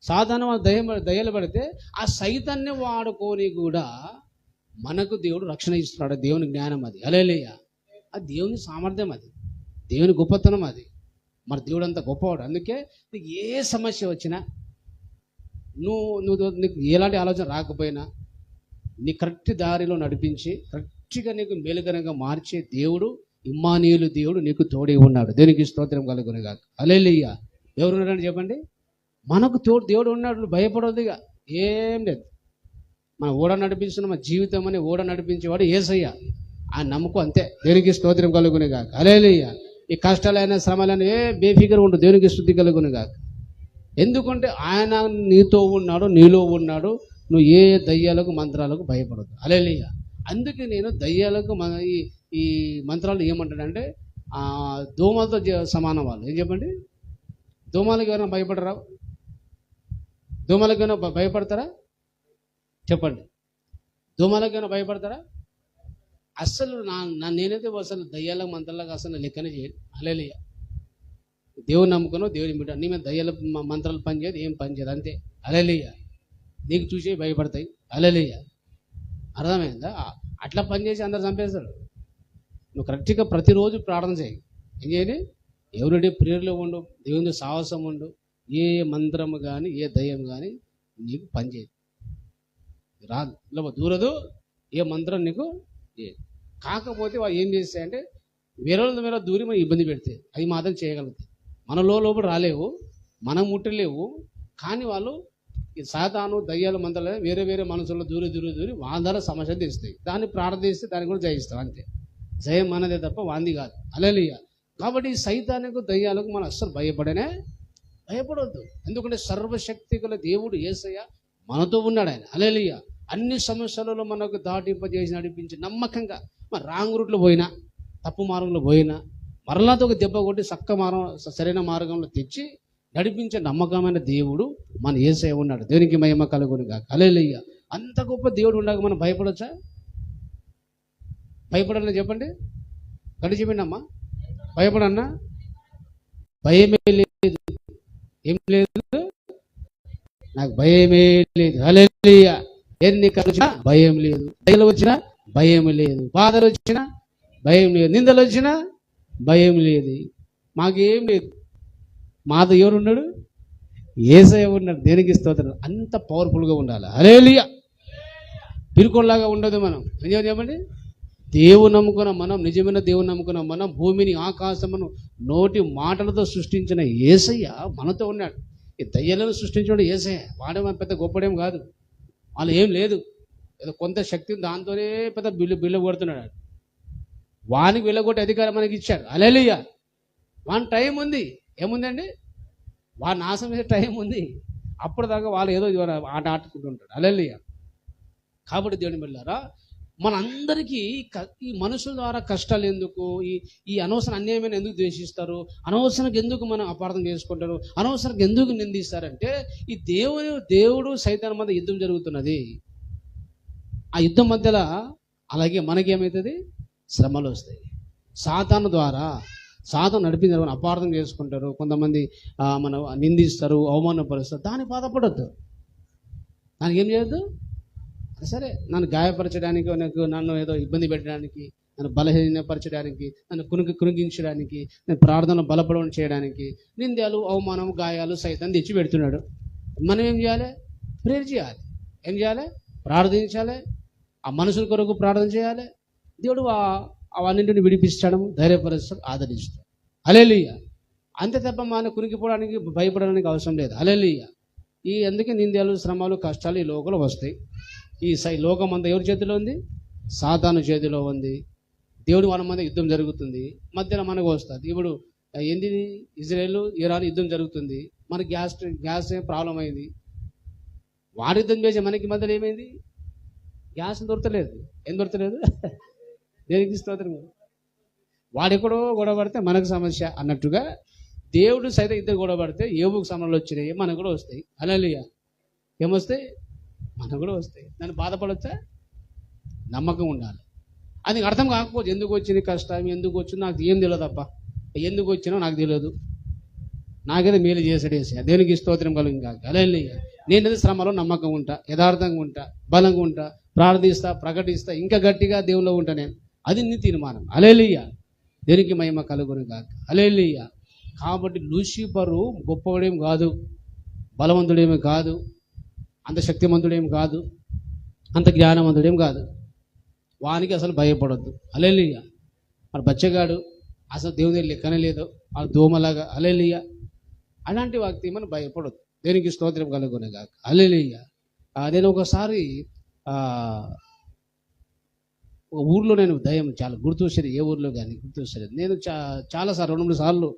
సాతాను దయ్యాలు పడితే ఆ సైతాన్ని వాడుకొని కూడా మనకు దేవుడు రక్షణ ఇస్తున్నాడు. దేవుని జ్ఞానం అది. హల్లెలూయా. అది దేవుని సామర్థ్యం, అది దేవుని గొప్పతనం. అది మరి దేవుడు అంత గొప్పవాడు. అందుకే నీకు ఏ సమస్య వచ్చినా, నీకు ఎలాంటి ఆలోచన రాకపోయినా, నీ కరెక్ట్ దారిలో నడిపించి కరెక్ట్గా నీకు మేలుకరంగా మార్చే దేవుడు, ఇమ్మానుయేలు దేవుడు నీకు తోడే ఉన్నాడు. దేనికి స్తోత్రం కలుగును గాక. హల్లెలూయా. ఎవరున్నాడని చెప్పండి? మనకు తోడు దేవుడు ఉన్నాడు. భయపడవద్దు. ఇక ఏం లేదు. మన ఓడ నడిపిస్తున్న మన జీవితం అని ఓడ నడిపించేవాడు యేసయ్య. ఆ నమ్మకం అంతే. దేనికి స్తోత్రం కలుగును గాక. హల్లెలూయా. ఈ కష్టాలైన శ్రమలైన బేఫికర్ ఉంటుంది. దేవునికి స్తుతి కలుగును గాక. ఎందుకంటే ఆయన నీతో ఉన్నాడు, నీలో ఉన్నాడు. నువ్వు ఏ దయ్యాలకు, మంత్రాలకు భయపడదు. హల్లెలూయా. అందుకే నేను దయ్యాలకు ఈ మంత్రాలు ఏమంటాడంటే దోమలతో సమానం. వాళ్ళు ఏం చెప్పండి? దోమలకి ఎవరైనా భయపడరా? దోమలకి ఏమైనా భయపడతారా? చెప్పండి. దోమలకైనా భయపడతారా? అస్సలు నేనైతే అసలు దయ్యాల మంత్రాలకు అసలు లెక్కనే చేయను. హల్లెలూయా. దేవుని నమ్ముకున్నావు, దేవుని బిడ్డ, నీ మీద దయ్యాల మంత్రాలు పనిచేయదు, ఏం పనిచేయదు, అంతే. హల్లెలూయా. నీకు చూసి భయపడతాయి. హల్లెలూయా. అర్థమైందా? అట్లా పనిచేసి అందరు చంపేస్తాడు. నువ్వు కరెక్ట్గా ప్రతిరోజు ప్రార్థన చేయి. ఏం చేయాలి? ఎవరిడే ప్రేయర్లో ఉండు, దేవుని సాహసం ఉండు. ఏ మంత్రము కానీ, ఏ దయ్యం కానీ నీకు పనిచేయదు, రాదు, ఇలా దూరదు. ఏ మంత్రం నీకు కాకపోతే వాళ్ళు ఏం చేస్తాయంటే వేరే మీద దూరి మనం ఇబ్బంది పెడితే అవి మాత్రం చేయగలుగుతాయి. మన లోపల రాలేవు, మనం ముట్టలేవు. కానీ వాళ్ళు ఈ సాతాను, దయ్యాల మంత్రాలు వేరే వేరే మనసుల్లో దూరి వాళ్ళ ద్వారా సమస్యలు తీస్తాయి. దాన్ని ప్రార్థిస్తే దాన్ని కూడా జయిస్తాం, అంతే. జయం మనదే తప్ప వాంది కాదు. హల్లెలూయా. కాబట్టి ఈ సైతానికి, దయ్యాలకు మనం అస్సలు భయపడవద్దు. ఎందుకంటే సర్వశక్తి గల దేవుడు యేసయ్య మనతో ఉన్నాడు. ఆయన. హల్లెలూయా. అన్ని సమస్యలలో మనకు దాటింపజేసి నడిపించి నమ్మకంగా మరి రాంగ్ రూట్లో పోయినా, తప్పు మార్గంలో పోయినా మరలాతో ఒక దెబ్బ కొట్టి సరైన మార్గంలో తెచ్చి నడిపించే నమ్మకమైన దేవుడు మన యేసయ్య ఉన్నాడు. దేవునికి మహిమ కలుగును గాక. హల్లెలూయా. అంత గొప్ప దేవుడు ఉండగా మనం భయపడొచ్చా? భయపడన్నా చెప్పండి, గడి చెప్పండి అమ్మా. భయపడన్నా? భయమే లేదు. ఏం లేదు, నాకు భయమే లేదు. హల్లెలూయా. ఎన్ని వచ్చినా భయం లేదు, దయలు వచ్చినా భయం లేదు, బాధలు వచ్చినా భయం లేదు, నిందలు వచ్చినా భయం లేదు. మాకేం లేదు. మాతో ఎవరున్నాడు? యేసయ్య ఉన్నాడు. దేనికి స్తోత్రం. అంత పవర్ఫుల్గా ఉండాలి. హల్లెలూయా. పిరుకోల్లాగా ఉండదు. మనం ఏం చెప్పండి, దేవుని నమ్ముకున్న మనం, నిజమైన దేవుని నమ్ముకున్న మనం, భూమిని ఆకాశమును నోటి మాటలతో సృష్టించిన యేసయ్య మనతో ఉన్నాడు. ఈ దయ్యాలను సృష్టించాడు యేసయ్య. వాడే మన పెద్ద గొప్పడేం కాదు. వాళ్ళు ఏం లేదు, ఏదో కొంత శక్తి దాంతోనే పెద్ద బిల్లు కొడుతున్నాడు. వానికి వెళ్ళగొట్టే అధికారం మనకి ఇచ్చాడు. హల్లెలూయా. వాని టైం ఉంది. ఏముందండి? వాడు నాశనం చేసే టైం ఉంది. అప్పటిదాకా వాళ్ళు ఏదో ఆట ఆడుకుంటుంటాడు. హల్లెలూయా. కాబట్టి దేవుని బిడ్డలారా, మనందరికీ ఈ మనుషుల ద్వారా కష్టాలు ఎందుకు, ఈ అనవసరం అన్యాయమైన ఎందుకు ద్వేషిస్తారు, అనవసరంగా ఎందుకు మనం అపార్థం చేసుకుంటారు, అనవసరంగా ఎందుకు నిందిస్తారంటే ఈ దేవుడు సైతాన్ మధ్య యుద్ధం జరుగుతున్నది. ఆ యుద్ధం మధ్యలో అలాగే మనకేమవుతుంది? శ్రమలు వస్తాయి. సాతాను ద్వారా సాతాను నడిపించారు, అపార్థం చేసుకుంటారు. కొంతమంది మనం నిందిస్తారు, అవమానపరుస్తారు. దానికి బాధపడద్దు, దానికి ఏం చేయొద్దు. సరే, నన్ను గాయపరచడానికి, నన్ను ఏదో ఇబ్బంది పెట్టడానికి, నన్ను బలహీనపరచడానికి, నన్ను కునిగించడానికి, నేను ప్రార్థన బలపడడం చేయడానికి నిందలు, అవమానం, గాయాలు సైతం తెచ్చి పెడుతున్నాడు. మనం ఏం చేయాలి? ప్రేయర్ చేయాలి. ఏం చేయాలి? ప్రార్థించాలి. ఆ మనుషుల కొరకు ప్రార్థన చేయాలి. దేవుడు అవన్నింటిని విడిపిస్తాడు, ధైర్యపరుస్తాడు, ఆదరిస్తాడు. హల్లెలూయా. అంతే తప్ప మన కునికిపోవడానికి, భయపడడానికి అవసరం లేదు. హల్లెలూయా. అందుకే నిందలు, శ్రమలు, కష్టాలు ఈ లోకంలో వస్తాయి. ఈ లోకం అంతా ఎవరి చేతిలో ఉంది? సాతాను చేతిలో ఉంది. దేవుడు మన మీద యుద్ధం జరుగుతుంది, మధ్యలో మనకు వస్తుంది. ఇప్పుడు ఏంది? ఇజ్రాయెల్ ఇరాన్ యుద్ధం జరుగుతుంది. మనకి గ్యాస్ ప్రాబ్లం అయింది. వాడి యుద్ధం చేసి మనకి మధ్యలో ఏమైంది? గ్యాస్ దొరకలేదు. ఏం దొరకలేదు? దేనికి స్తోత్రం. వాడెక్కడో గొడవ పడితే మనకు సమస్య అన్నట్టుగా దేవుడు సైతం ఇద్దరు గొడవ పడితే ఏవుకు సమస్యలు వచ్చినాయి, మనకు కూడా వస్తాయి. హల్లెలూయా. ఏమొస్తాయి? మనకు కూడా వస్తాయి. దాన్ని బాధపడొచ్చా? నమ్మకం ఉండాలి. అది అర్థం కాకపోతే ఎందుకు వచ్చింది కష్టం, ఎందుకు వచ్చింది నాకు ఏం తెలియదు. అబ్బా ఎందుకు వచ్చినా నాకు తెలియదు, నాకేదో మేలు చేసాడేసి దేనికి స్తోత్రం కలుగు కాక. హల్లెలూయా. నేనేది శ్రమలో నమ్మకం ఉంటా, యథార్థంగా ఉంటా, బలంగా ఉంటా, ప్రార్థిస్తా, ప్రకటిస్తా, ఇంకా గట్టిగా దేవుల్లో ఉంటా నేను. అది నీ తీర్మానం. హల్లెలూయా. దేనికి మహిమ కలుగును కాక. హల్లెలూయా. కాబట్టి లూసిఫరు గొప్పవాడేం కాదు, బలవంతుడేమీ కాదు, అంత శక్తిమంతుడేం కాదు, అంత జ్ఞానవంతుడేం కాదు. వానికి అసలు భయపడొద్దు. హల్లెలూయా. మరి బచ్చగాడు అసలు దేవుని లెక్కనే లేదు, వాళ్ళ దోమలాగా. హల్లెలూయా. అలాంటి వ్యక్తి మనం భయపడొద్దు. దేనికి స్తోత్రం కలుగునే కాక. హల్లెలూయా. నేను ఒకసారి ఒక ఊర్లో నేను దయ్యం చాలా గుర్తొచ్చేది. ఏ ఊర్లో కానీ గుర్తొచ్చేది. నేను చాలాసార్లు 2-3 సార్లు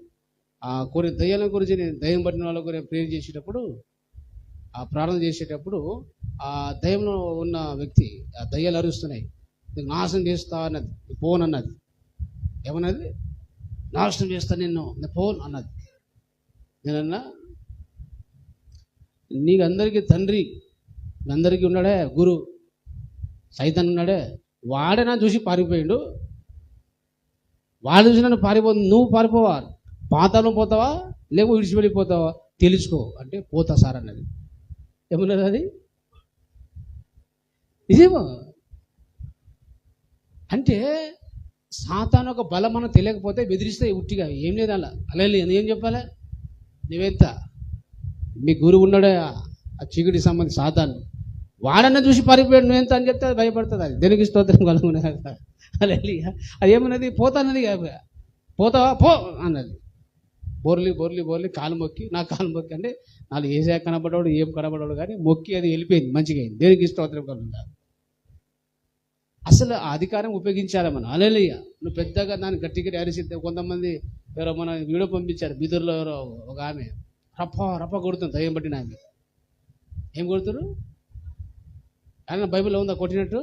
కొన్ని దయ్యాల గురించి, నేను దయ్యం పట్టిన వాళ్ళ గురించి ప్రేయర్ చేసేటప్పుడు, ప్రార్థన చేసేటప్పుడు ఆ దయ్యంలో ఉన్న వ్యక్తి, ఆ దయ్యాలు అరుస్తున్నాయి, నీకు నాశనం చేస్తా అన్నది. పోన్ అన్నది. ఏమన్నది? నాశనం చేస్తా నిన్ను, పోన్ అన్నది. నేనన్నా, నీకు అందరికీ తండ్రి, అందరికీ ఉన్నాడే గురు సైతాన్ ఉన్నాడే, వాడే నా చూసి పారిపోయాడు. వాడు చూసి నన్ను పారిపోతుంది. నువ్వు పారిపోవా? పాతాళం పోతావా లేకపోతే విడిచి వెళ్ళిపోతావా? తెలుసుకో అంటే పోతా సార్ అన్నది. ఏమన్నది అది? నిజమో అంటే సాతాను ఒక బలం మనం తెలియకపోతే బెదిరిస్తే ఉట్టిగా ఏం లేదు. అలా ఏం చెప్పాలి? నువ్వెంత, మీ గురువు ఉన్నాడే ఆ చీకటికి సంబంధించి సాతాను, వాడన్నా చూసి పారిపోయాడు, నువ్వెంత అని చెప్తే అది భయపడుతుంది. అది దేనికి స్తోత్రం కలుగునే. అది ఏమన్నది? పోతానది. పోతావా పో అన్నది. బోర్లి కాలు మొక్కి, నా కాలు మొక్కి అంటే నాలుగు ఏసే కనబడ్డాడు, ఏం కనబడ్డాడు కానీ మొక్కి అది వెళ్ళిపోయింది, మంచిగా అయింది. దేనికి స్తోత్రం కలుగుతా. అసలు ఆ అధికారం ఉపయోగించాలి మనం. హల్లెలూయా. నువ్వు పెద్దగా దాన్ని గట్టిగా అరిసిద్దే. కొంతమంది ఎవరో మన వీడియో పంపించారు, బీదర్లో ఎవరో ఒక ఆమె రప్ప కొడుతుంది దయ్యం పట్టిన ఆమె. ఏం కొడుతారు? ఆయన బైబిల్లో ఉందా కొట్టినట్టు?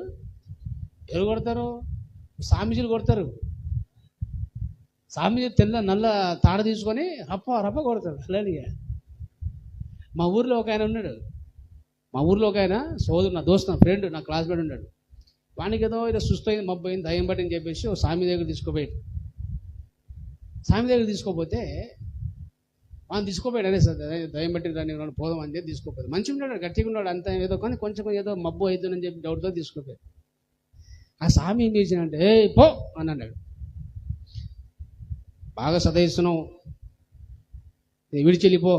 ఎవరు కొడతారు? స్వామీజీలు కొడతారు. స్వామీజీ నల్ల తాడ తీసుకొని రప్ప కొడతారు. హల్లెలూయా. మా ఊర్లో ఒక ఆయన ఉన్నాడు, మా ఊర్లో ఒక ఆయన సోదరు, నా దోస్తు, నా ఫ్రెండ్, నా క్లాస్మేట్ ఉన్నాడు. వానికి ఏదో ఇలా సుస్థ అయింది, మబ్బు అయింది, దయ్యం పట్టిని చెప్పేసి ఓ స్వామి దగ్గర తీసుకోపోయాడు. స్వామి దగ్గర తీసుకోపోతే వాడిని తీసుకోపోయాడు. అదే సార్ దయ్యం పట్టిన దాన్ని పోదాం అని చెప్పి తీసుకోపోయాడు. మంచిగా ఉన్నాడు, గట్టిగా ఉన్నాడు, అంత ఏదో కానీ కొంచెం ఏదో మబ్బు అవుతుందని చెప్పి డౌట్తో తీసుకోపోయాడు. ఆ స్వామి ఏం చేసినంటే ఏ పో అని అన్నాడు. బాగా సదయిస్తున్నావు, విడిచెళ్ళిపో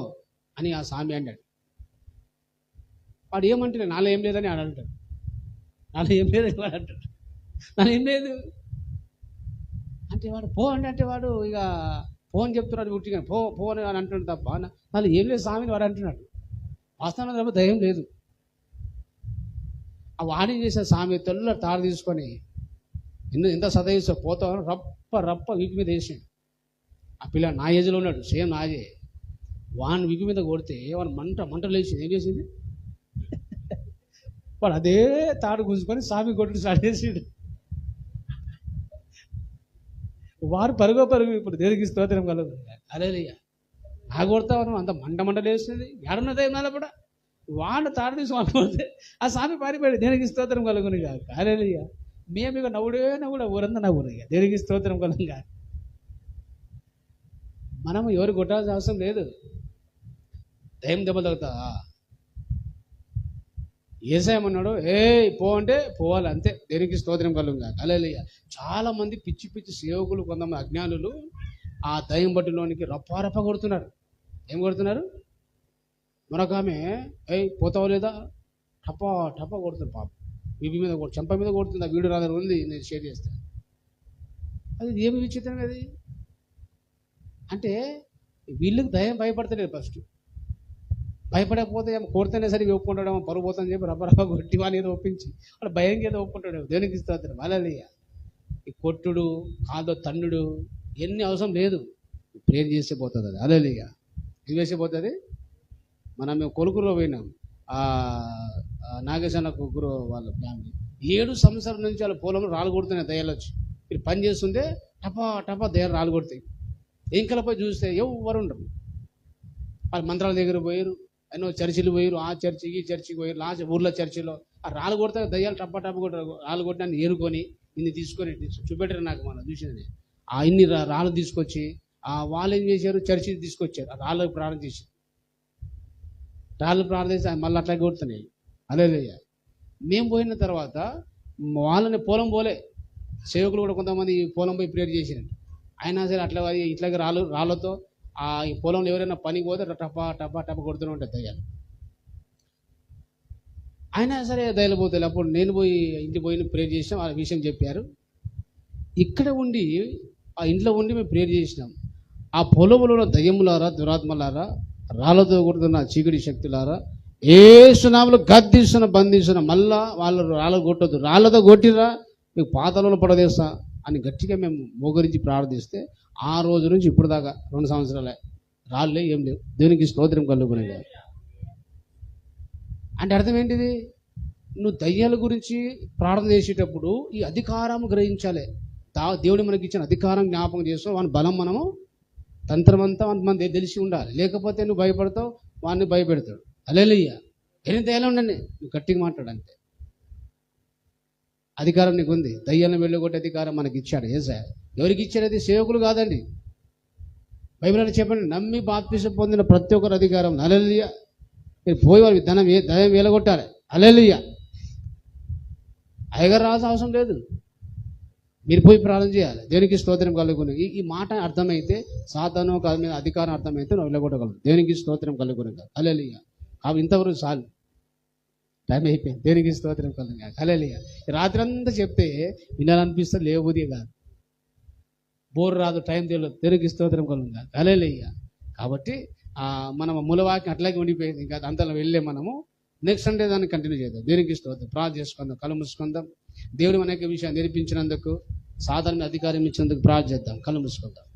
అని ఆ స్వామి అన్నాడు. వాడు ఏమంటాడు, నాలో ఏం లేదని ఆడు అంటాడు. నాలో ఏం లేదని వాడు అంటాడు. నాలో ఏం లేదు అంటే వాడు పో అంటే వాడు ఇక ఫోన్ చెప్తున్నాడు, ఉట్టిగా పో పో అని అంటున్నాడు తప్ప నాలో ఏం లేదు స్వామిని వాడు అంటున్నాడు. వాస్తవం తప్ప దయ్యం లేదు. ఆ వాణి చేసే స్వామి తెల్ల తాడు తీసుకొని ఎంత సదయిస్తా పోతావు రప్ప వీపు మీద వేసాడు. ఆ పిల్ల నా ఏజ్లో ఉన్నాడు, సేమ్ నాజే. వాడిని వీపు మీద కొడితే వాడు మంట లేచింది. ఏం చేసింది? వాడు అదే తాడు గుంజుకొని స్వామి కొట్టుడు స్టార్ట్ చేసిండు. వారు పరుగు ఇప్పుడు దేనికి స్తోత్రం కలదు. అరే ఆ కొడతావు అంత మంట లేస్తుంది. ఎడన్నదే కూడా వాడు తాడు తీసుకొని పోతే ఆ స్వామి పారిపోయాడు. దేనికి స్తోత్రం కలుగుని కాదు. అరే మేము ఇక నవ్వుడా ఊరంతా నవ్వురు. ఇక దేనికి స్తోత్రం కలుగు కాదు. మనము ఎవరు కొట్టాల్సిన అవసరం లేదు. దయ్యం దెబ్బ తగ్గుతుందా? ఏసాయమన్నాడు, పో అంటే పోవాలి అంతే. దేనికి స్తోత్రం కలుగుగా. హల్లెలూయా. చాలా మంది పిచ్చి సేవకులు, కొంతమంది అజ్ఞానులు ఆ దయ్యం బట్టిలోనికి రప్ప కొడుతున్నారు. ఏం కొడుతున్నారు? మరొక ఆమె పోతావు లేదా టప కొడుతుంది. పాప వీపి మీద చెంప మీద కొడుతుంది. ఆ వీడియో రాదని ఉంది, నేను షేర్ చేస్తాను. అది ఏమి విచిత్రం అది అంటే వీళ్ళకి దయ్యం భయపడతలేదు. ఫస్ట్ భయపడకపోతే ఏమో కొడితేనే సరిగ్గా ఒప్పుకుంటాడేమో, పరుగు పోతుందని చెప్పి రబ్బ కొట్టి వాని ఏదో ఒప్పించి వాడు భయం ఏదో ఒప్పుకుంటాడు. దేనికి ఇస్తాడు? హల్లెలూయా. ఈ కొట్టుడు, కాదో తన్నుడు ఎన్ని అవసరం లేదు. ప్రేర్ చేస్తే పోతుంది అది. హల్లెలూయా. ఇది వేసే పోతుంది. మేము కొలుకులో పోయినాం. నాగేశన్న కుక్కురు వాళ్ళ ఫ్యామిలీ 7 సంవత్సరాల నుంచి వాళ్ళ పొలంలో రాళ్ళు కొడుతున్నాయి దయ్యాలు వచ్చి. మీరు పని చేస్తుంటే టపా దయ్యాలు రాళ్ళు కొడతాయి. ఇంకలపోయి చూస్తే ఎవరు ఉండరు. వాళ్ళు మంత్రాల దగ్గర పోయారు, ఎన్నో చర్చిలు పోయారు, ఆ చర్చికి ఈ చర్చికి పోయారు. లాస్ట్ ఊర్లో చర్చిలో ఆ రాళ్ళు కొడితే దయ్యాలు టప్ప కొట్టారు. రాళ్ళు కొట్టిన ఏరుకొని ఇన్ని తీసుకొని చూపెట్టారు. నాకు మనం చూసింది ఇన్ని రాళ్ళు తీసుకొచ్చి వాళ్ళు ఏం చేశారు, చర్చికి తీసుకొచ్చారు. ఆ రాళ్ళకి ప్రార్థన చేశారు. రాళ్ళు ప్రార్థిస్తే మళ్ళీ అట్లాగే కొడుతున్నాయి. హల్లెలూయా. మేము పోయిన తర్వాత వాళ్ళని పొలం పోలే, సేవకులు కూడా కొంతమంది పొలం పోయి ప్రేయర్ చేసినారు. అయినా సరే ఇట్లాగే రాళ్ళతో ఈ పొలంలో ఎవరైనా పనికి పోతే టప కొడుతూనే ఉంటాయి దయ్యాలు. అయినా సరే దయ్యాలు పోతాయి. అప్పుడు నేను ఇంటికి పోయి ప్రేయర్ చేసినాం. ఆ విషయం చెప్పారు. ఇక్కడ ఉండి ఆ ఇంట్లో ఉండి మేము ప్రేయర్ చేసినాం. ఆ పొలంలో దయ్యములారా, దురాత్మలారా, రాళ్ళతో కొడుతున్న చీకటి శక్తులారా, యేసు నామములో గద్దిస్తున్న, బంధిస్తున్న, మళ్ళా వాళ్ళు రాళ్ళు కొట్టొద్దు, రాళ్ళతో కొట్టిరా మీకు పాతాళంలో పడదేస్తా అని గట్టిగా మేము మోకరించి ప్రార్థిస్తే ఆ రోజు నుంచి ఇప్పుడు దాకా 2 సంవత్సరాలే రాళ్ళే ఏం లేవు. దేవునికి స్తోత్రం కలుగునే. అంటే అర్థం ఏంటిది? నువ్వు దయ్యాల గురించి ప్రార్థన చేసేటప్పుడు ఈ అధికారం గ్రహించాలి. దేవుడు మనకి ఇచ్చిన అధికారం జ్ఞాపకం చేస్తాం. వాని బలం మనము తంత్రమంతా మన తెలిసి ఉండాలి. లేకపోతే నువ్వు భయపడతావు, వాడిని భయపెడతాడు. హల్లెలూయా. ఎన్ని దయ్యాలు ఉండండి, నువ్వు గట్టిగా మాట్లాడంతే. అధికారం నీకు ఉంది. దయ్యాలను వెళ్ళగొట్టే అధికారం మనకి ఇచ్చాడు యేసయ్య. ఎవరికి ఇచ్చాడు? సేవకులు కాదండి. బైబిల్ అని చెప్పండి, నమ్మి బాప్తిసం పొందిన ప్రతి ఒక్కరు అధికారం. హల్లెలూయా. మీరు పోయి వారి దయ్యం వెళ్ళగొట్టాలి. హల్లెలూయా. అయ్యగారు రావాల్సిన అవసరం లేదు. మీరు పోయి ప్రార్థన చేయాలి. దేనికి స్తోత్రం కలుగును. ఈ మాట అర్థమైతే, సాతాను మీద అధికారం అర్థమైతే నువ్వు వెళ్ళగొట్టగలరు. దేనికి స్తోత్రం కలుగును. హల్లెలూయా. కాబట్టి ఇంతవరకు చాలు, టైం అయిపోయింది. దేనికి స్తోత్రం కలుగు. హల్లెలూయా. రాత్రి అంతా చెప్తే వినాలనిపిస్తే లేవబుద్ధి కాదు, బోర్ రాదు, టైం తెలియదు. దేనికి స్తోత్రం కలుగు. హల్లెలూయా. కాబట్టి మనం మూలవాక్యం అట్లాగే ఉండిపోయింది. ఇంకా అంతలో వెళ్ళే మనము నెక్స్ట్ సండే దాన్ని కంటిన్యూ చేద్దాం. దేనికి స్తోత్రం. ప్రార్థన చేసుకుందాం, కళ్ళు మూసుకుందాం. దేవుడు అనేక విషయాలు నేర్పించినందుకు, సాధారణ అధికారం ఇచ్చినందుకు ప్రార్థన చేద్దాం. కళ్ళు మూసుకుందాం.